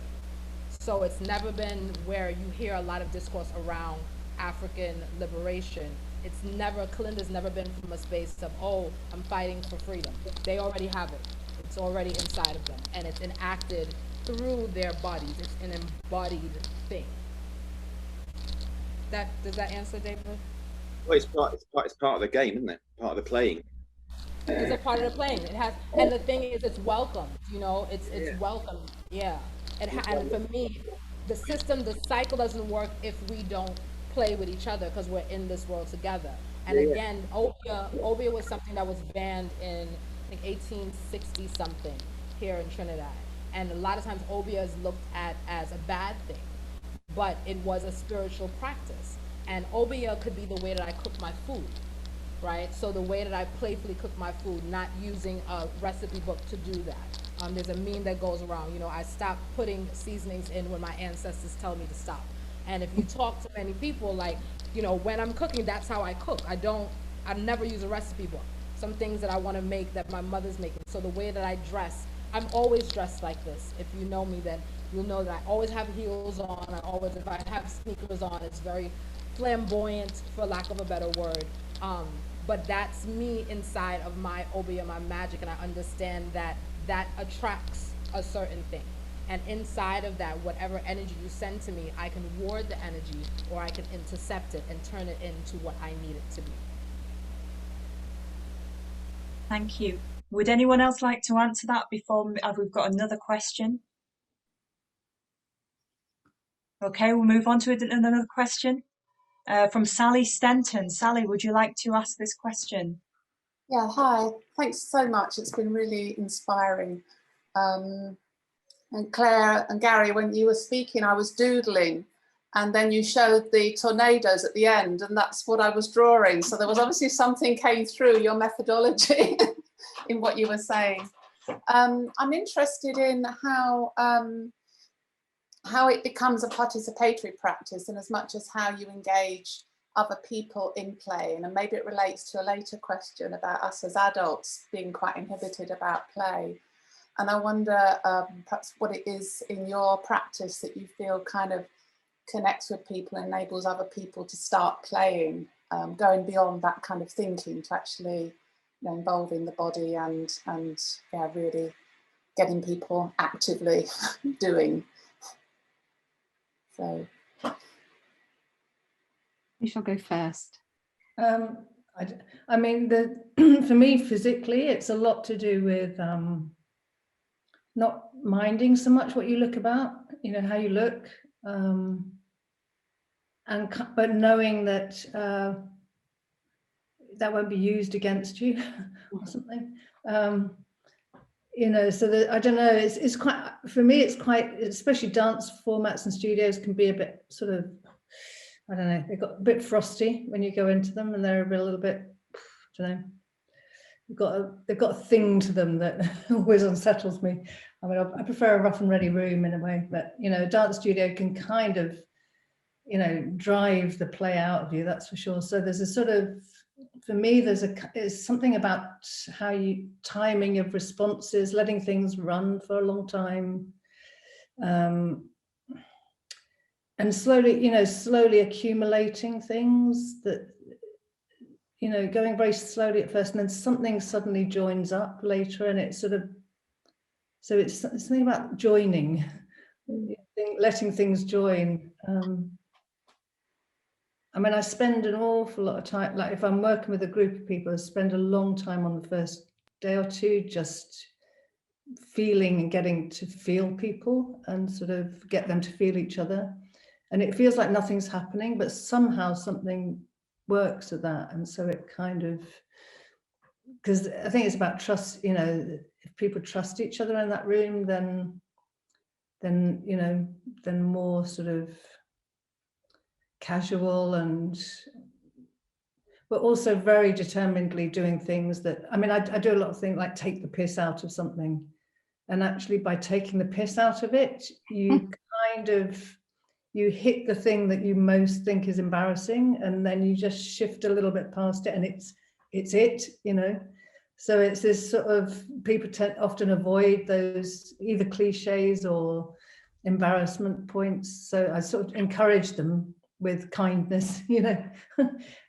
So it's never been where you hear a lot of discourse around African liberation. It's never, Kalinda's never been from a space of, oh, I'm fighting for freedom. They already have it. It's already inside of them, and it's enacted through their bodies. It's an embodied thing. Does that answer, David? Well, it's part of the game, isn't it? Part of the playing. It's a part of the playing. It has, and the thing is, it's welcome. You know, it's welcome. Yeah. And for me, the system, the cycle doesn't work if we don't play with each other, because we're in this world together. And again, obeah was something that was banned in, I think, 1860 something here in Trinidad. And a lot of times obeah is looked at as a bad thing, but it was a spiritual practice. And obeah could be the way that I cook my food, right? So the way that I playfully cook my food, not using a recipe book to do that. There's a meme that goes around, you know, I stopped putting seasonings in when my ancestors tell me to stop. And if you talk to many people, like, you know, when I'm cooking, that's how I cook. I never use a recipe book. Some things that I want to make that my mother's making. So the way that I dress, I'm always dressed like this. If you know me, then you'll know that I always have heels on. If I have sneakers on, it's very flamboyant, for lack of a better word. But that's me inside of my obeah, my magic, and I understand that that attracts a certain thing. And inside of that, whatever energy you send to me, I can ward the energy, or I can intercept it and turn it into what I need it to be. Thank you. Would anyone else like to answer that before we've got another question? Okay, we'll move on to another question from Sally Stenton. Sally, would you like to ask this question? Yeah, hi. Thanks so much. It's been really inspiring. And Claire and Gary, when you were speaking, I was doodling, and then you showed the tornadoes at the end, and that's what I was drawing. So there was obviously something came through your methodology in what you were saying. I'm interested in how it becomes a participatory practice, and as much as how you engage other people in play. And maybe it relates to a later question about us as adults being quite inhibited about play. And I wonder perhaps what it is in your practice that you feel kind of connects with people, enables other people to start playing, going beyond that kind of thinking to actually you know, involving the body and yeah, really getting people actively doing. So You shall go first. I mean, for me physically, it's a lot to do with not minding so much what you look about, you know, how you look, but knowing that that won't be used against you or something. You know, so that, I don't know, it's quite, for me, it's quite, especially dance formats and studios can be a bit sort of, I don't know, they've got a bit frosty when you go into them, and they're a little bit, I don't know, they've got a thing to them that always unsettles me. I mean, I prefer a rough and ready room in a way, but, you know, a dance studio can kind of, you know, drive the play out of you, that's for sure. So there's a sort of, for me, there's something about how you, timing of responses, letting things run for a long time, and slowly, you know, slowly accumulating things that, you know, going very slowly at first, and then something suddenly joins up later, and it's sort of, so it's something about joining, letting things join. I mean, I spend an awful lot of time, like if I'm working with a group of people, I spend a long time on the first day or two just feeling and getting to feel people and sort of get them to feel each other. And it feels like nothing's happening, but somehow something works at that. And so it kind of, because I think it's about trust, you know, if people trust each other in that room, then you know, then more sort of casual, and but also very determinedly doing things that, I mean, I do a lot of things like take the piss out of something, and actually by taking the piss out of it, you kind of, you hit the thing that you most think is embarrassing, and then you just shift a little bit past it, and it's it, you know. So it's this sort of, people often avoid those either cliches or embarrassment points, so I sort of encourage them with kindness, you know.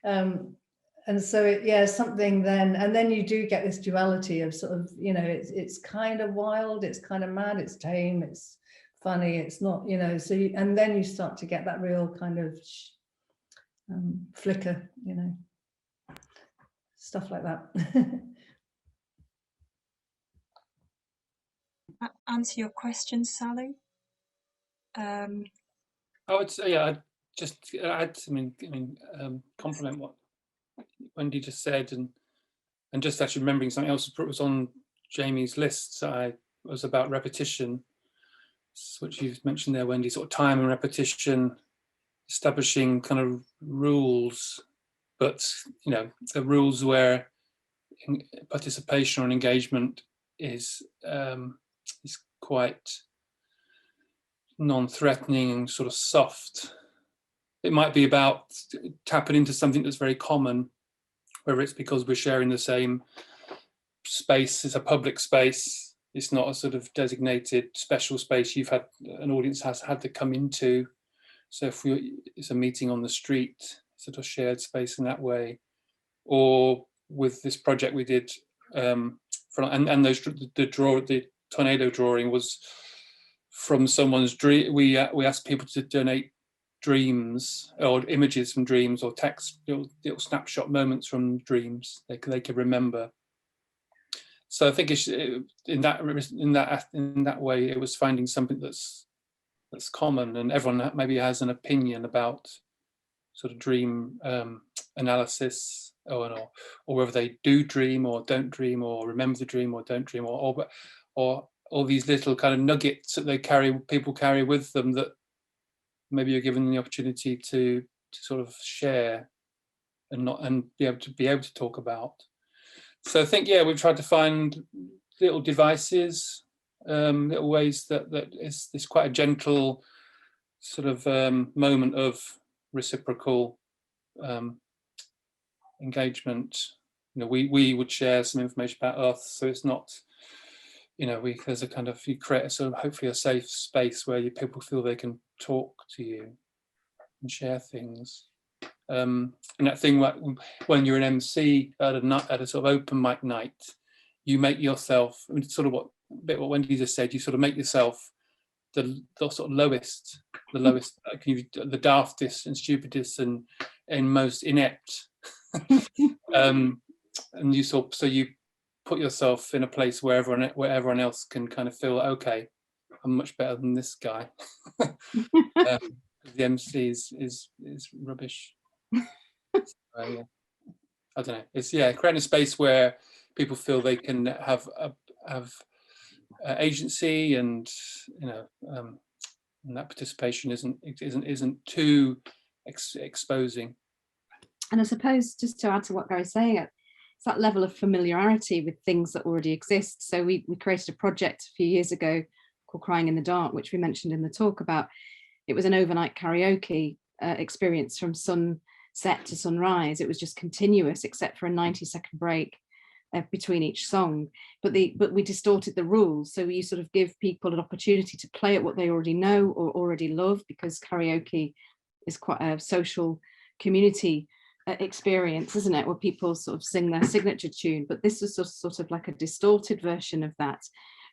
And so yeah, something then, and then you do get this duality of sort of, you know, it's kind of wild, it's kind of mad, it's tame, it's funny, it's not, you know, so and then you start to get that real kind of flicker, you know, stuff like that. Answer your question, Sally. I would say, yeah, I'd just add, I mean, compliment what Wendy just said, and just actually remembering something else that was on Jamie's list. Was about repetition, which you've mentioned there, Wendy, sort of time and repetition, establishing kind of rules, but, you know, the rules where participation or engagement is quite non-threatening and sort of soft. It might be about tapping into something that's very common, whether it's because we're sharing the same space, it's a public space, it's not a sort of designated special space you've had, an audience has had to come into. So if it's a meeting on the street, sort of shared space in that way. Or with this project we did, the tornado drawing was from someone's dream. We asked people to donate dreams or images from dreams, or text, little snapshot moments from dreams they could remember. So I think it's, in that way, it was finding something that's common, and everyone maybe has an opinion about sort of dream analysis, or whether they do dream or don't dream, or remember the dream or don't dream, or all these little kind of nuggets that people carry with them that maybe you're given the opportunity to sort of share and be able to talk about. So I think, yeah, we've tried to find little devices, little ways that is quite a gentle sort of moment of reciprocal engagement. You know, we would share some information about us, so it's not, you know, there's a kind of, you create a sort of hopefully a safe space where people feel they can talk to you and share things. And that thing when you're an MC at a sort of open mic night, you make yourself, I mean, sort of what Wendy just said, you sort of make yourself the sort of lowest, the daftest and stupidest and most inept. And you so you put yourself in a place where everyone else can kind of feel, okay, I'm much better than this guy. The MC is rubbish. Yeah. I don't know. It's creating a space where people feel they can have agency, and and that participation isn't too exposing. And I suppose, just to add to what Gary's saying, it's that level of familiarity with things that already exist. So we created a project a few years ago called Crying in the Dark, which we mentioned in the talk about. It was an overnight karaoke experience from sunset to sunrise. It was just continuous, except for a 90-second break between each song. But we distorted the rules, so you sort of give people an opportunity to play at what they already know or already love, because karaoke is quite a social community experience, isn't it, where people sort of sing their signature tune. But this was sort of like a distorted version of that.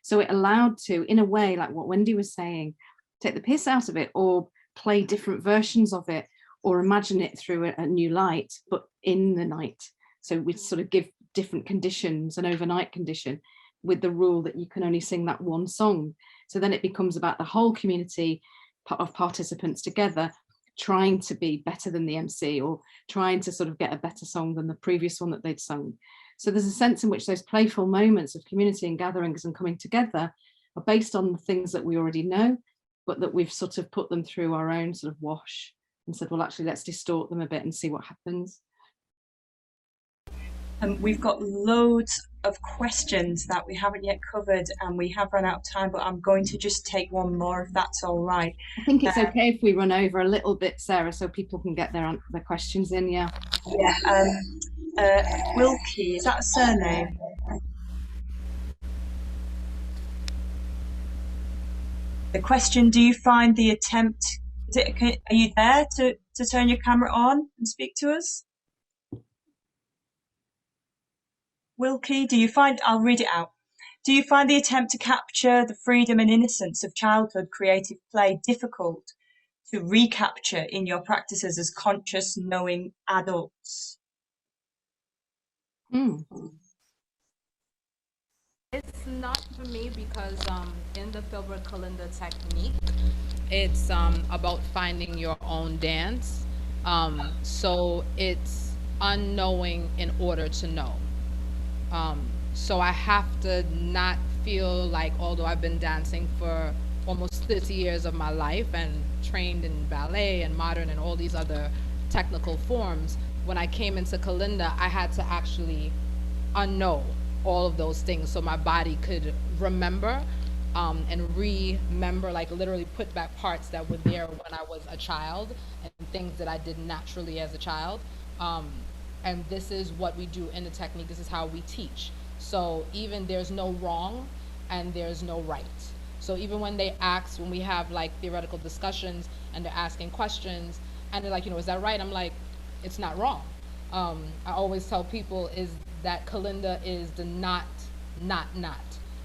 So it allowed to, in a way, like what Wendy was saying, take the piss out of it, or play different versions of it, or imagine it through a new light, but in the night. So we sort of give different conditions, an overnight condition, with the rule that you can only sing that one song. So then it becomes about the whole community of participants together trying to be better than the MC, or trying to sort of get a better song than the previous one that they'd sung. So there's a sense in which those playful moments of community and gatherings and coming together are based on the things that we already know, but that we've sort of put them through our own sort of wash and said, well, actually, let's distort them a bit and see what happens. We've got loads of questions that we haven't yet covered, and we have run out of time, but I'm going to just take one more, if that's all right. I think it's okay if we run over a little bit, Sarah, so people can get their questions in. Yeah. Wilkie, is that a surname? The question: do you find the attempt? Are you there to turn your camera on and speak to us? Wilkie, do you find, I'll read it out. Do you find the attempt to capture the freedom and innocence of childhood creative play difficult to recapture in your practices as conscious, knowing adults? It's not for me, because in the Filbert Kalinda technique, it's about finding your own dance. So it's unknowing in order to know. So I have to not feel like, although I've been dancing for almost 30 years of my life and trained in ballet and modern and all these other technical forms, when I came into Kalinda, I had to actually unknow all of those things so my body could remember and remember, like literally put back parts that were there when I was a child and things that I did naturally as a child. And this is what we do in the technique. This is how we teach. So even there's no wrong and there's no right. So even when they ask, when we have like theoretical discussions and they're asking questions and they're like, is that right? I'm like, it's not wrong. I always tell people is that Kalinda is the not.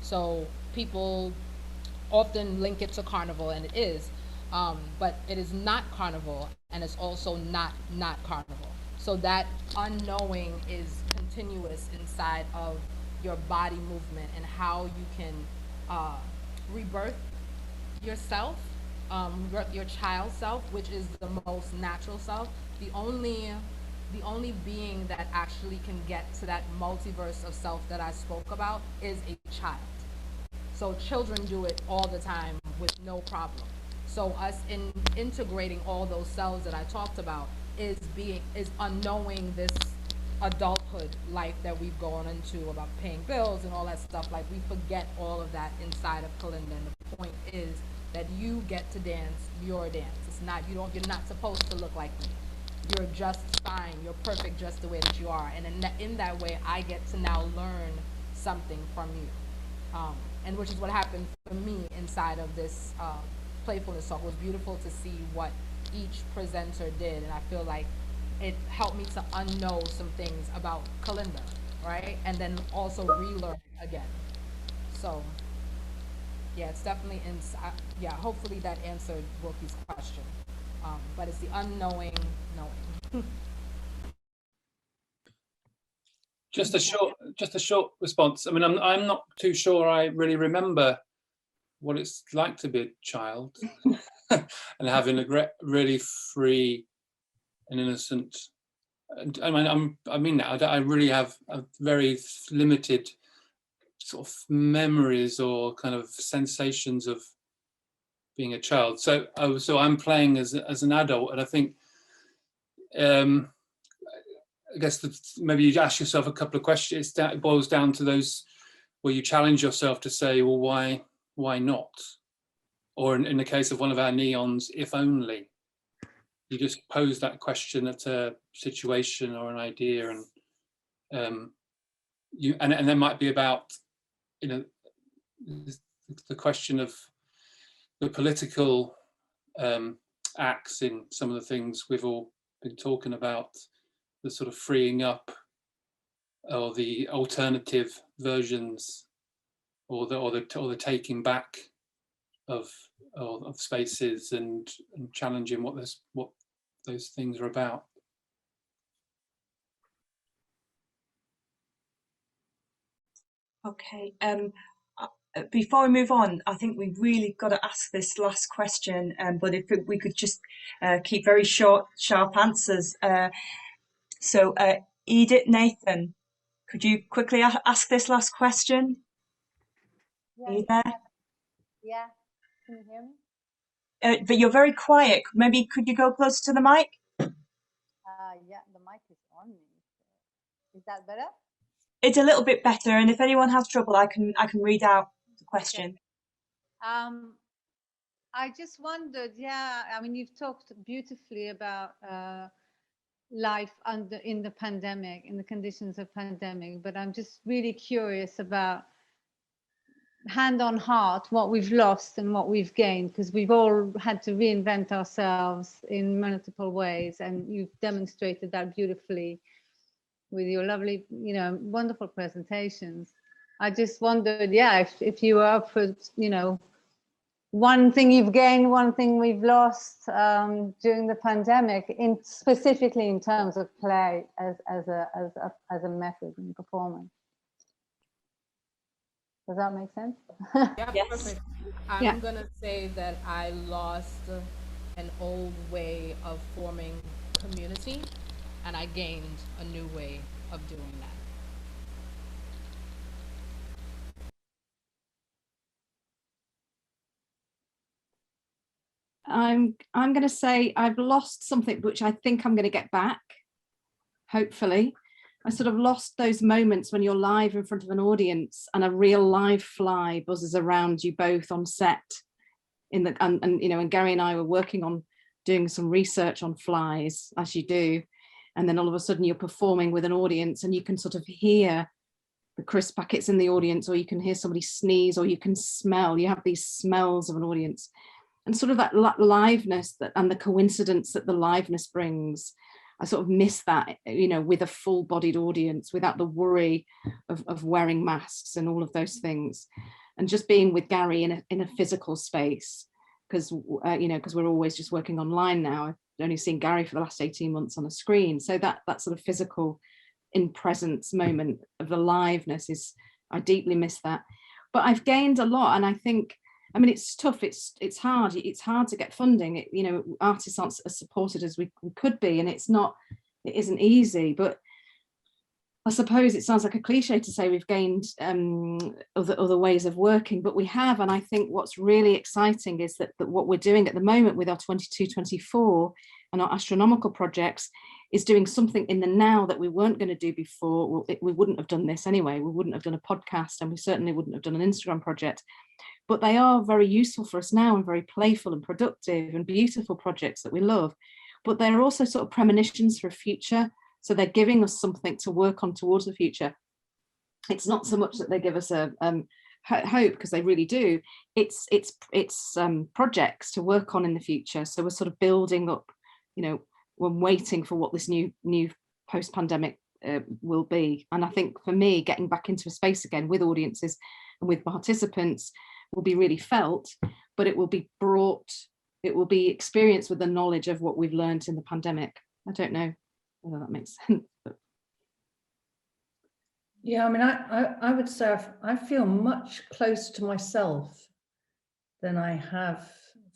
So people often link it to carnival, and it is, but it is not carnival, and it's also not carnival. So that unknowing is continuous inside of your body movement and how you can rebirth yourself, rebirth your child self, which is the most natural self. The only being that actually can get to that multiverse of self that I spoke about is a child. So children do it all the time with no problem. So us integrating all those selves that I talked about is unknowing this adulthood life that we've gone into about paying bills and all that stuff. Like, we forget all of that inside of Kalinda, and the point is that you get to dance your dance. It's not, you're not supposed to look like me. You're just fine. You're perfect just the way that you are. And in that way, I get to now learn something from you. And which is what happened for me inside of this playfulness talk. It was beautiful to see what each presenter did. And I feel like it helped me to unknow some things about Kalinda, right? And then also relearn again. So yeah, it's definitely yeah, hopefully that answered Wilkie's question. But it's the unknowing knowing. Just a short response. I mean, I'm not too sure I really remember what it's like to be a child and having a really free and innocent. I mean, I really have a very limited sort of memories or kind of sensations of being a child. So I'm playing as an adult, and I think I guess maybe you ask yourself a couple of questions. It boils down to those where you challenge yourself to say, well, why not? Or in the case of one of our neons, if only. You just pose that question at a situation or an idea, and and there might be about, you know, the question of the political acts in some of the things we've all been talking about, the sort of freeing up or the alternative versions or the taking back of spaces and challenging what those things are about. Okay. Before we move on, I think we've really got to ask this last question. But if we could just keep very short, sharp answers. So, Edith, Nathan, could you quickly ask this last question? Yeah, Are you there? yeah. Can you hear me? But you're very quiet. Maybe could you go closer to the mic? Yeah, the mic is on me. Is that better? It's a little bit better, and if anyone has trouble, I can read out the question. Okay. I just wondered, yeah, I mean, you've talked beautifully about life in the pandemic, in the conditions of pandemic, but I'm just really curious about, hand on heart, what we've lost and what we've gained, because we've all had to reinvent ourselves in multiple ways, and you've demonstrated that beautifully with your lovely, you know, wonderful presentations. I just wondered, yeah, if you were up for, you know, one thing you've gained, one thing we've lost during the pandemic, specifically in terms of play as a method in performance. Does that make sense? Yeah, Yes. perfect. I'm gonna say that I lost an old way of forming community, and I gained a new way of doing that. I'm going to say I've lost something which I think I'm going to get back, hopefully. I sort of lost those moments when you're live in front of an audience and a real live fly buzzes around you both on set. And you know, and Gary and I were working on doing some research on flies, as you do, and then all of a sudden you're performing with an audience and you can sort of hear the crisp packets in the audience, or you can hear somebody sneeze, or you can smell, you have these smells of an audience. And sort of that liveness and the coincidence that the liveness brings, I sort of miss that, you know, with a full-bodied audience, without the worry of wearing masks and all of those things, and just being with Gary in a physical space, because you know, because we're always just working online now. I've only seen Gary for the last 18 months on a screen, so that sort of physical in presence moment of the liveness I deeply miss that. But I've gained a lot, and I think, I mean, it's tough, it's hard to get funding. You know, artists aren't as supported as we could be, and it isn't easy. But I suppose it sounds like a cliche to say we've gained other ways of working, but we have. And I think what's really exciting is that what we're doing at the moment with our 22-24 and our astronomical projects is doing something in the now that we weren't going to do before. Well, we wouldn't have done this anyway. We wouldn't have done a podcast, and we certainly wouldn't have done an Instagram project. But they are very useful for us now, and very playful and productive and beautiful projects that we love. But they're also sort of premonitions for a future. So they're giving us something to work on towards the future. It's not so much that they give us a hope, because they really do. It's projects to work on in the future. So we're sort of building up, you know, waiting for what this new post-pandemic will be. And I think for me, getting back into a space again with audiences and with participants will be really felt, but it will be experienced with the knowledge of what we've learned in the pandemic. I don't know whether that makes sense. But. Yeah, I mean, I would say I feel much closer to myself than I have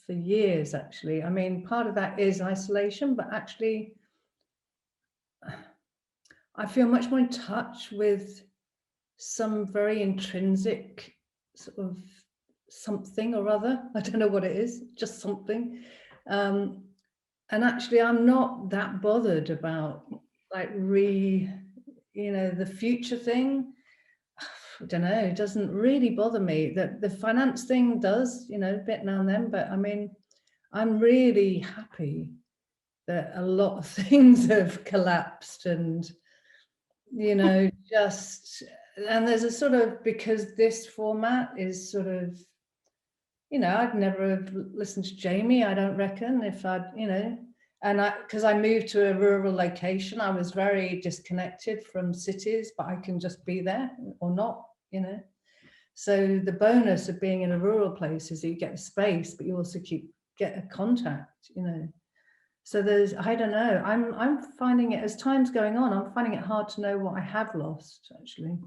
for years, actually. I mean, part of that is isolation, but actually I feel much more in touch with some very intrinsic sort of something or other. I don't know what it is, just something. And actually, I'm not that bothered about like the future thing. I don't know, it doesn't really bother me. That the finance thing does, a bit now and then, but I mean, I'm really happy that a lot of things have collapsed and, and there's a sort of, because this format is sort of, I'd never have listened to Jamie, I don't reckon, if I'd, because I moved to a rural location, I was very disconnected from cities, but I can just be there or not, So the bonus of being in a rural place is that you get a space, but you also get a contact, So there's, I don't know, I'm finding it, as time's going on, I'm finding it hard to know what I have lost, actually.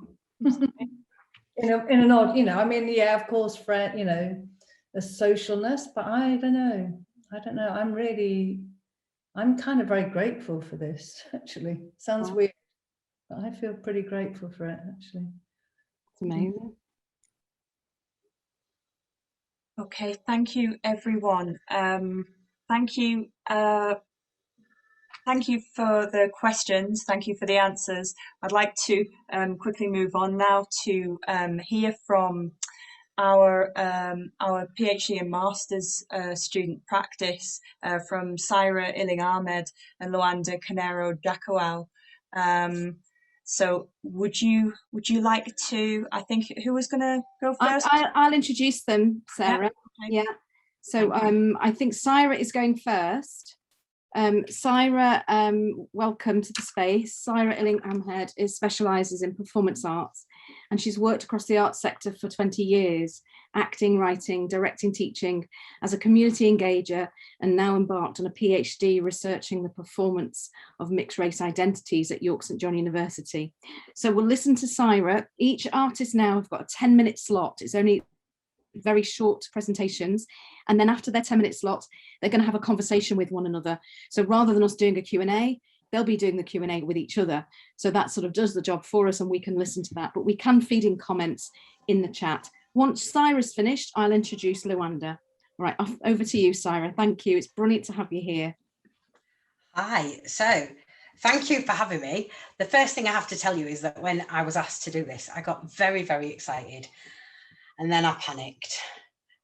in an odd, I mean, yeah, of course, friend, the socialness, but I don't know. I'm kind of very grateful for this, actually. Sounds weird, but I feel pretty grateful for it, actually. It's amazing. Okay, thank you, everyone. Thank you for the questions. Thank you for the answers. I'd like to quickly move on now to hear from our PhD and Master's student practice from Siara Illing-Ahmed and Luanda Carneiro Jacoel. So would you like to, I think, who was going to go first? I'll introduce them, Sarah. Yeah. Okay. So I think Siara is going first. Siara, welcome to the space. Siara Illing-Ahmed specialises in performance arts, and she's worked across the arts sector for 20 years, acting, writing, directing, teaching as a community engager, and now embarked on a PhD researching the performance of mixed race identities at York St John University. So we'll listen to Siara. Each artist now have got a 10-minute slot. It's only very short presentations, and then after their 10-minute slot they're going to have a conversation with one another. So rather than us doing a Q&A, they'll be doing the Q&A with each other, so that sort of does the job for us and we can listen to that, but we can feed in comments in the chat. Once Siara's finished, I'll introduce Luanda. All right, over to you, Siara. Thank you, it's brilliant to have you here. Hi, so thank you for having me. The first thing I have to tell you is that when I was asked to do this, I got very, very excited. And then I panicked.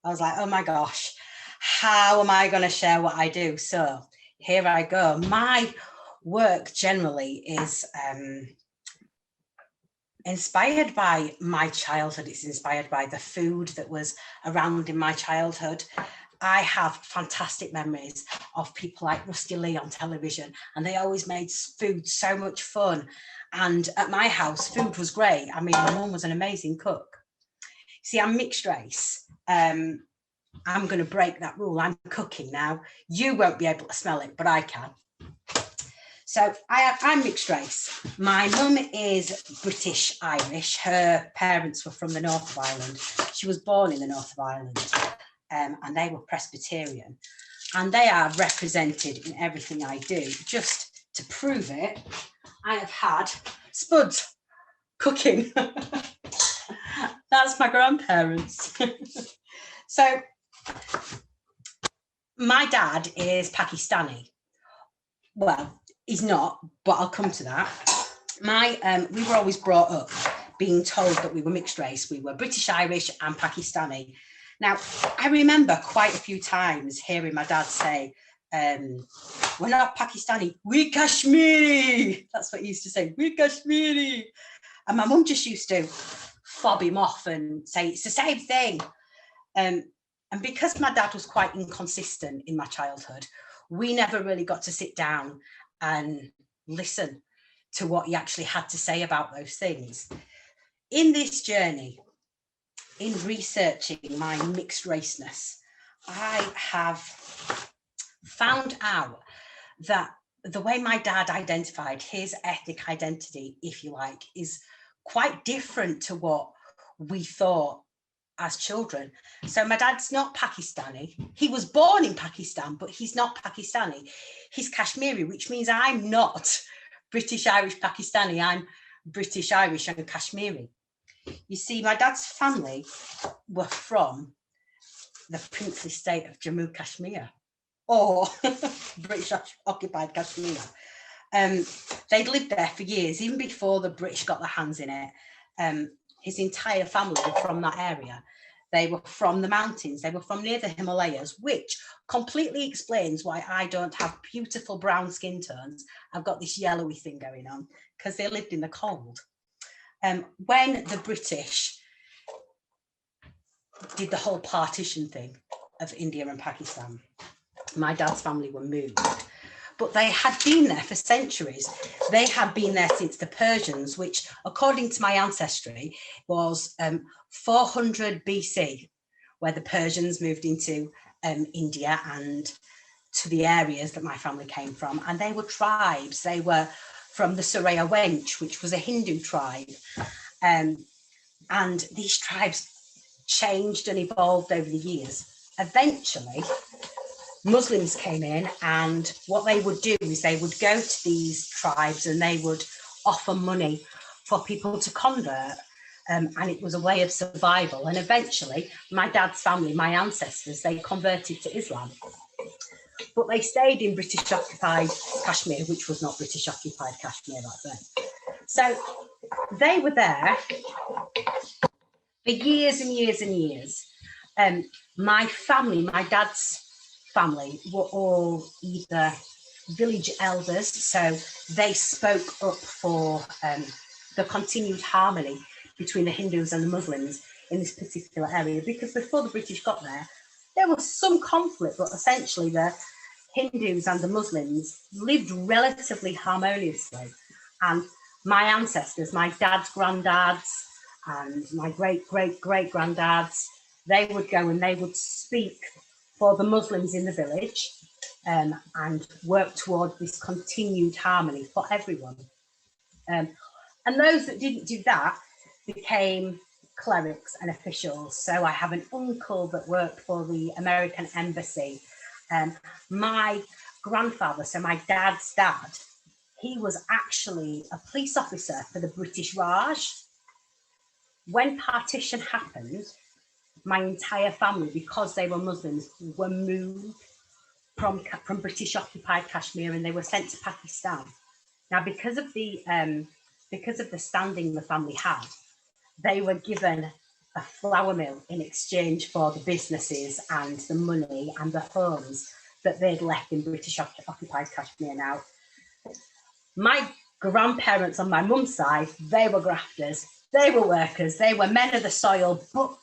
I was like, oh my gosh, how am I going to share what I do? So here I go. My work generally is inspired by my childhood. It's inspired by the food that was around in my childhood. I have fantastic memories of people like Rusty Lee on television, and they always made food so much fun. And at my house, food was great. I mean, my mum was an amazing cook. See, I'm mixed race. I'm going to break that rule. I'm cooking now. You won't be able to smell it, but I can. So I'm mixed race. My mum is British Irish. Her parents were from the north of Ireland. She was born in the north of Ireland, and they were Presbyterian. And they are represented in everything I do. Just to prove it, I have had spuds cooking. That's my grandparents. So my dad is Pakistani. Well, he's not, but I'll come to that. We were always brought up being told that we were mixed race. We were British Irish and Pakistani. Now, I remember quite a few times hearing my dad say, we're not Pakistani, we're Kashmiri. That's what he used to say, we're Kashmiri. And my mum just used to fob him off and say it's the same thing. And because my dad was quite inconsistent in my childhood, we never really got to sit down and listen to what he actually had to say about those things. In this journey, in researching my mixed raceness, I have found out that the way my dad identified his ethnic identity, if you like, is quite different to what we thought as children. So my dad's not Pakistani. He was born in Pakistan, but he's not Pakistani. He's Kashmiri, which means I'm not British, Irish, Pakistani. I'm British, Irish and Kashmiri. You see, my dad's family were from the princely state of Jammu Kashmir, or British occupied Kashmir. They'd lived there for years, even before the British got their hands in it. His entire family were from that area. They were from the mountains. They were from near the Himalayas, which completely explains why I don't have beautiful brown skin tones. I've got this yellowy thing going on because they lived in the cold. When the British did the whole partition thing of India and Pakistan, my dad's family were moved, but they had been there for centuries. They had been there since the Persians, which, according to my ancestry, was 400 BC, where the Persians moved into India and to the areas that my family came from. And they were tribes. They were from the Siara Wench, which was a Hindu tribe. And these tribes changed and evolved over the years. Eventually, Muslims came in, and what they would do is they would go to these tribes and they would offer money for people to convert. And it was a way of survival. And eventually, my dad's family, my ancestors, they converted to Islam. But they stayed in British occupied Kashmir, which was not British occupied Kashmir back then. So they were there for years and years and years. My family, my dad's family, were all either village elders, so they spoke up for the continued harmony between the Hindus and the Muslims in this particular area, because before the British got there was some conflict, but essentially the Hindus and the Muslims lived relatively harmoniously. And my ancestors, my dad's granddads and my great-great-great-granddads, they would go and they would speak for the Muslims in the village and work toward this continued harmony for everyone. And those that didn't do that became clerics and officials. So I have an uncle that worked for the American embassy. My grandfather, so my dad's dad, he was actually a police officer for the British Raj. When partition happened, my entire family, because they were Muslims, were moved from British occupied Kashmir, and they were sent to Pakistan. Now, because of the standing the family had, they were given a flour mill in exchange for the businesses and the money and the homes that they'd left in British occupied Kashmir. Now, my grandparents on my mum's side, they were grafters, they were workers, they were men of the soil, but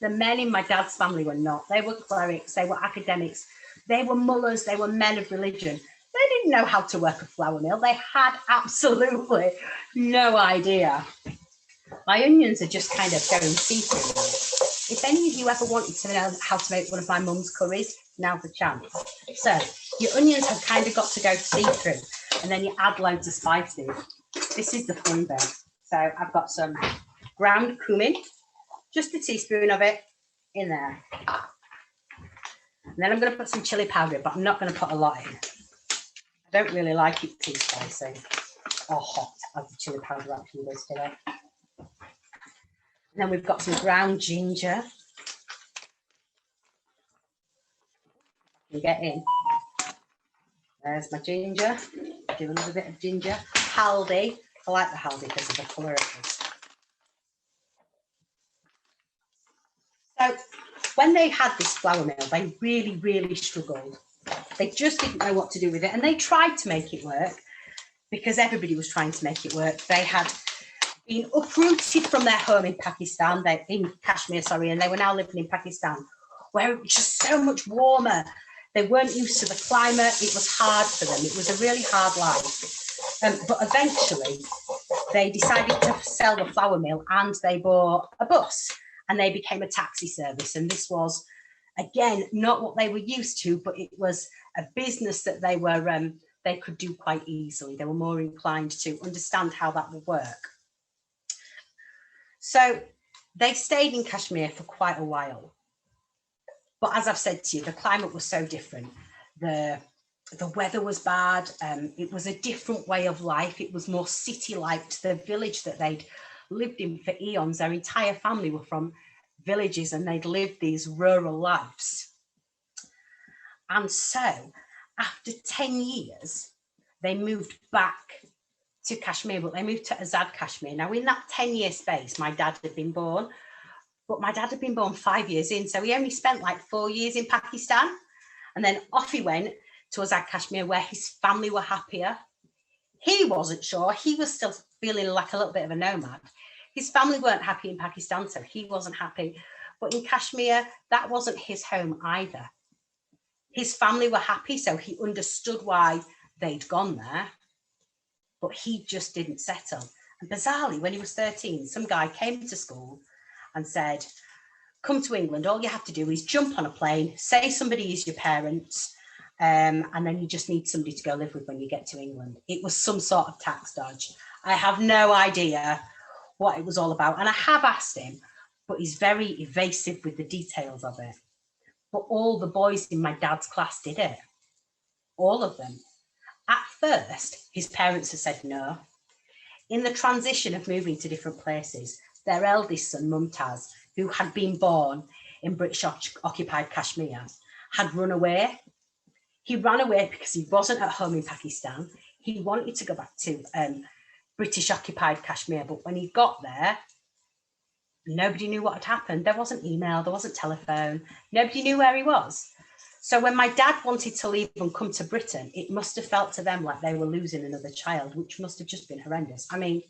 the men in my dad's family were not. They were clerics, they were academics, they were mullahs, they were men of religion. They didn't know how to work a flour mill. They had absolutely no idea. My onions are just kind of going see-through. If any of you ever wanted to know how to make one of my mum's curries, now's the chance. So your onions have kind of got to go see-through, and then you add loads of spices. This is the fun bit. So I've got some ground cumin, just a teaspoon of it in there. And then I'm going to put some chili powder, but I'm not going to put a lot in. I don't really like it too spicy or hot, as the chili powder actually does to it. And then we've got some ground ginger. Get in. There's my ginger. Do a little bit of ginger. Haldi. I like the haldi because of the colour it is. So when they had this flour mill, they really, really struggled. They just didn't know what to do with it. And they tried to make it work because everybody was trying to make it work. They had been uprooted from their home in Pakistan, in Kashmir, sorry, and they were now living in Pakistan, where it was just so much warmer. They weren't used to the climate. It was hard for them. It was a really hard life. But eventually they decided to sell the flour mill and they bought a bus and they became a taxi service. And this was, again, not what they were used to, but it was a business that they were, they could do quite easily. They were more inclined to understand how that would work. So they stayed in Kashmir for quite a while. But as I've said to you, the climate was so different. The weather was bad. It was a different way of life. It was more city-like to the village that they'd lived in for eons. Their entire family were from villages and they'd lived these rural lives. And so after 10 years, they moved back to Kashmir, but they moved to Azad Kashmir. Now in that 10-year space, my dad had been born, but my dad had been born 5 years in. So he only spent like 4 years in Pakistan. And then off he went to Azad Kashmir where his family were happier. He wasn't sure. He was still feeling like a little bit of a nomad. His family weren't happy in Pakistan, so he wasn't happy. But in Kashmir, that wasn't his home either. His family were happy, so he understood why they'd gone there, but he just didn't settle. And bizarrely, when he was 13, some guy came to school and said, come to England, all you have to do is jump on a plane, say somebody is your parents, and then you just need somebody to go live with when you get to England. It was some sort of tax dodge. I have no idea what it was all about. And I have asked him, but he's very evasive with the details of it. But all the boys in my dad's class did it. All of them. At first, his parents had said no. In the transition of moving to different places, their eldest son, Mumtaz, who had been born in British-occupied Kashmir, had run away. He ran away because he wasn't at home in Pakistan. He wanted to go back to British-occupied Kashmir, but when he got there, nobody knew what had happened. There wasn't email, there wasn't telephone. Nobody knew where he was. So when my dad wanted to leave and come to Britain, it must have felt to them like they were losing another child, which must have just been horrendous. I mean,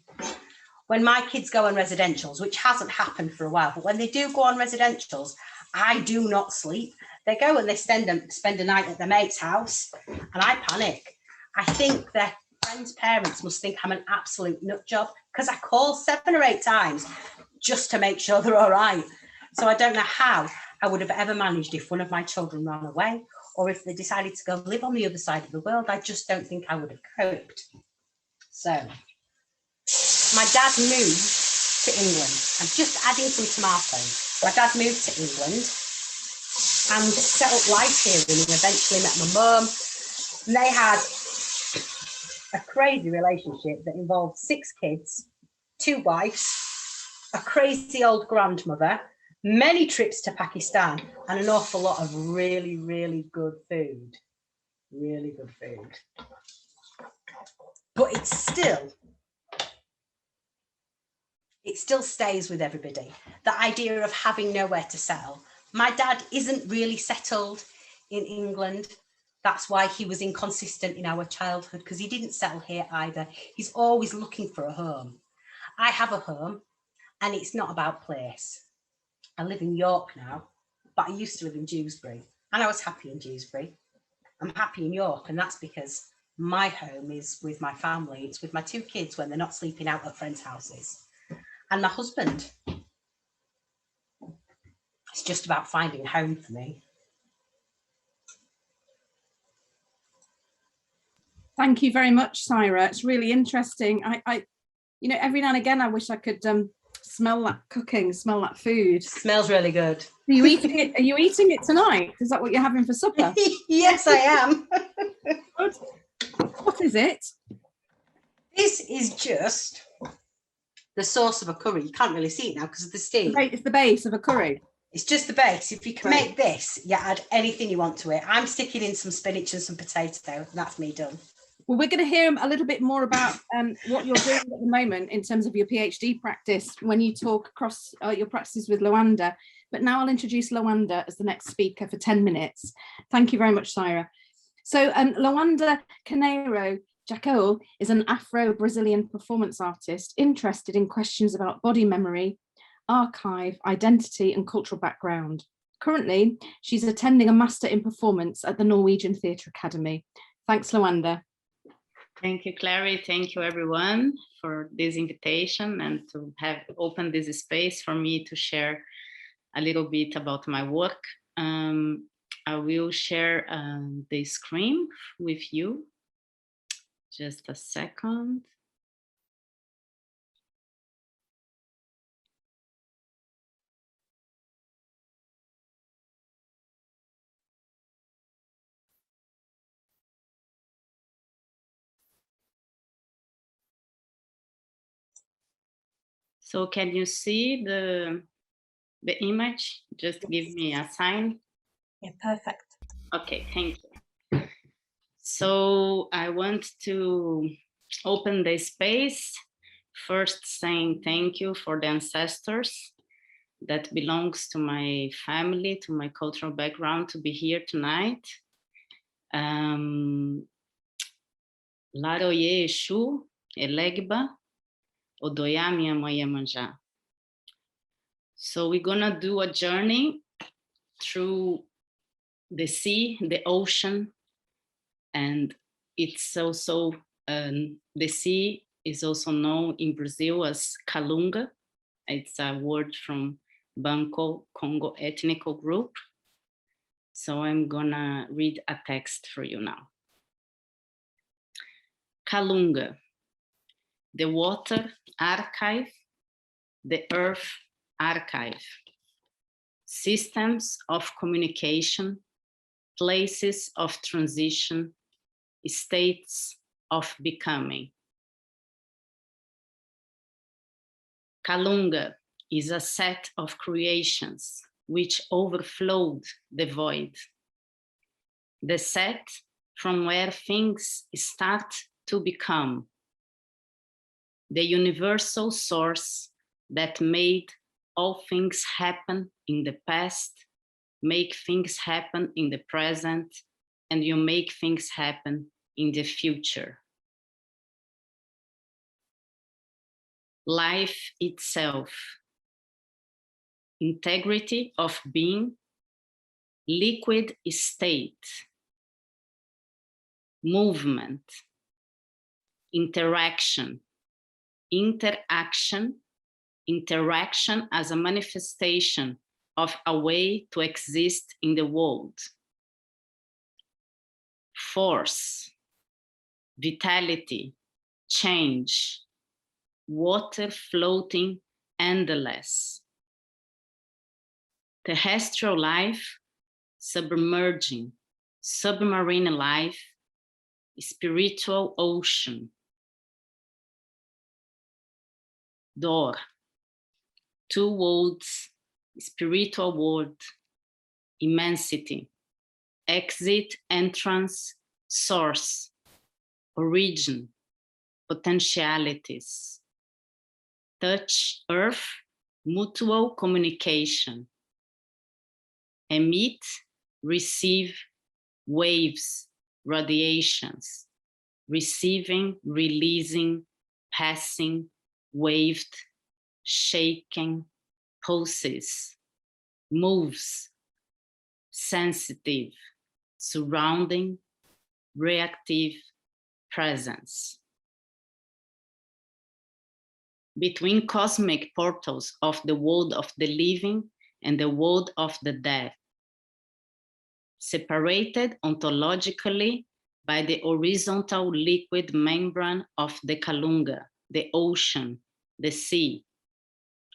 when my kids go on residentials, which hasn't happened for a while, but when they do go on residentials, I do not sleep. They go and they spend a night at their mate's house and I panic. I think their friends' parents must think I'm an absolute nut job because I call 7 or 8 times just to make sure they're all right. So I don't know how I would have ever managed if one of my children ran away or if they decided to go live on the other side of the world. I just don't think I would have coped. So my dad moved to England. I'm just adding some tomatoes. My dad moved to England and set up life here and he eventually met my mum. And they had a crazy relationship that involved 6 kids, 2 wives, a crazy old grandmother, many trips to Pakistan, and an awful lot of really, really good food. Really good food. But it still stays with everybody. The idea of having nowhere to settle. My dad isn't really settled in England. That's why he was inconsistent in our childhood, because he didn't settle here either. He's always looking for a home. I have a home, and it's not about place. I live in York now, but I used to live in Dewsbury, and I was happy in Dewsbury. I'm happy in York, and that's because my home is with my family. It's with my 2 kids when they're not sleeping out at friends' houses, and my husband. It's just about finding a home for me. Thank you very much, Siara. It's really interesting. I you know, every now and again, I wish I could smell that cooking, smell that food. Smells really good. Are you eating it? Are you eating it tonight? Is that what you're having for supper? Yes, I am. Good. What is it? This is just the sauce of a curry. You can't really see it now because of the steam. It's the base of a curry. It's just the base. If you can make this, you add anything you want to it. I'm sticking in some spinach and some potato, and that's me done. Well, we're going to hear a little bit more about what you're doing at the moment in terms of your PhD practice when you talk across your practices with Luanda. But now I'll introduce Luanda as the next speaker for 10 minutes. Thank you very much, Siara. So Luanda Carneiro Jacoel is an Afro-Brazilian performance artist interested in questions about body memory, archive, identity, and cultural background. Currently, she's attending a Master in Performance at the Norwegian Theatre Academy. Thanks, Luanda. Thank you, Clary. Thank you, everyone, for this invitation and to have opened this space for me to share a little bit about my work. I will share the screen with you. Just a second. So can you see the image? Just give me a sign. Yeah, perfect. Okay, thank you. So I want to open the space, first saying thank you for the ancestors that belongs to my family, to my cultural background, to be here tonight. Laroye Eshu, Elegba, Odoya minha mãe Iemanjá. So we're gonna do a journey through the sea, the ocean, and it's also, the sea is also known in Brazil as Kalunga. It's a word from Banco Congo ethnical group. So I'm gonna read a text for you now. Kalunga, the water archive, the earth archive, systems of communication, places of transition, states of becoming. Kalunga is a set of creations which overflowed the void. The set from where things start to become. The universal source that made all things happen in the past, make things happen in the present, and you make things happen in the future. Life itself, integrity of being, liquid state, movement, interaction, interaction as a manifestation of a way to exist in the world. Force, vitality, change, water floating endless. Terrestrial life, submerging, submarine life, spiritual ocean. Door, two worlds, spiritual world, immensity, exit, entrance, source, origin, potentialities. Touch, earth, mutual communication. Emit, receive, waves, radiations. Receiving, releasing, passing, waved, shaking, pulses, moves, sensitive, surrounding, reactive, presence. Between cosmic portals of the world of the living and the world of the dead, separated ontologically by the horizontal liquid membrane of the Kalunga, the ocean, the sea,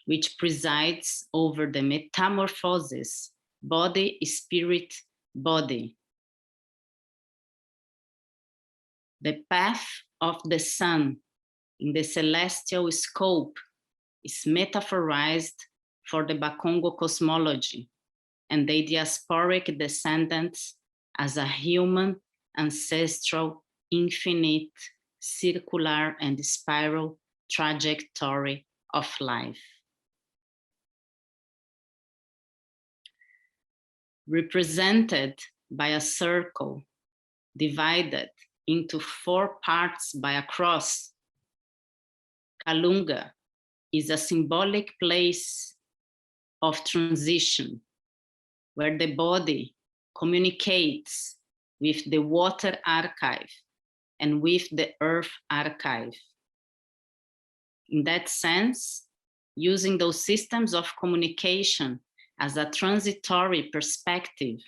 which presides over the metamorphosis, body, spirit, body. The path of the sun in the celestial scope is metaphorized for the Bakongo cosmology and the diasporic descendants as a human, ancestral, infinite, circular and spiral trajectory of life. Represented by a circle divided into 4 parts by a cross, Kalunga is a symbolic place of transition, where the body communicates with the water archive and with the earth archive. In that sense, using those systems of communication as a transitory perspective,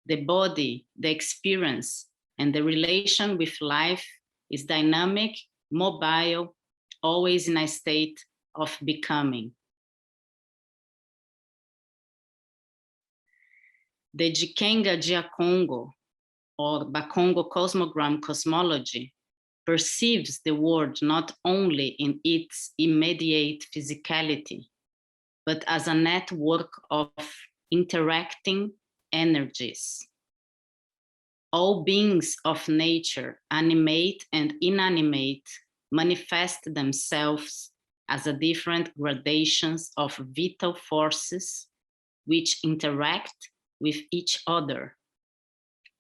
the body, the experience, and the relation with life is dynamic, mobile, always in a state of becoming. The Jikenga Jiakongo, or Bakongo cosmogram cosmology, perceives the world not only in its immediate physicality, but as a network of interacting energies. All beings of nature, animate and inanimate, manifest themselves as a different gradations of vital forces which interact with each other,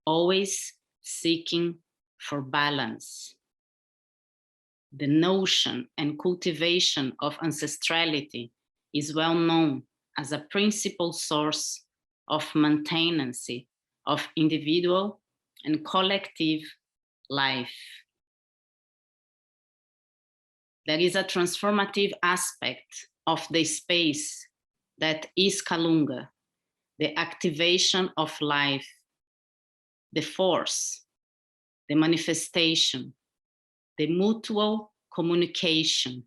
always seeking for balance. The notion and cultivation of ancestrality is well known as a principal source of maintenance of individual and collective life. There is a transformative aspect of the space that is Kalunga, the activation of life, the force, the manifestation, the mutual communication,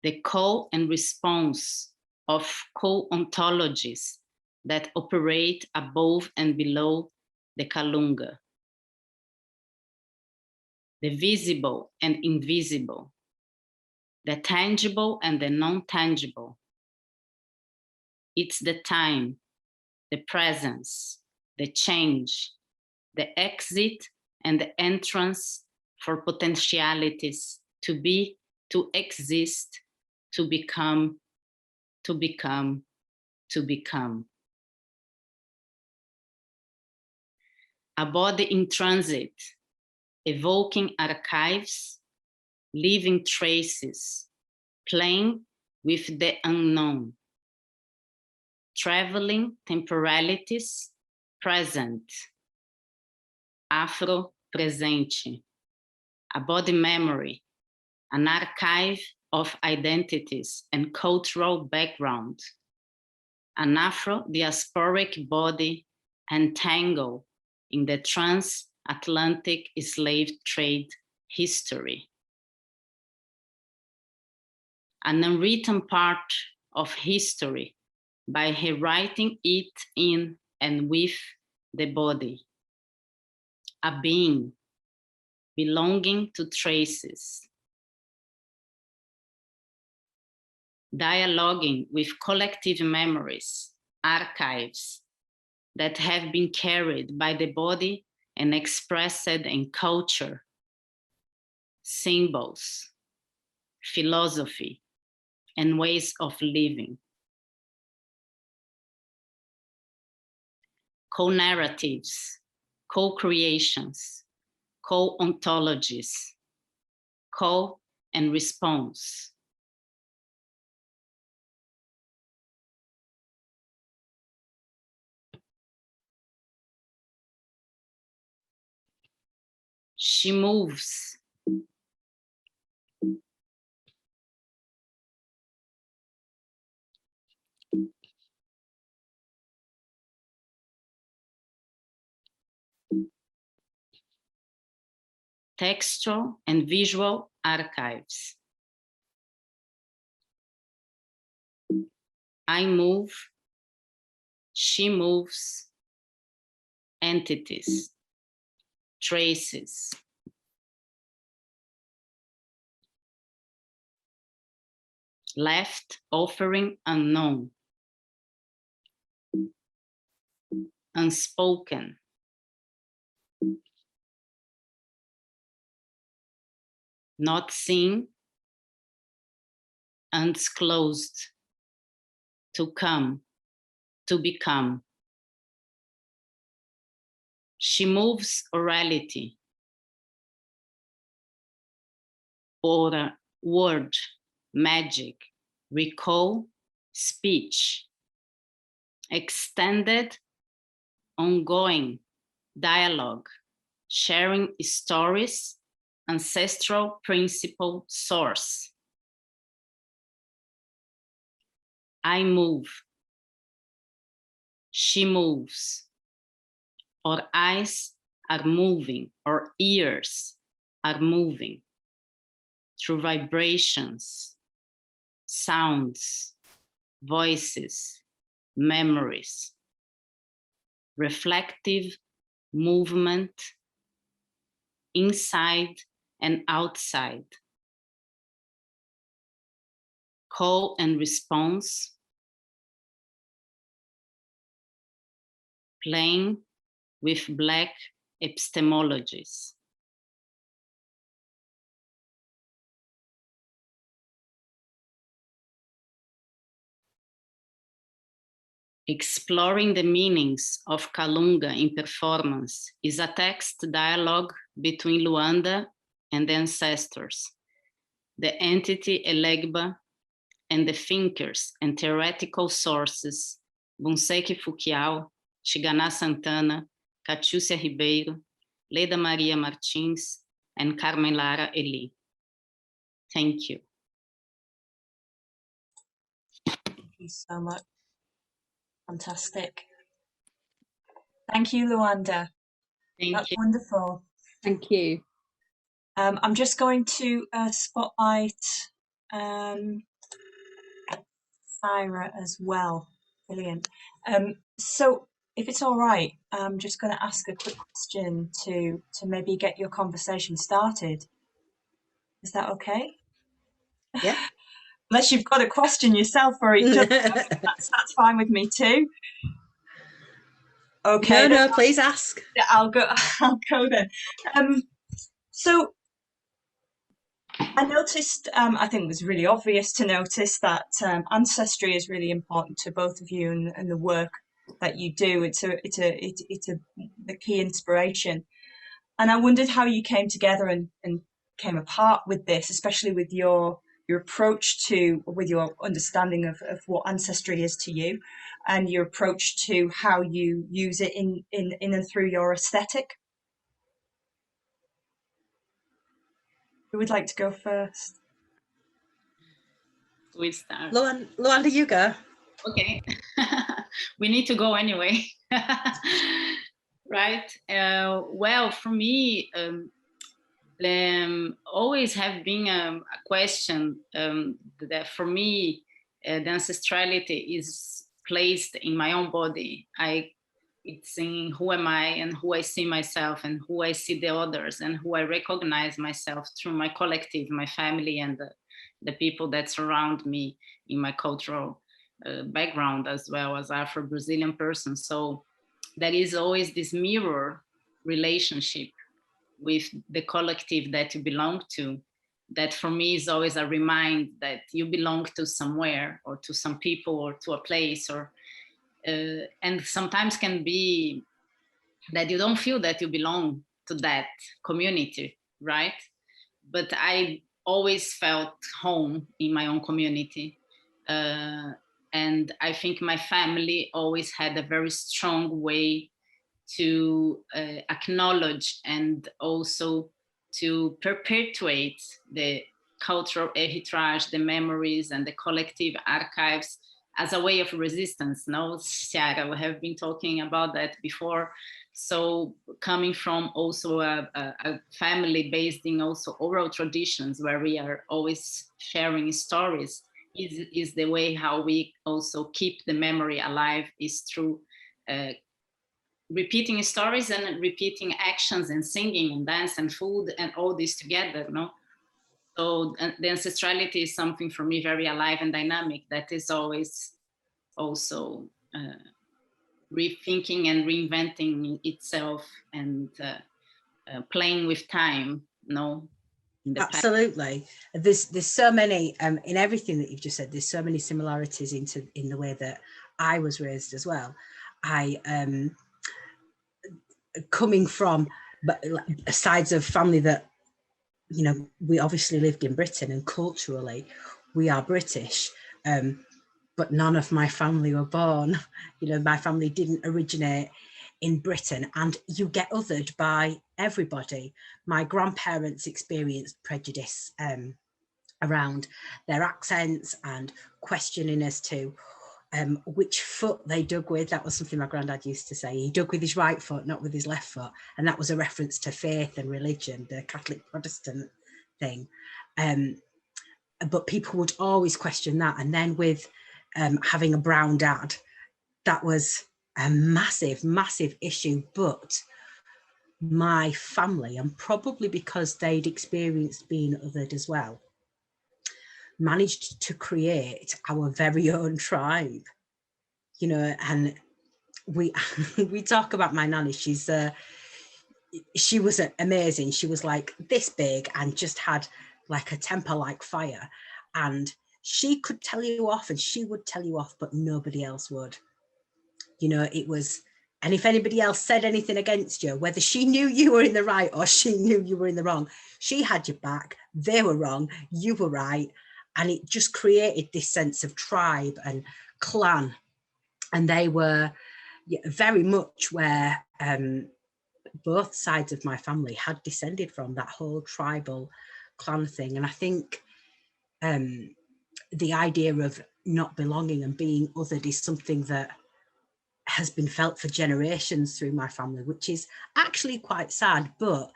the call and response of co-ontologies that operate above and below the Kalunga. The visible and invisible, the tangible and the non-tangible. It's the time, the presence, the change, the exit and the entrance for potentialities to be, to exist, to become, to become, to become. A body in transit, evoking archives, leaving traces, playing with the unknown, traveling temporalities, present, Afro-presente, a body memory, an archive of identities and cultural background, an Afro-diasporic body entangled in the transatlantic slave trade history. An unwritten part of history by rewriting it in and with the body. A being belonging to traces. Dialoguing with collective memories, archives that have been carried by the body and expressed in culture, symbols, philosophy, and ways of living. Co-narratives, co-creations, co-ontologies, call and response. She moves. Textual and visual archives. I move, she moves, entities, traces. Left offering unknown. Unspoken. Not seen, undisclosed, to come, to become. She moves orality, or word, magic, recall, speech, extended, ongoing dialogue, sharing stories, ancestral principle source. I move, she moves, our eyes are moving, our ears are moving through vibrations, sounds, voices, memories, reflective movement inside and outside, call and response, playing with Black epistemologies. Exploring the meanings of Kalunga in performance is a text dialogue between Luanda and the ancestors, the entity Elegba, and the thinkers and theoretical sources Bonseki Fukiao, Xiganá Santana, Catiúcia Ribeiro, Leda Maria Martins, and Carmen Lara Eli. Thank you. Thank you so much. Fantastic. Thank you, Luanda. That's wonderful. Thank you. I'm just going to spotlight Siara as well. Brilliant. So if it's all right, I'm just going to ask a quick question to maybe get your conversation started. Is that okay? Yeah. Unless you've got a question yourself for each other, that's fine with me too. Okay. No, please ask. I'll go then. So I noticed, I think it was really obvious to notice that ancestry is really important to both of you and the work that you do. It's the key inspiration. And I wondered how you came together and came apart with this, especially with your approach to, with your understanding of what ancestry is to you, and your approach to how you use it in and through your aesthetic. Who would like to go first? We start. Luanda, you go. Okay. We need to go anyway. Right. Well, for me, always have been a question that for me, the ancestrality is placed in my own body. It's in who am I and who I see myself and who I see the others and who I recognize myself through my collective, my family, and the people that surround me in my cultural background, as well as Afro-Brazilian person. So there is always this mirror relationship with the collective that you belong to, that for me is always a reminder that you belong to somewhere or to some people or to a place, or and sometimes can be that you don't feel that you belong to that community, right? But I always felt home in my own community. And I think my family always had a very strong way to acknowledge and also to perpetuate the cultural heritage, the memories and the collective archives as a way of resistance. No, Siara, we have been talking about that before. So coming from also a family based in also oral traditions where we are always sharing stories is the way how we also keep the memory alive, is through repeating stories and repeating actions and singing and dance and food and all this together, no? So the ancestrality is something for me very alive and dynamic that is always also rethinking and reinventing itself and playing with time, no? Absolutely. There's so many in everything that you've just said. There's so many similarities in the way that I was raised as well. I coming from sides of family that, you know, we obviously lived in Britain and culturally we are British, but none of my family were born. You know, my family didn't originate in Britain, and you get othered by everybody. My grandparents experienced prejudice around their accents and questioning as to which foot they dug with. That was something my granddad used to say. He dug with his right foot, not with his left foot. And that was a reference to faith and religion, the Catholic Protestant thing. But people would always question that. And then with having a brown dad, that was a massive, massive issue. But my family, and probably because they'd experienced being othered as well, managed to create our very own tribe, you know. And we we talk about my nanny. She was amazing. She was like this big and just had like a temper like fire, and she could tell you off and she would tell you off, but nobody else would. You know, it was, and if anybody else said anything against you, whether she knew you were in the right or she knew you were in the wrong, she had your back. They were wrong, you were right. And it just created this sense of tribe and clan. And they were very much where both sides of my family had descended from, that whole tribal clan thing. And I think the idea of not belonging and being othered is something that has been felt for generations through my family, which is actually quite sad, but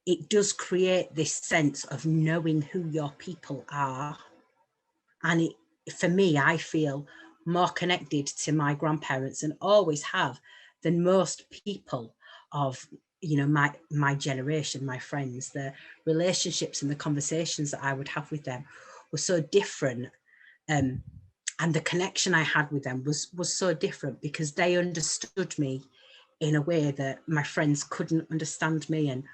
it does create this sense of knowing who your people are. And it, for me, I feel more connected to my grandparents and always have than most people of, you know, my generation, my friends. The relationships and the conversations that I would have with them were so different. And the connection I had with them was so different because they understood me in a way that my friends couldn't understand me. And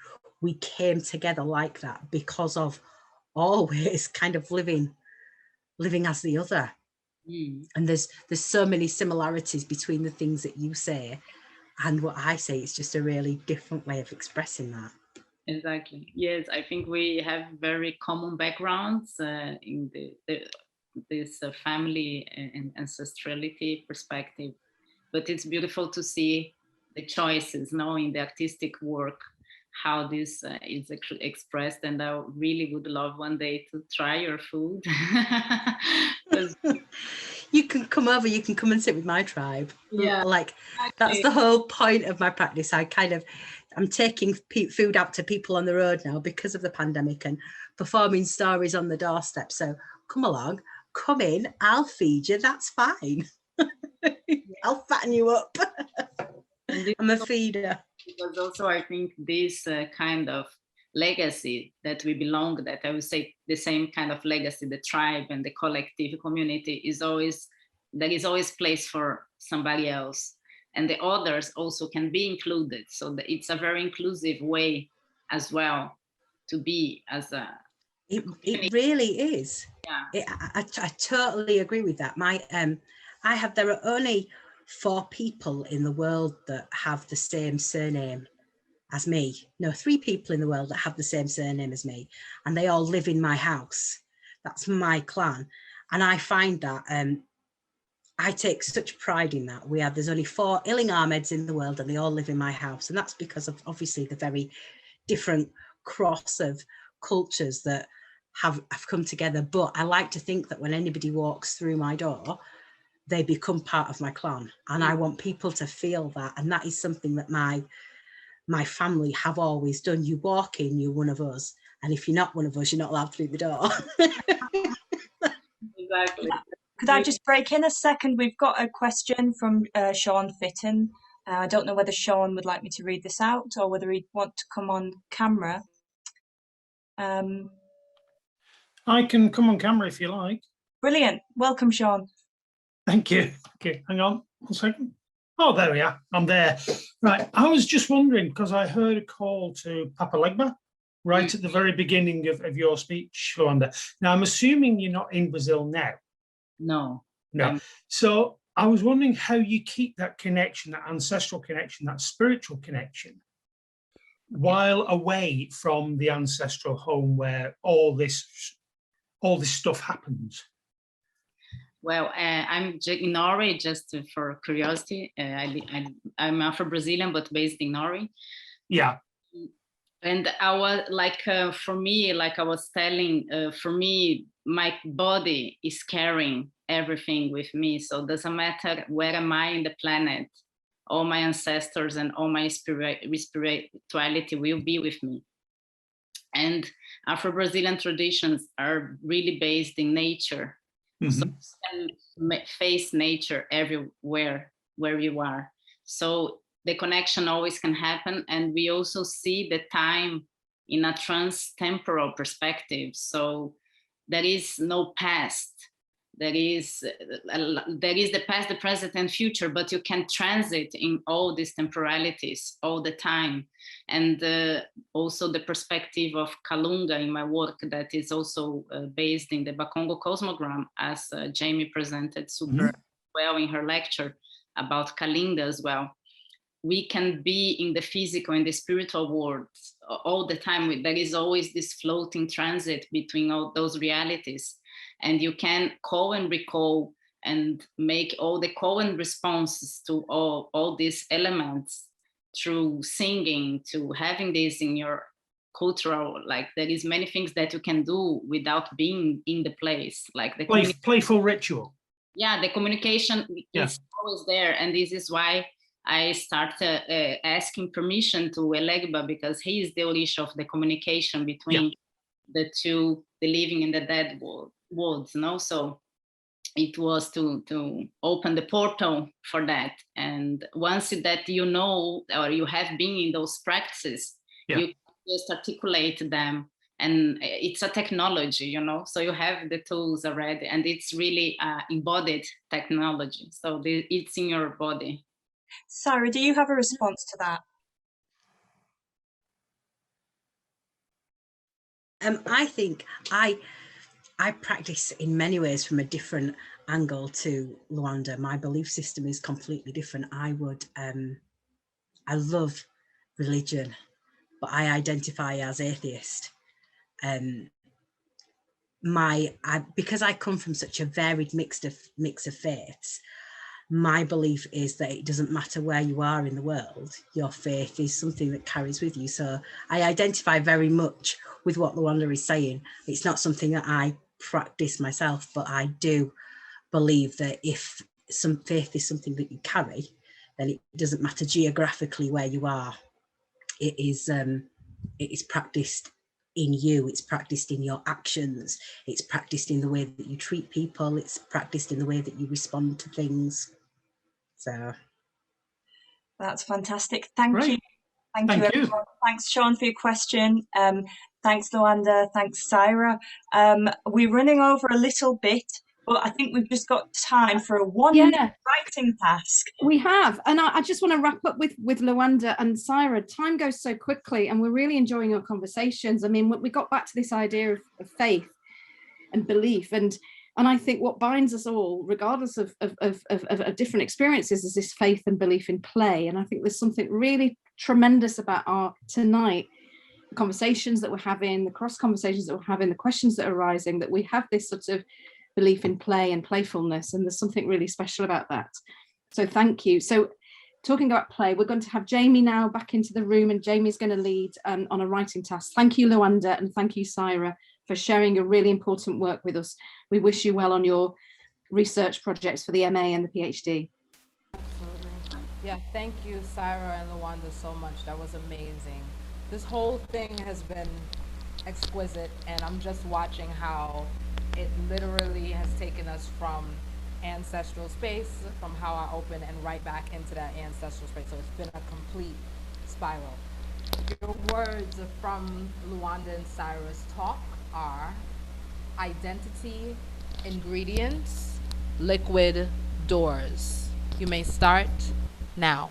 we came together like that because of always kind of living as the other. And there's so many similarities between the things that you say and what I say. It's just a really different way of expressing that. Exactly. Yes, I think we have very common backgrounds in this family and ancestrality perspective. But it's beautiful to see the choices now in the artistic work, how this is expressed. And I really would love one day to try your food. You can come over, you can come and sit with my tribe. Yeah, like that's the whole point of my practice. I'm taking food out to people on the road now because of the pandemic and performing stories on the doorstep. So come along, come in, I'll feed you, that's fine. I'll fatten you up. I'm a feeder. Because also I think this kind of legacy that we belong, that I would say the same kind of legacy, the tribe and the collective community there is always place for somebody else, and the others also can be included. So it's a very inclusive way as well to be as a it really is. Yeah. I totally agree with that. There are only 4 people in the world that have the same surname as me. No, 3 people in the world that have the same surname as me, and they all live in my house. That's my clan. And I find that I take such pride in that. There's only 4 Illing-Ahmeds in the world and they all live in my house. And that's because of obviously the very different cross of cultures that have come together. But I like to think that when anybody walks through my door, they become part of my clan. And I want people to feel that. And that is something that my family have always done. You walk in, you're one of us. And if you're not one of us, you're not allowed through the door. Exactly. Could I just break in a second? We've got a question from Sean Fitton. I don't know whether Sean would like me to read this out or whether he'd want to come on camera. I can come on camera if you like. Brilliant. Welcome, Sean. Thank you. Okay, hang on 1 second. Oh, there we are. I'm there. Right. I was just wondering, because I heard a call to Papa Legba right at the very beginning of your speech, Luanda. Now, I'm assuming you're not in Brazil now. No. So I was wondering how you keep that connection, that ancestral connection, that spiritual connection, while away from the ancestral home where all this stuff happens. Well, I'm in Norway, just for curiosity. I'm Afro-Brazilian, but based in Norway. Yeah. And I was like, for me, like I was telling, for me, my body is carrying everything with me. So it doesn't matter where am I in the planet, all my ancestors and all my spirituality will be with me. And Afro-Brazilian traditions are really based in nature. So you can face nature everywhere where you are. So the connection always can happen. And we also see the time in a trans-temporal perspective. So there is no past. There is the past, the present, and future, but you can transit in all these temporalities all the time. And also the perspective of Kalinda in my work that is also based in the Bakongo cosmogram, as Jamie presented super well in her lecture about Kalinda as well. We can be in the physical and the spiritual world all the time. There is always this floating transit between all those realities. And you can call and recall and make all the call and responses to all these elements through singing, to having this in your cultural, like there is many things that you can do without being in the place. Like the playful ritual. Yeah, the communication is always there. And this is why I started asking permission to Elegba, because he is the Orisha of the communication between the two, the living and the dead worlds, no? So it was to open the portal for that. And once that you know, or you have been in those practices, you just articulate them. And it's a technology, you know, so you have the tools already, and it's really embodied technology. So it's in your body. Sarah, do you have a response to that? I think I practice in many ways from a different angle to Luanda. My belief system is completely different. I love religion, but I identify as atheist. Because I come from such a varied mix of faiths, my belief is that it doesn't matter where you are in the world, your faith is something that carries with you. So I identify very much with what Luanda is saying. It's not something that I practice myself, but I do believe that if some faith is something that you carry, then it doesn't matter geographically where you are. It is practiced in you, it's practiced in your actions, it's practiced in the way that you treat people, it's practiced in the way that you respond to things. So that's fantastic. Thank you. Thank you, Thank you. everyone. Thanks, Sean, for your question. Thanks, Luanda. Thanks, Siara. We're running over a little bit, but I think we've just got time for a one-minute writing task. We have, and I just want to wrap up with Luanda and Siara. Time goes so quickly, and we're really enjoying our conversations. I mean, we got back to this idea of faith and belief, and I think what binds us all, regardless of different experiences, is this faith and belief in play. And I think there's something really tremendous about our tonight, the conversations that we're having, the cross conversations that we're having, the questions that are arising, that we have this sort of belief in play and playfulness, and there's something really special about that. So thank you. So talking about play, we're going to have Jamie now back into the room, and Jamie's going to lead on a writing task. Thank you, Luanda, and thank you, Siara, for sharing your really important work with us. We wish you well on your research projects for the MA and the PhD. Absolutely. Yeah, thank you, Siara and Luanda, so much. That was amazing. This whole thing has been exquisite, and I'm just watching how it literally has taken us from ancestral space, from how I open, and right back into that ancestral space. So it's been a complete spiral. Your words from Luanda and Siara's talk are identity, ingredients, liquid, doors. You may start now.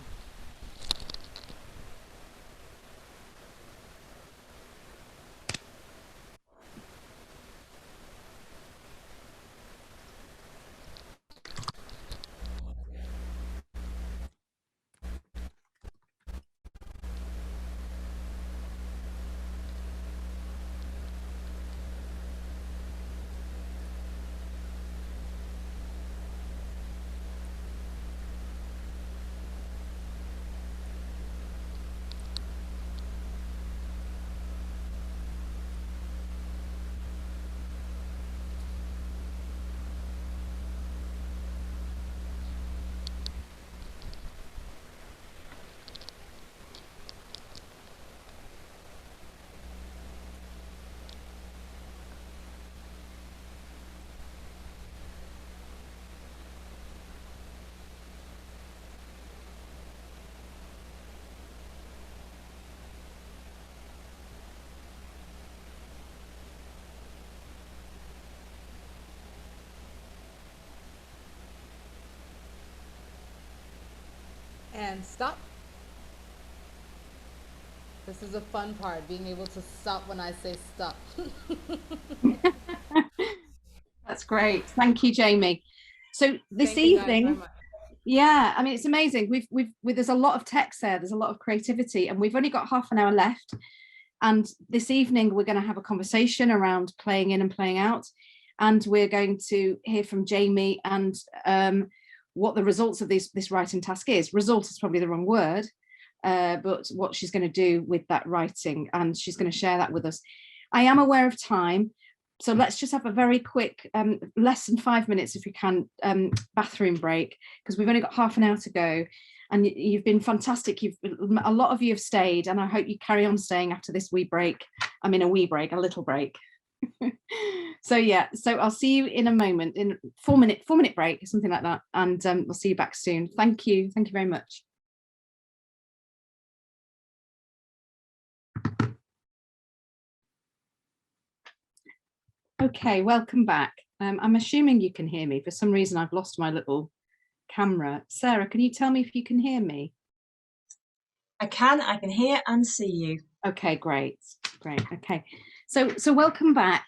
and stop. This is the fun part, being able to stop when I say stop. That's great. Thank you, Jamie. So this Thank you guys very evening, much. yeah, I mean, it's amazing. There's a lot of text there. There's a lot of creativity, and we've only got half an hour left. And this evening, we're going to have a conversation around playing in and playing out. And we're going to hear from Jamie and what the results of this writing task is. Result is probably the wrong word, but what she's going to do with that writing, and she's going to share that with us. I am aware of time, so let's just have a very quick, less than 5 minutes if you can, bathroom break, because we've only got half an hour to go. And you've been fantastic. A lot of you have stayed, and I hope you carry on staying after this wee break. I mean, a little break. So yeah, so I'll see you in a moment, in 4 minute break, something like that, and we'll see you back soon. Thank you very much. Okay, welcome back. I'm assuming you can hear me. For some reason, I've lost my little camera. Sarah, can you tell me if you can hear me? I can hear and see you. Okay, great. Okay, so welcome back.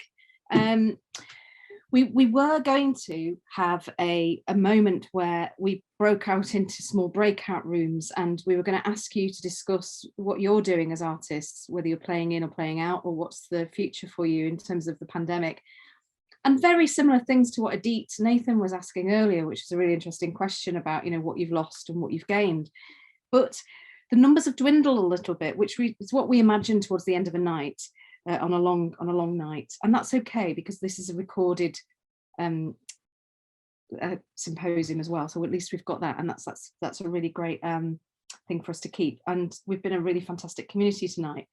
We were going to have a moment where we broke out into small breakout rooms, and we were going to ask you to discuss what you're doing as artists, whether you're playing in or playing out, or what's the future for you in terms of the pandemic. And very similar things to what Nathan was asking earlier, which is a really interesting question about, what you've lost and what you've gained. But the numbers have dwindled a little bit, which is what we imagined towards the end of a night, on a long night. And that's okay, because this is a recorded symposium as well. So at least we've got that, and that's a really great thing for us to keep. And we've been a really fantastic community tonight.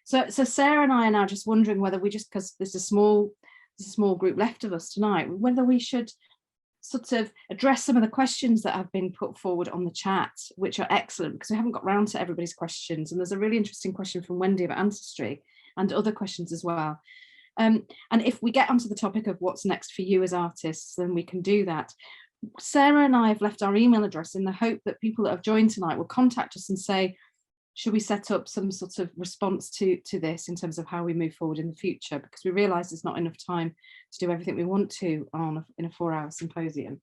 So Sarah and I are now just wondering whether we just, because there's a small group left of us tonight, whether we should sort of address some of the questions that have been put forward on the chat, which are excellent, because we haven't got round to everybody's questions. And there's a really interesting question from Wendy about ancestry and other questions as well. And if we get onto the topic of what's next for you as artists, then we can do that. Sarah and I have left our email address in the hope that people that have joined tonight will contact us and say, should we set up some sort of response to this in terms of how we move forward in the future? Because we realise there's not enough time to do everything we want to in a 4-hour symposium.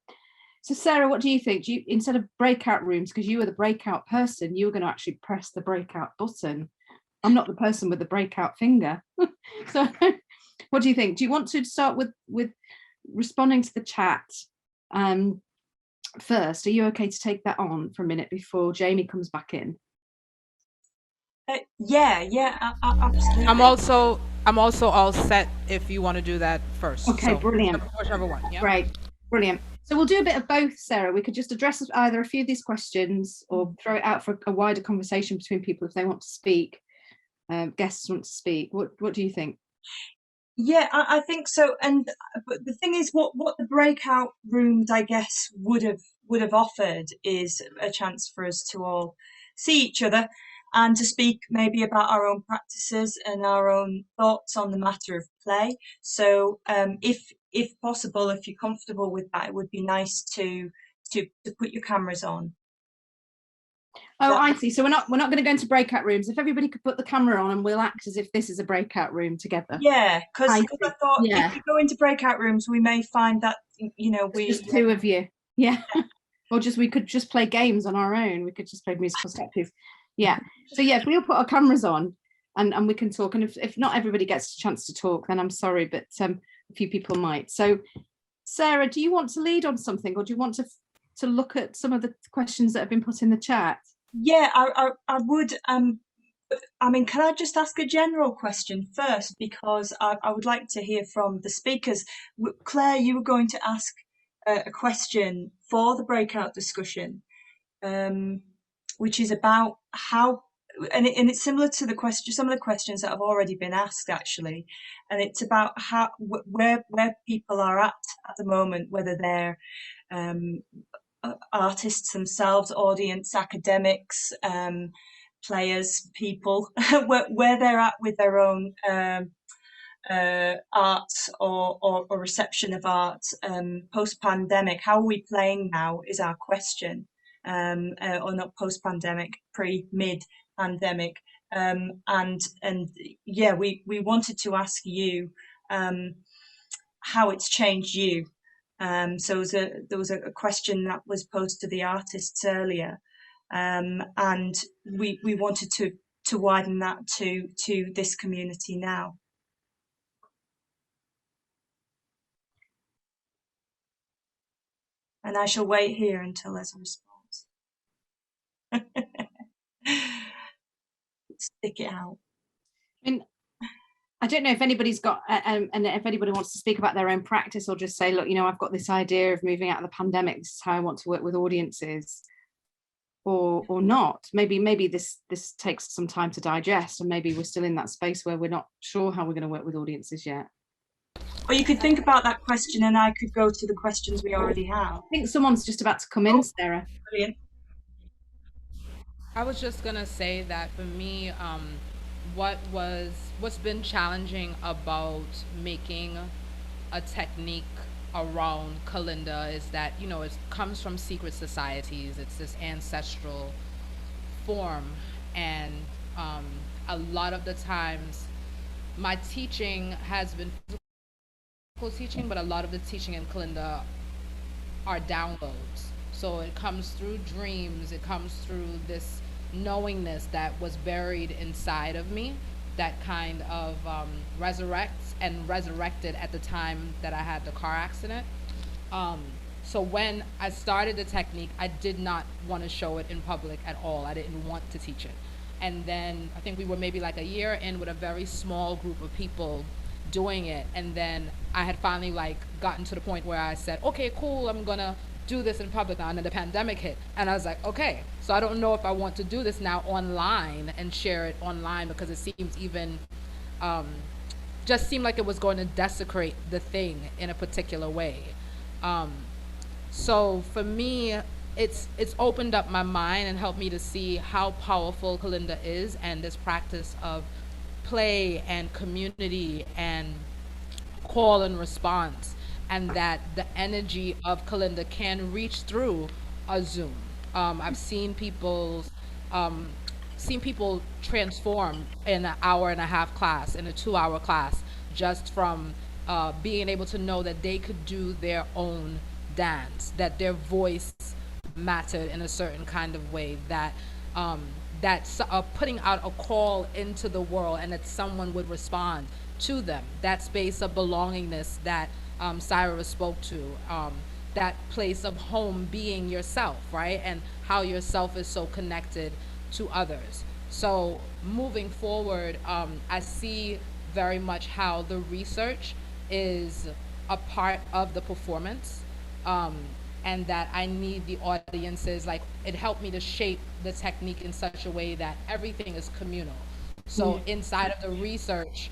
So Sarah, what do you think? Instead of breakout rooms, because you were the breakout person, you were going to actually press the breakout button. I'm not the person with the breakout finger. So what do you think? Do you want to start with responding to the chat first? Are you okay to take that on for a minute before Jamie comes back in? Yeah, absolutely. I'm also all set if you want to do that first. Okay, so, brilliant. Whichever one. Yeah. Great, brilliant. So we'll do a bit of both, Sarah. We could just address either a few of these questions or throw it out for a wider conversation between people if they want to speak. Guests want to speak. What do you think? Yeah, I think so. But the thing is, what the breakout rooms, I guess, would have offered is a chance for us to all see each other and to speak maybe about our own practices and our own thoughts on the matter of play. So if possible, if you're comfortable with that, it would be nice to put your cameras on. Oh, I see. So we're not going to go into breakout rooms. If everybody could put the camera on, and we'll act as if this is a breakout room together. Yeah, because I thought if we go into breakout rooms, we may find that just two of you. Yeah. Or we could just play games on our own. We could just play musical sketches. Yeah. So yeah, if we'll put our cameras on and we can talk. And if not everybody gets a chance to talk, then I'm sorry, but a few people might. So Sarah, do you want to lead on something, or do you want to look at some of the questions that have been put in the chat? Yeah, I would. I mean, can I just ask a general question first? Because I would like to hear from the speakers. Claire, you were going to ask a question for the breakout discussion, which is about how, and it's similar to some of the questions that have already been asked, actually, and it's about how where people are at the moment, whether they're artists themselves, audience, academics, players, people, where they're at with their own art or reception of art post-pandemic. How are we playing now is our question. or not post-pandemic, mid-pandemic. And yeah, we wanted to ask you how it's changed you. So there was a question that was posed to the artists earlier, and we wanted to widen that to this community now. And I shall wait here until there's a response. Stick it out. And I don't know if anybody's got, and if anybody wants to speak about their own practice, or just say, look, you know, I've got this idea of moving out of the pandemic. This is how I want to work with audiences, or not. Maybe this takes some time to digest, and maybe we're still in that space where we're not sure how we're going to work with audiences yet. Or you could think about that question, and I could go to the questions we already have. I think someone's just about to come in, Sarah. Brilliant. I was just gonna say that for me, what's been challenging about making a technique around Kalinda is that, you know, it comes from secret societies. It's this ancestral form, and a lot of the times my teaching has been teaching, but a lot of the teaching in Kalinda are downloads. So it comes through dreams, it comes through this knowingness that was buried inside of me that kind of resurrects and resurrected at the time that I had the car accident. So when I started the technique, I did not want to show it in public at all. I didn't want to teach it. And then I think we were maybe like a year in with a very small group of people doing it, and then I had finally like gotten to the point where I said, okay, cool, I'm gonna do this in public now. And then the pandemic hit, and I was like, okay, so I don't know if I want to do this now online and share it online, because it seems even just seemed like it was going to desecrate the thing in a particular way. So for me, it's opened up my mind and helped me to see how powerful Kalinda is, and this practice of play and community and call and response, and that the energy of Kalinda can reach through a Zoom. I've seen people transform in an hour and a half class, in a 2-hour class, just from being able to know that they could do their own dance, that their voice mattered in a certain kind of way, that that's putting out a call into the world, and that someone would respond to them. That space of belongingness that Siara spoke to, that place of home being yourself, right? And how yourself is so connected to others. So moving forward, I see very much how the research is a part of the performance, and that I need the audiences, like it helped me to shape the technique in such a way that everything is communal. So inside of the research,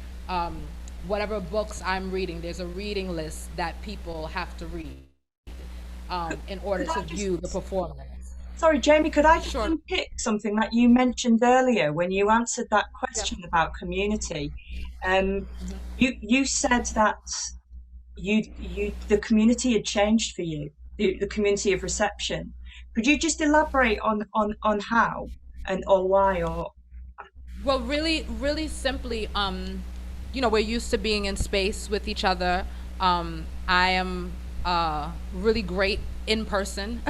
whatever books I'm reading, there's a reading list that people have to read in order to view the performance. Sorry, Jamie, could I just unpick something that you mentioned earlier when you answered that question about community? You said that the community had changed for you, the community of reception. Could you just elaborate on how or why? Or well, really simply, you know, we're used to being in space with each other. I am really great in person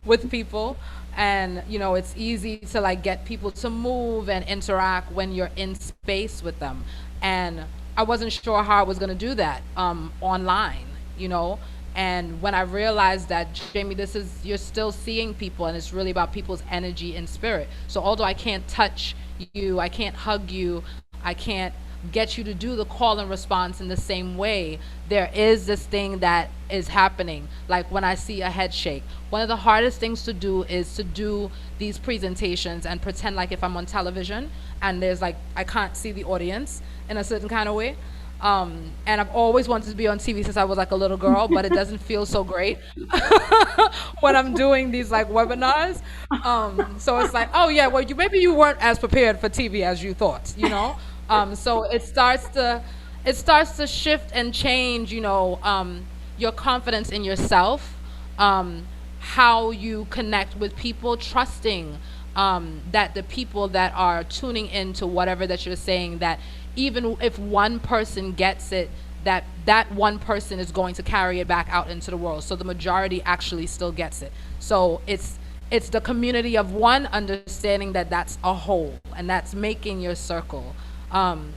with people, and you know, it's easy to like get people to move and interact when you're in space with them, and I wasn't sure how I was going to do that online, you know. And when I realized that, Jamie, you're still seeing people, and it's really about people's energy and spirit. So although I can't touch you, I can't hug you, I can't get you to do the call and response in the same way, there is this thing that is happening. Like when I see a head shake, one of the hardest things to do is to do these presentations and pretend like if I'm on television and there's like, I can't see the audience in a certain kind of way. And I've always wanted to be on TV since I was like a little girl, but it doesn't feel so great when I'm doing these like webinars. So it's like, oh yeah, well, maybe you weren't as prepared for TV as you thought, you know? So it starts to shift and change, you know, your confidence in yourself, how you connect with people, trusting that the people that are tuning into whatever that you're saying, that even if one person gets it, that one person is going to carry it back out into the world. So the majority actually still gets it. So it's the community of one understanding that that's a whole, and that's making your circle.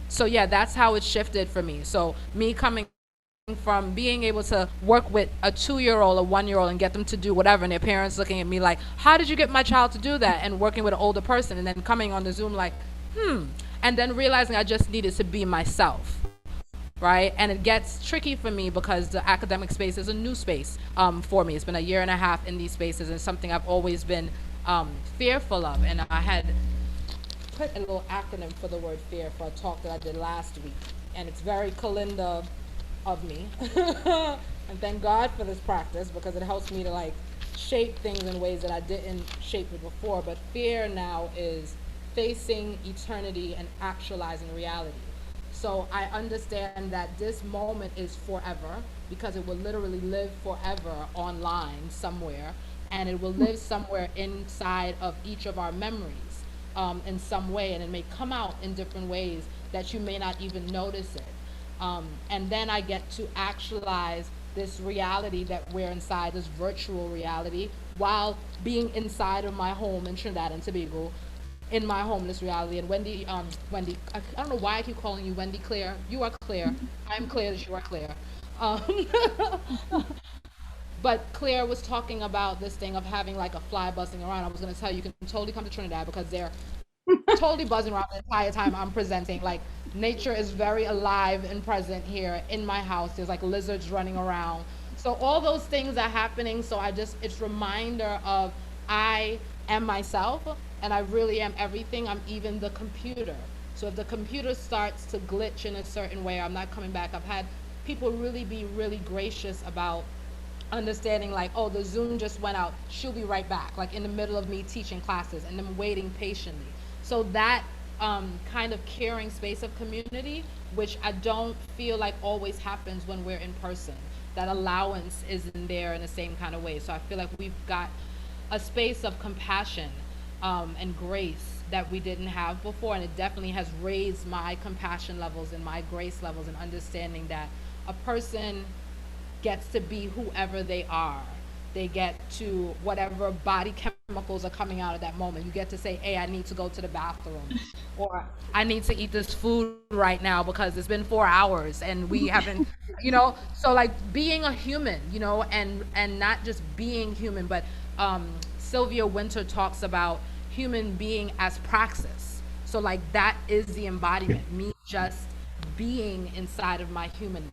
So yeah, that's how it shifted for me. So me coming from being able to work with a 2-year-old, a 1-year-old, and get them to do whatever, and their parents looking at me like, how did you get my child to do that? And working with an older person, and then coming on the Zoom like, and then realizing I just needed to be myself, right? And it gets tricky for me because the academic space is a new space for me. It's been a 1.5 years in these spaces, and something I've always been fearful of. And I had put a little acronym for the word fear for a talk that I did last week, and it's very Kalinda of me. And thank God for this practice, because it helps me to like shape things in ways that I didn't shape it before. But fear now is facing eternity and actualizing reality. So I understand that this moment is forever, because it will literally live forever online somewhere, and it will live somewhere inside of each of our memories in some way, and it may come out in different ways that you may not even notice it. And then I get to actualize this reality that we're inside, this virtual reality, while being inside of my home in Trinidad and Tobago, in my home, this reality. And Wendy, I don't know why I keep calling you Wendy Claire. You are Claire. I'm Claire, you are Claire. But Claire was talking about this thing of having like a fly buzzing around. I was going to tell you, you can totally come to Trinidad, because they're totally buzzing around the entire time I'm presenting. Like, nature is very alive and present here in my house. There's like lizards running around. So all those things are happening. So it's reminder of I am myself, and I really am everything. I'm even the computer. So if the computer starts to glitch in a certain way, I'm not coming back. I've had people really be really gracious about understanding, like, oh, the Zoom just went out, she'll be right back, like in the middle of me teaching classes, and them waiting patiently. So that kind of caring space of community, which I don't feel like always happens when we're in person. That allowance isn't there in the same kind of way. So I feel like we've got a space of compassion and grace that we didn't have before, and it definitely has raised my compassion levels and my grace levels, and understanding that a person gets to be whoever they are. They get to whatever body chemicals are coming out at that moment. You get to say, hey, I need to go to the bathroom, or I need to eat this food right now because it's been 4 hours and we haven't, so like being a human, and not just being human, but Sylvia Winter talks about human being as praxis. So like that is the embodiment, me just being inside of my humanness.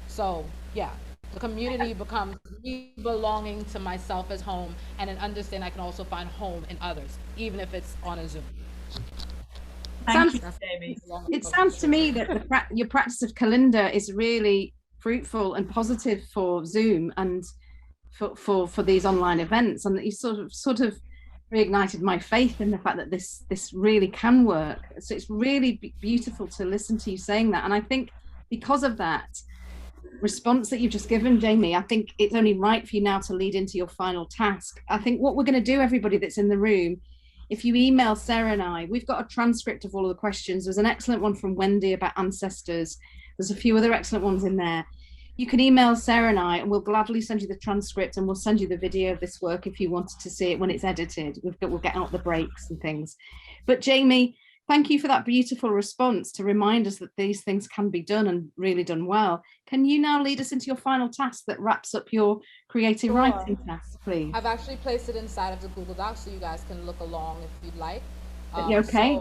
So yeah, the community becomes me belonging to myself as home, and an understand I can also find home in others, even if it's on a Zoom. It sounds to me that your practice of Kalinda is really fruitful and positive for Zoom and for these online events, and that you sort of reignited my faith in the fact that this really can work. So it's really beautiful to listen to you saying that, and I think because of that response that you've just given, Jamie, I think it's only right for you now to lead into your final task. I think what we're going to do, everybody that's in the room, if you email Sarah and I, we've got a transcript of all of the questions. There's an excellent one from Wendy about ancestors. There's a few other excellent ones in there. You can email Sarah and I, and we'll gladly send you the transcript, and we'll send you the video of this work if you wanted to see it when it's edited. We'll get out the breaks and things. But Jamie, thank you for that beautiful response to remind us that these things can be done, and really done well. Can you now lead us into your final task that wraps up your creative writing task, please? I've actually placed it inside of the Google Docs, so you guys can look along if you'd like. Okay.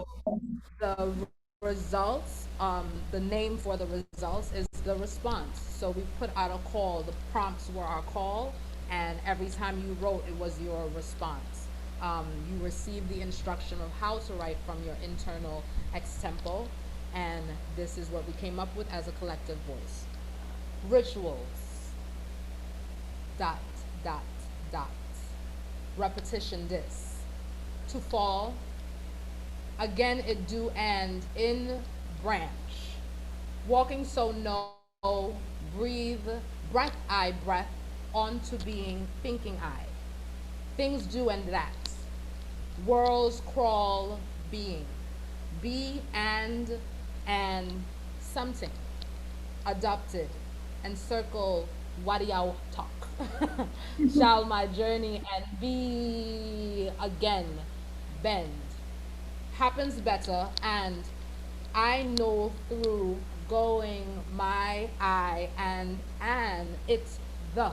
So the results, the name for the results is the response. So we put out a call, the prompts were our call, and every time you wrote, it was your response. You received the instruction of how to write from your internal ex-tempo, and this is what we came up with as a collective voice. Rituals, ... repetition this, to fall, again it do and in branch, walking so no, breathe, breath I breath, on to being, thinking I, things do and that, worlds crawl being, be and something, adopted, encircle wadiao talk. Shall my journey and be again bend, happens better, and I know through going my eye and it's the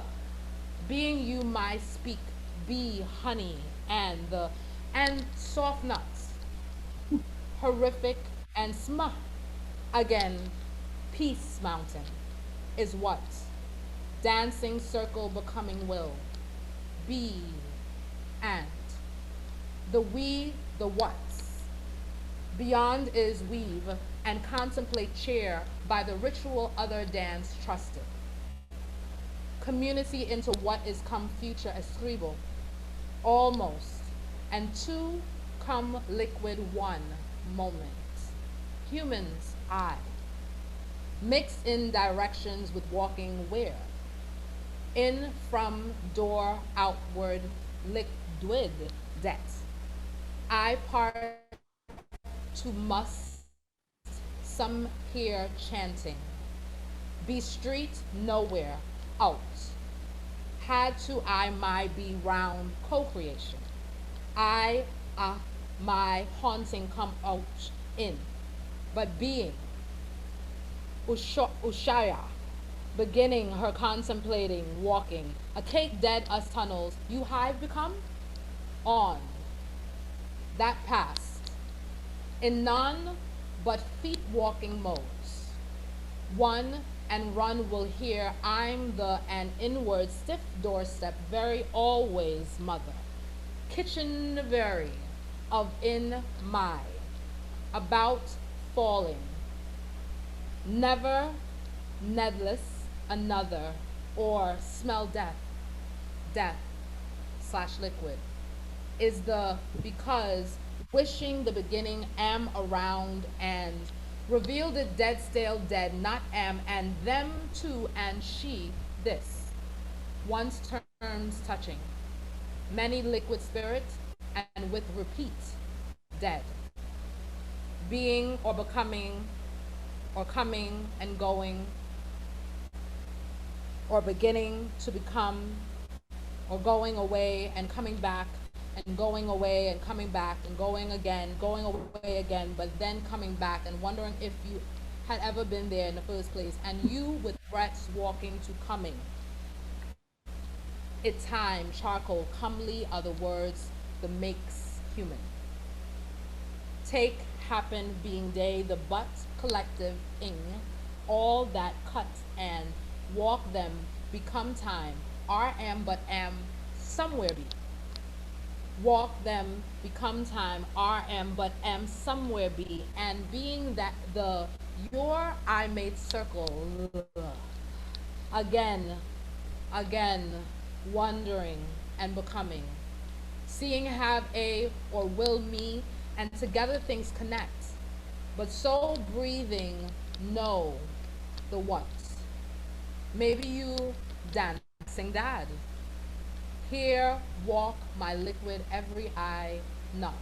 being you my speak be honey and soft nuts, horrific and again peace mountain is what dancing circle becoming will be, and the we the what's beyond is weave and contemplate chair by the ritual other dance trusted community into what is come future escribo almost and two come liquid one moment humans I mix in directions with walking where in from door outward liquid that I part to must some hear chanting be street nowhere out had to I my be round co-creation I my haunting come out in but being Ushaya beginning her contemplating walking a cake dead us tunnels you hive become on that past in none but feet walking modes one and run will hear I'm the an inward stiff doorstep very always mother kitchen very of in my about falling never nedless another or smell death slash liquid is the because wishing the beginning am around and reveal the dead stale dead not am and them too and she this once terms touching many liquid spirits and with repeat dead being or becoming or coming and going or beginning to become or going away and coming back and going away and coming back and going away again, but then coming back and wondering if you had ever been there in the first place, and you with breaths walking to coming. It's time, charcoal, comely are the words that makes human. Take, happen, being day, the but, collective, ing, all that cut and walk them, become time, are am but am, somewhere be. Walk them, become time, are am but am, somewhere be, and being that the your I made circle, again, wondering and becoming, seeing have a or will me, and together things connect, but so breathing know the what. Maybe you dancing dad. Here walk my liquid every eye not.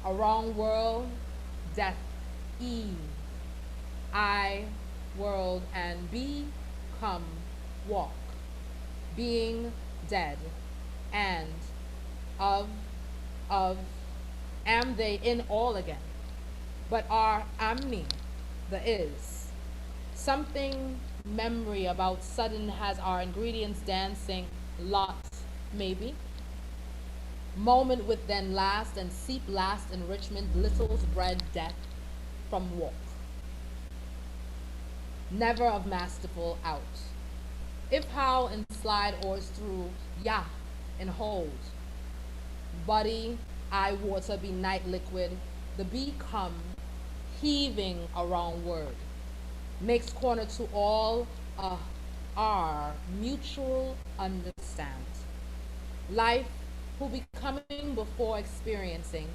A wrong world, death, Eve. I, world, and be, come, walk. Being dead, and of, am they in all again? But are amni, the is. Something memory about sudden has our ingredients dancing, lots, maybe. Moment with then last and seep last enrichment, little's bread death from walk. Never of masterful out. If how and slide oars through, yeah, and hold. Body, eye water be night liquid, the bee come, heaving a wrong word. Makes corner to all our mutual understand. Life who becoming before experiencing,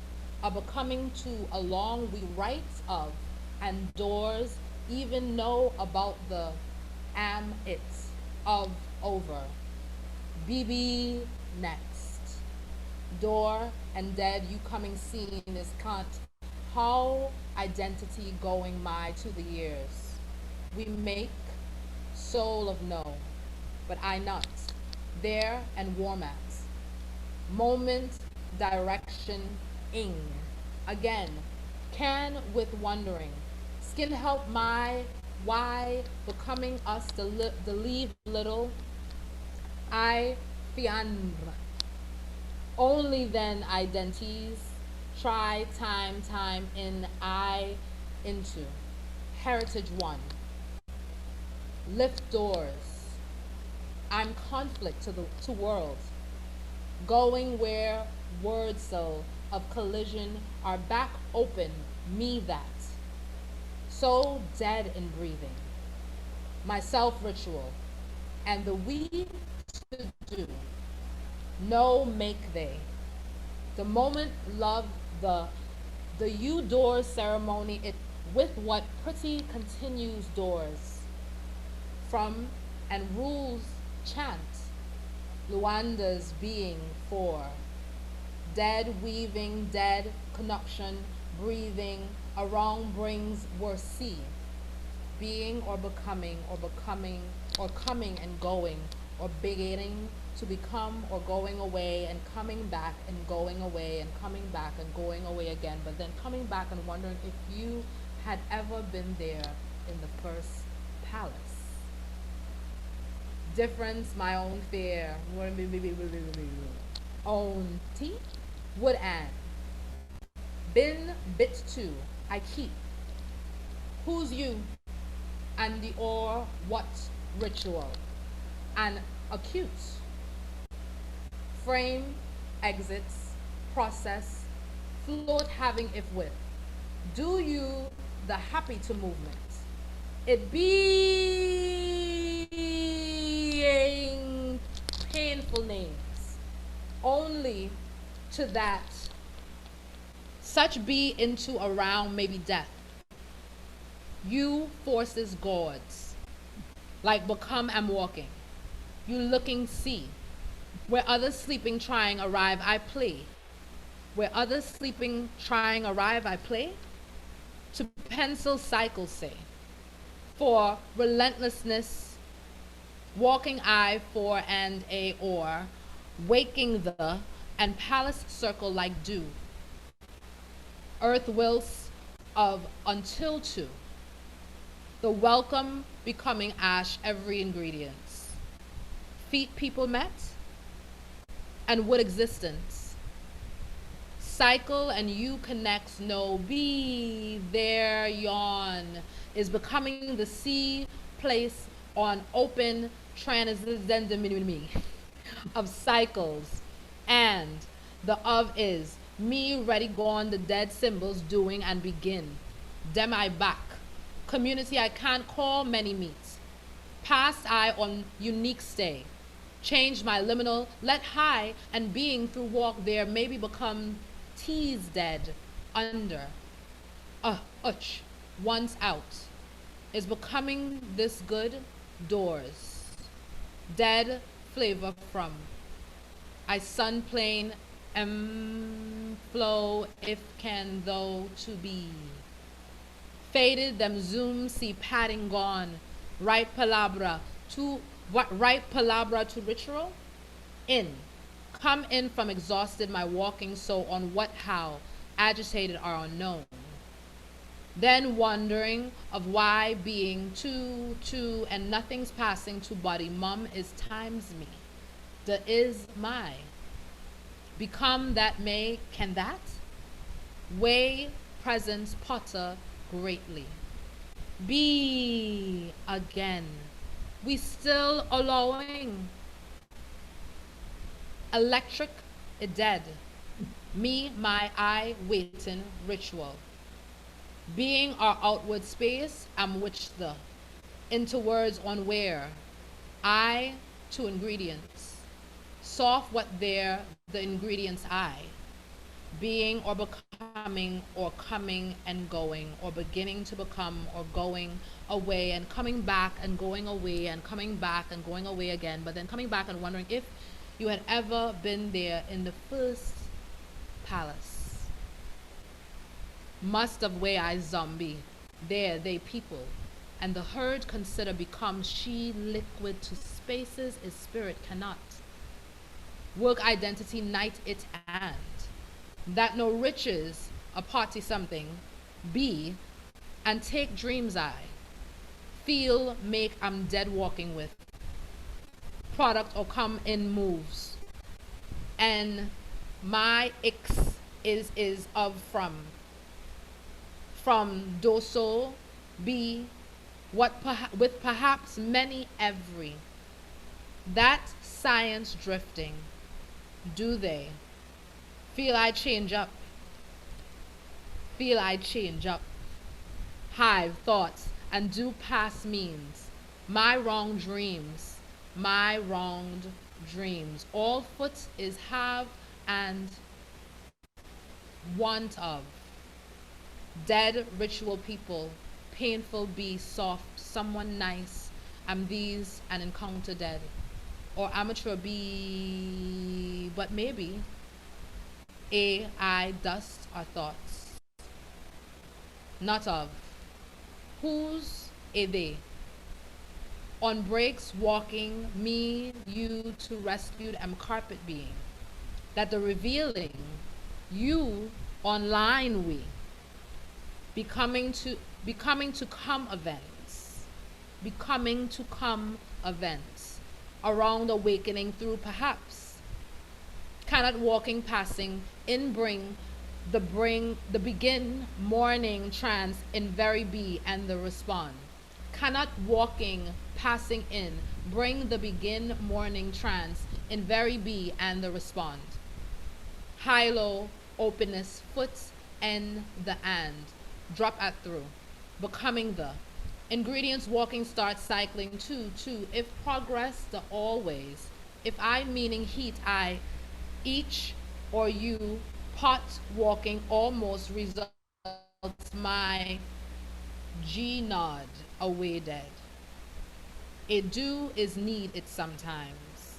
a becoming to along we write of, and doors even know about the am it of over. BB next. Door and dead, you coming seen is can't. How identity going my to the years. We make soul of no, but I not. There and warm at. Moment, direction, ing. Again, can with wondering. Skin help my why becoming us the leave little. I fiandre. Only then identities. Try time in I into. Heritage one. Lift doors. I'm conflict to worlds. Going where words so of collision are back open, me that. So dead in breathing. Myself ritual. And the we to do. No make they. The moment love the you doors ceremony it with what pretty continues doors. From and rules chant. Luanda's being for. Dead weaving, dead connection, breathing, a wrong brings worse see. Being or becoming, or coming and going, or beginning to become or going away and coming back and going away and coming back and going away again, but then coming back and wondering if you had ever been there in the first palace. Difference, my own fear. Own tea, wood and. Been bit to, I keep. Who's you? And the or what ritual? And acute. Frame, exits, process, float having if with. Do you the happy to movement? It being painful names. Only to that such be into around maybe death. You forces gods, like become am walking. You looking see, where others sleeping trying arrive I play. Where others sleeping trying arrive I play. To pencil cycle say, for relentlessness, walking I for and a or, waking the and palace circle like dew. Earth wills of until to. The welcome becoming ash every ingredients. Feet people met, and wood existence. Cycle and you connects no be there yawn is becoming the sea place on open transcendence of cycles, and the of is me ready gone the dead symbols doing and begin. Dem I back. Community I can't call many meets. Past I on unique stay. Change my liminal, let high and being through walk there maybe become tease dead under. Uch, once out. Is becoming this good doors. Dead flavor from. I sun plain flow if can though to be. Faded them zoom see padding gone. Right palabra to ritual? In. Come in from exhausted my walking so on what how agitated are unknown. Then wondering of why being two and nothing's passing to body mum is times me. The is my. Become that may can that? Way presence potter greatly. Be again. We still allowing. Electric dead. Me, my I waiting ritual. Being our outward space, am which the. Into words on where. I to ingredients. Soft what there, the ingredients I. Being or becoming becoming or coming and going, or beginning to become or going away and coming back and going away and coming back and going away again, but then coming back and wondering if you had ever been there in the first palace. Must of way I zombie, there they people, and the herd consider becomes she liquid to spaces is spirit cannot. Work identity night it and that no riches a party something be and take dreams I feel make I'm dead walking with product or come in moves and my X is of from doso be what with perhaps many every that science drifting do they feel I change up hive thoughts and do pass means my wronged dreams all foot is have and want of dead ritual people painful be soft someone nice am these an encounter dead or amateur be but maybe I dust are thoughts not of whose a they on breaks walking me you to rescued am carpet being that the revealing you online we becoming to come events around awakening through perhaps cannot walking passing in bring the begin morning trance in very be and the respond cannot walking passing in bring the begin morning trance in very be and the respond high low openness foot and the and drop at through becoming the ingredients walking start cycling two if progress the always if I meaning heat I each or you pot walking almost results my G nod away dead a do is need it sometimes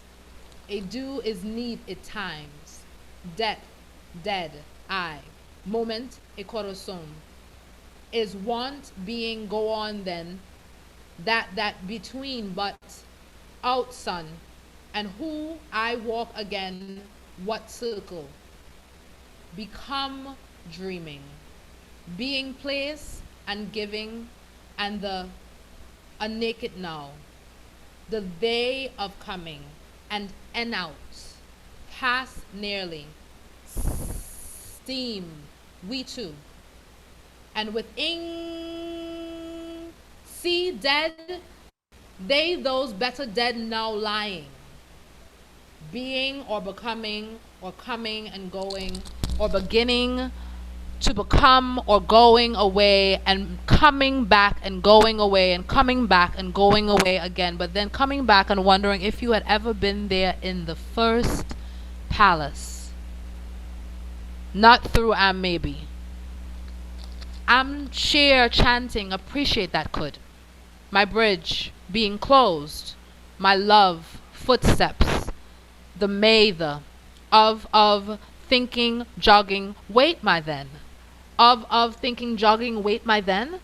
a do is need it times dead I moment a corazon is want being go on then that between but out sun and who I walk again what circle become dreaming being place and giving and the a naked now the they of coming and out pass nearly steam we too and within see dead they those better dead now lying being or becoming or coming and going or beginning to become or going away and coming back and going away and coming back and going away again but then coming back and wondering if you had ever been there in the first palace not through maybe I'm sheer chanting appreciate that could my bridge being closed my love footsteps the may the of thinking jogging wait my then of thinking jogging wait my then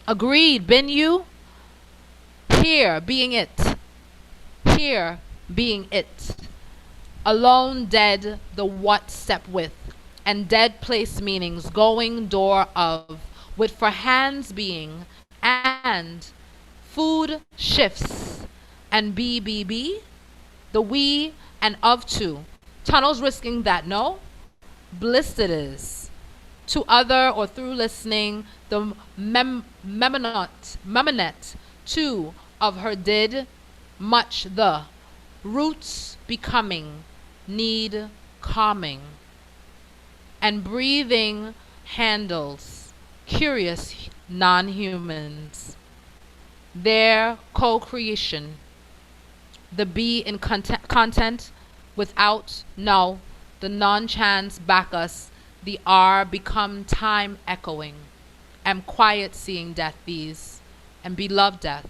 agreed been you here being it alone dead the what step with and dead place meanings going door of with for hands being and food shifts and be the we and of two tunnels risking that no bliss it is to other or through listening the memonet too of her did much the roots becoming need calming and breathing handles curious non-humans their co-creation the be in content without no the non-chance back us the R become time echoing, am quiet seeing death these, and beloved death,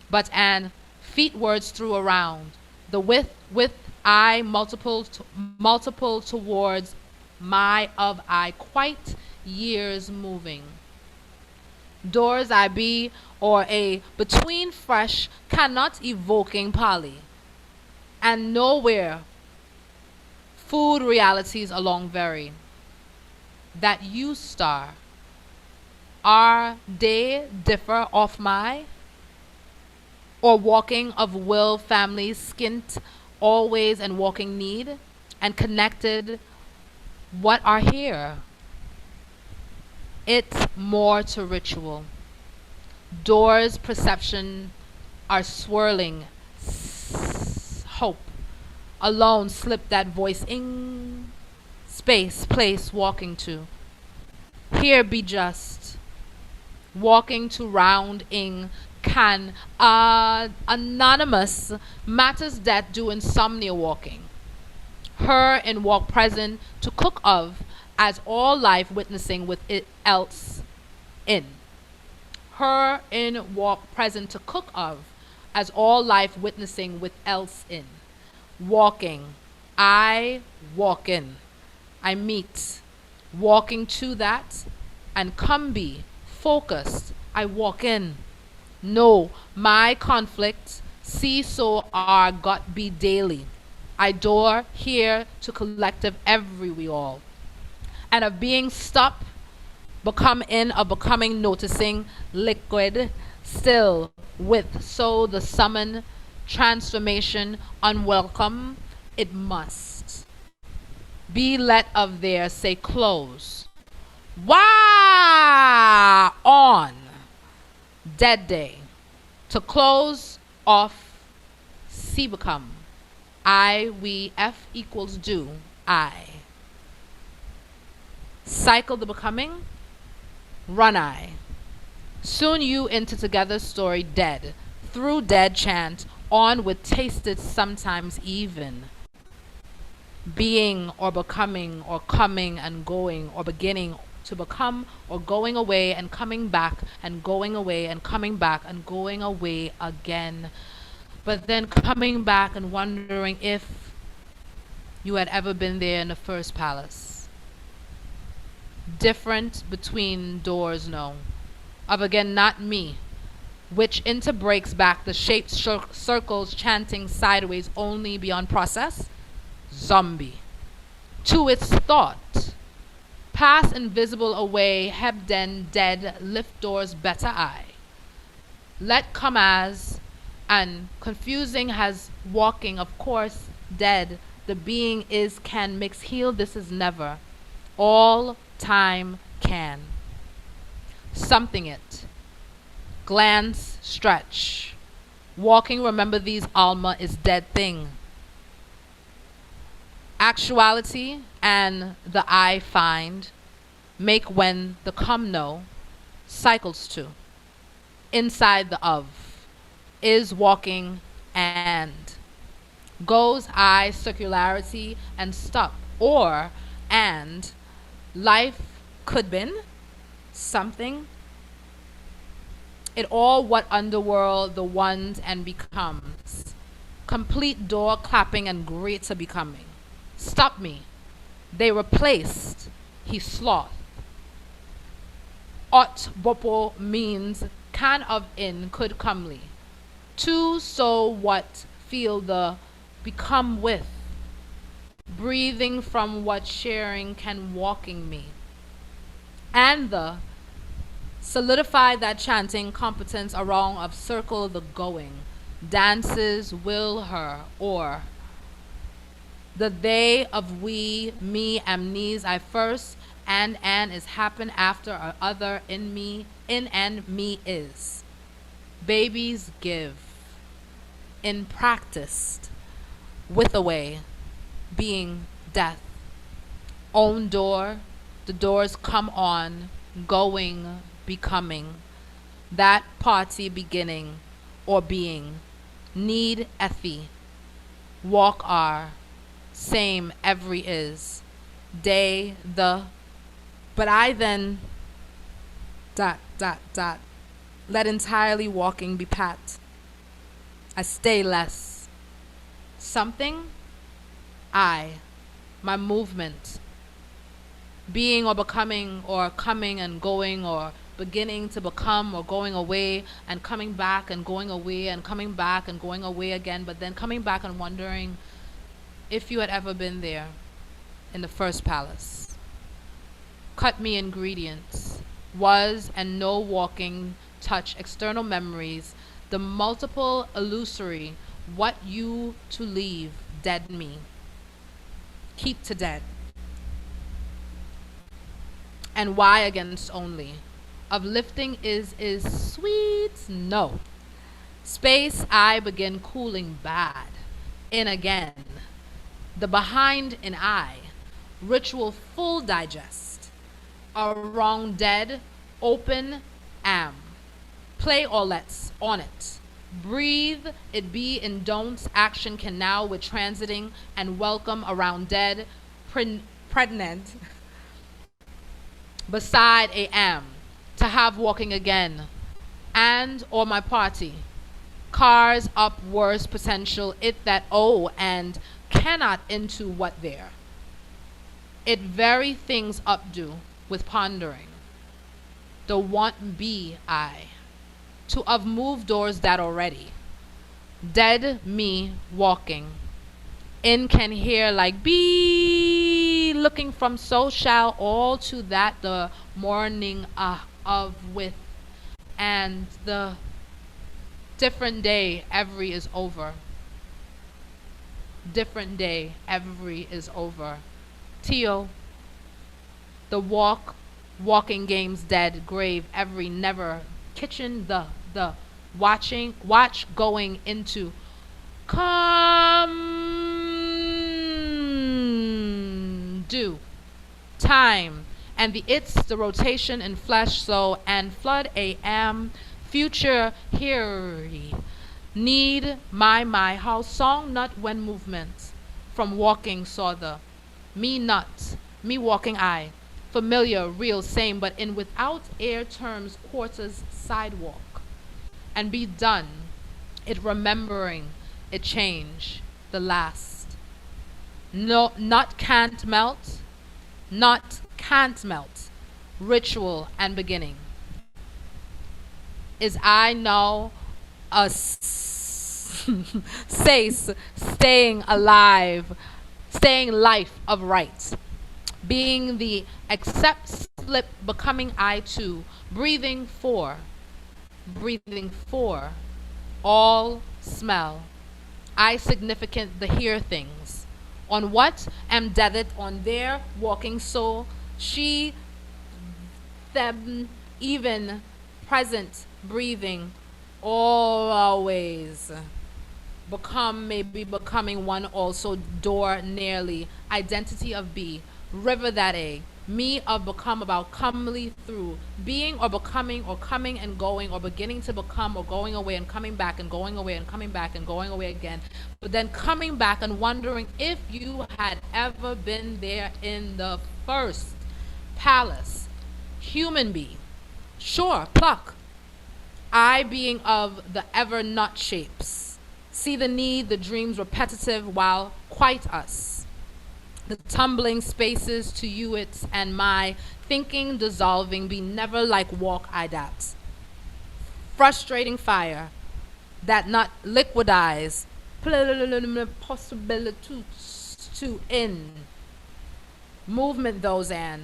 but an feet words through around, the with I multiple towards my of I quite years moving. Doors I be or a between fresh cannot evoking poly, and nowhere food realities along very, that you star, are they differ off my, or walking of will families skint always and walking need, and connected what are here? It's more to ritual. Doors perception are swirling. Hope alone slip that voice in space, place walking to. Here be just walking to round in can anonymous matters that do insomnia walking. Her in walk present to cook of as all life witnessing with it else in. Her in walk present to cook of as all life witnessing with else in. Walking, I walk in, I meet, walking to that, and come be, focused, I walk in. No, my conflict, see so are got be daily. I door here to collective every we all. And of being stop, become in, of becoming noticing, liquid, still, with, so the summon, transformation, unwelcome, it must. Be let of there, say close. Wah! On. Dead day. To close off, see become. I, we, F equals do, I. Cycle the becoming, run I. Soon you into together story dead, through dead chant, on with tasted sometimes even. Being or becoming or coming and going or beginning to become or going away and coming back and going away and coming back and going away again. But then coming back and wondering if you had ever been there in the first palace. Different between doors, no. Of again, not me, which interbreaks back the shaped circles chanting sideways only beyond process. Zombie. To its thought. Pass invisible away, Hebden dead, lift doors better eye. Let come as, and confusing has walking, of course, dead, the being is can mix heal, this is never. All time can. Something it. Glance, stretch. Walking, remember these alma is dead thing. Actuality and the I find make when the come know cycles to. Inside the of is walking and goes I circularity and stop or and life could been something. It all what underworld the ones and becomes. Complete door clapping and greater becoming. Stop me. They replaced. He sloth. Ot bopo means can of in could comely. To so what feel the become with. Breathing from what sharing can walking me. And the solidify that chanting competence around of circle the going. Dances will her or the they of we, me, amnes, I first, and is happen after or other in me, in and me is. Babies give. In practiced, with away, being death. Own door, the doors come on, going, becoming. That party beginning, or being. Need ethi. Walk are. Same every is. day, but I then let entirely walking be pat. I stay less. Something, my movement, being or becoming or coming and going or beginning to become or going away and coming back and going away and coming back and going away again, but then coming back and wondering if you had ever been there in the first palace. Cut me ingredients, was and no walking, touch, external memories, the multiple illusory, what you to leave, dead me. Keep to dead. And why against only? Of lifting is sweet, no. Space I begin cooling bad. In again. The behind in I. Ritual full digest. A wrong dead, open, am. Play or let's, on it. Breathe, it be in don'ts, action can now with transiting and welcome around dead, pregnant. Beside a am, to have walking again, and or my party. Cars up worse potential, it that and cannot into what there. It very things updo with pondering. The want be I, to of move doors that already. Dead me walking. In can hear like be looking from so shall all to that the morning of with and the different day every is over. Different day every is over. Tio, the walking games dead, grave every never, kitchen the watch going into come do time and the it's the rotation in flesh so and flood am future here need my house song nut when movement from walking saw the me nut me walking I familiar real same but in without air terms quarters sidewalk and be done it remembering it change the last no not can't melt ritual and beginning is I know a staying alive staying life of right being the accept slip becoming I too breathing for all smell I significant the hear things on what am deaded on their walking soul she them even present breathing always become maybe becoming one also door nearly identity of be river that a me of become about comely through being or becoming or coming and going or beginning to become or going away and coming back and going away and coming back and going away again but then coming back and wondering if you had ever been there in the first palace human be sure pluck I being of the ever not shapes see the need the dreams repetitive while quite us the tumbling spaces to you it's and my thinking dissolving be never like walk I adapt frustrating fire that not liquidize possibilities to in movement those and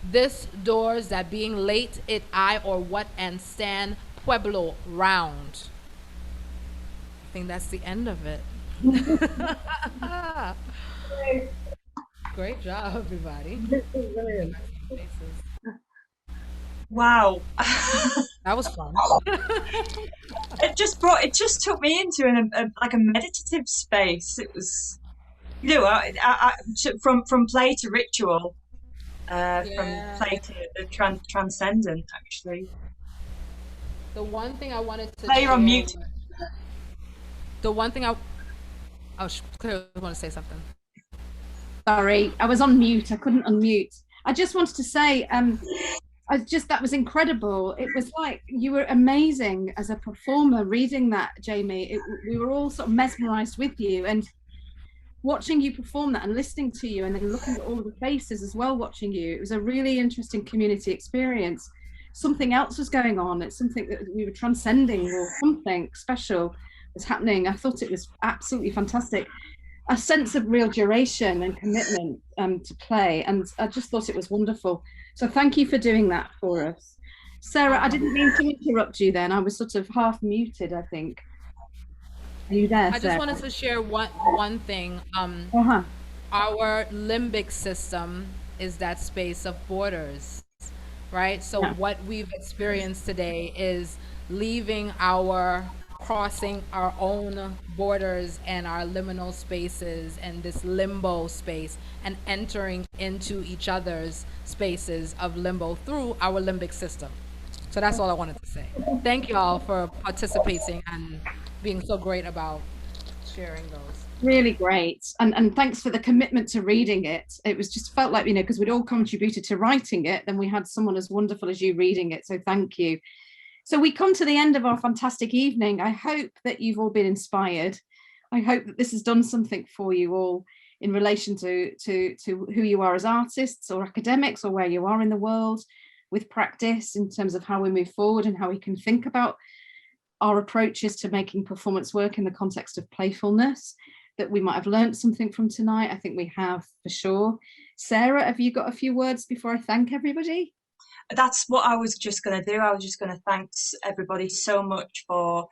this doors that being late it I or what and stand pueblo round I think that's the end of it. Great job, everybody. Wow. That was fun. It just took me into like a meditative space. It was, from play to ritual, from play to the transcendent, actually. The one thing I wanted to play on mute. The one thing Claire want to say something. Sorry, I was on mute. I couldn't unmute. I just wanted to say, that was incredible. It was like you were amazing as a performer reading that, Jamie. We were all sort of mesmerized with you, and watching you perform that and listening to you and then looking at all of the faces as well watching you. It was a really interesting community experience. Something else was going on. It's something that we were transcending, or something special was happening. I thought it was absolutely fantastic. A sense of real duration and commitment to play, and I just thought it was wonderful. So thank you for doing that for us. Sarah, I didn't mean to interrupt you then. I was sort of half muted, I think. Are you there, I just wanted to share one thing. Our limbic system is that space of borders, right? So what we've experienced today is crossing our own borders and our liminal spaces and this limbo space, and entering into each other's spaces of limbo through our limbic system. So that's all I wanted to say. Thank you all for participating and being so great about sharing those. Really great. And thanks for the commitment to reading it. It was just felt like, because we'd all contributed to writing it, then we had someone as wonderful as you reading it. So thank you. So we come to the end of our fantastic evening. I hope that you've all been inspired. I hope that this has done something for you all in relation to who you are as artists or academics, or where you are in the world with practice, in terms of how we move forward and how we can think about our approaches to making performance work in the context of playfulness, that we might have learned something from tonight. I think we have, for sure. Sarah, have you got a few words before I thank everybody? That's what I was just going to do. I was just going to thank everybody so much for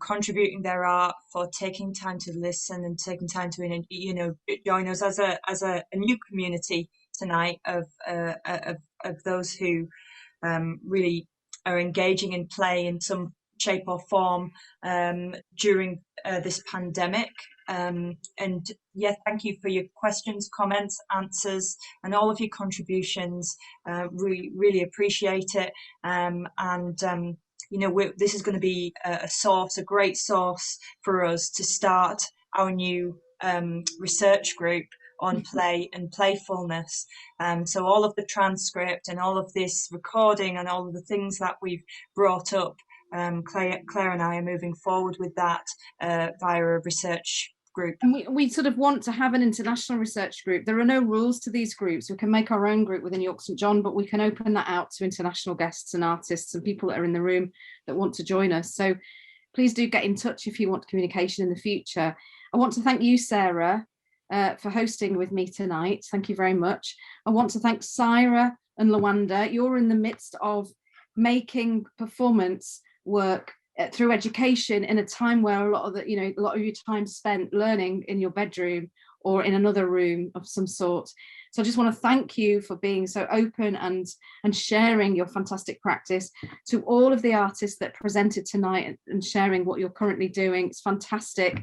contributing their art, for taking time to listen and taking time to join us as a new community tonight of those who really are engaging in play in some shape or form during this pandemic. And yeah, thank you for your questions, comments, answers, and all of your contributions. Really appreciate it. This is going to be a great source for us to start our new research group on play and playfulness. So all of the transcript and all of this recording and all of the things that we've brought up, Claire and I are moving forward with that via a research group. And we sort of want to have an international research group. There are no rules to these groups. We can make our own group within York St John, but we can open that out to international guests and artists and people that are in the room that want to join us. So please do get in touch if you want communication in the future. I want to thank you, Sarah, for hosting with me tonight. Thank you very much. I want to thank Siara and Luanda. You're in the midst of making performance work through education in a time where a lot of your time spent learning in your bedroom or in another room of some sort. So I just want to thank you for being so open and sharing your fantastic practice. To all of the artists that presented tonight and sharing what you're currently doing, it's fantastic.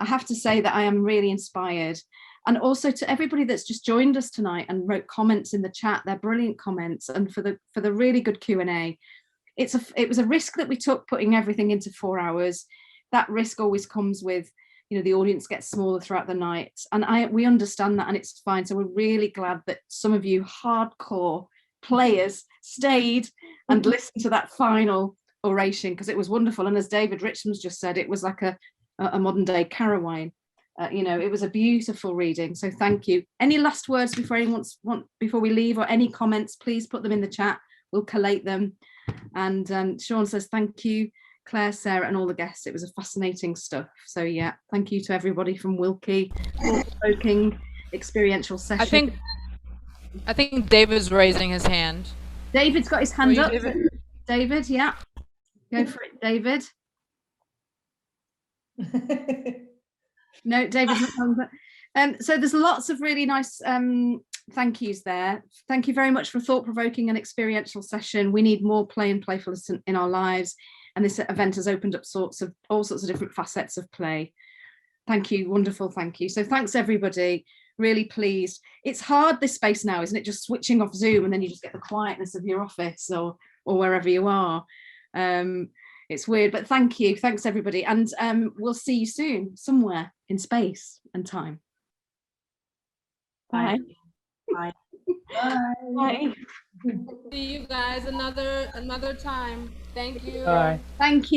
I have to say that I am really inspired. And also to everybody that's just joined us tonight and wrote comments in the chat, they're brilliant comments, and for the really good Q&A. It was a risk that we took, putting everything into 4 hours. That risk always comes with, the audience gets smaller throughout the night, and we understand that, and it's fine. So we're really glad that some of you hardcore players stayed and listened to that final oration, because it was wonderful. And as David Richmond's just said, it was like a modern day Carawine. It was a beautiful reading. So thank you. Any last words before we leave, or any comments, please put them in the chat. We'll collate them. And Sean says thank you, Claire, Sarah, and all the guests. It was a fascinating stuff. So yeah, thank you to everybody from Wilkie, thought-provoking experiential session. I think David's raising his hand. David's got his hand up. David, yeah, go for it, David. No, David's not. So there's lots of really nice thank yous there. Thank you very much for a thought-provoking and experiential session. We need more play and playfulness in our lives, and this event has opened up all sorts of different facets of play. Thank you, wonderful, thank you. So thanks everybody, really pleased. It's hard, this space now, isn't it? Just switching off Zoom and then you just get the quietness of your office or wherever you are. It's weird, but thank you, thanks everybody, and we'll see you soon somewhere in space and time. Bye. Bye. Bye. See you guys another time. Thank you. Bye. Thank you.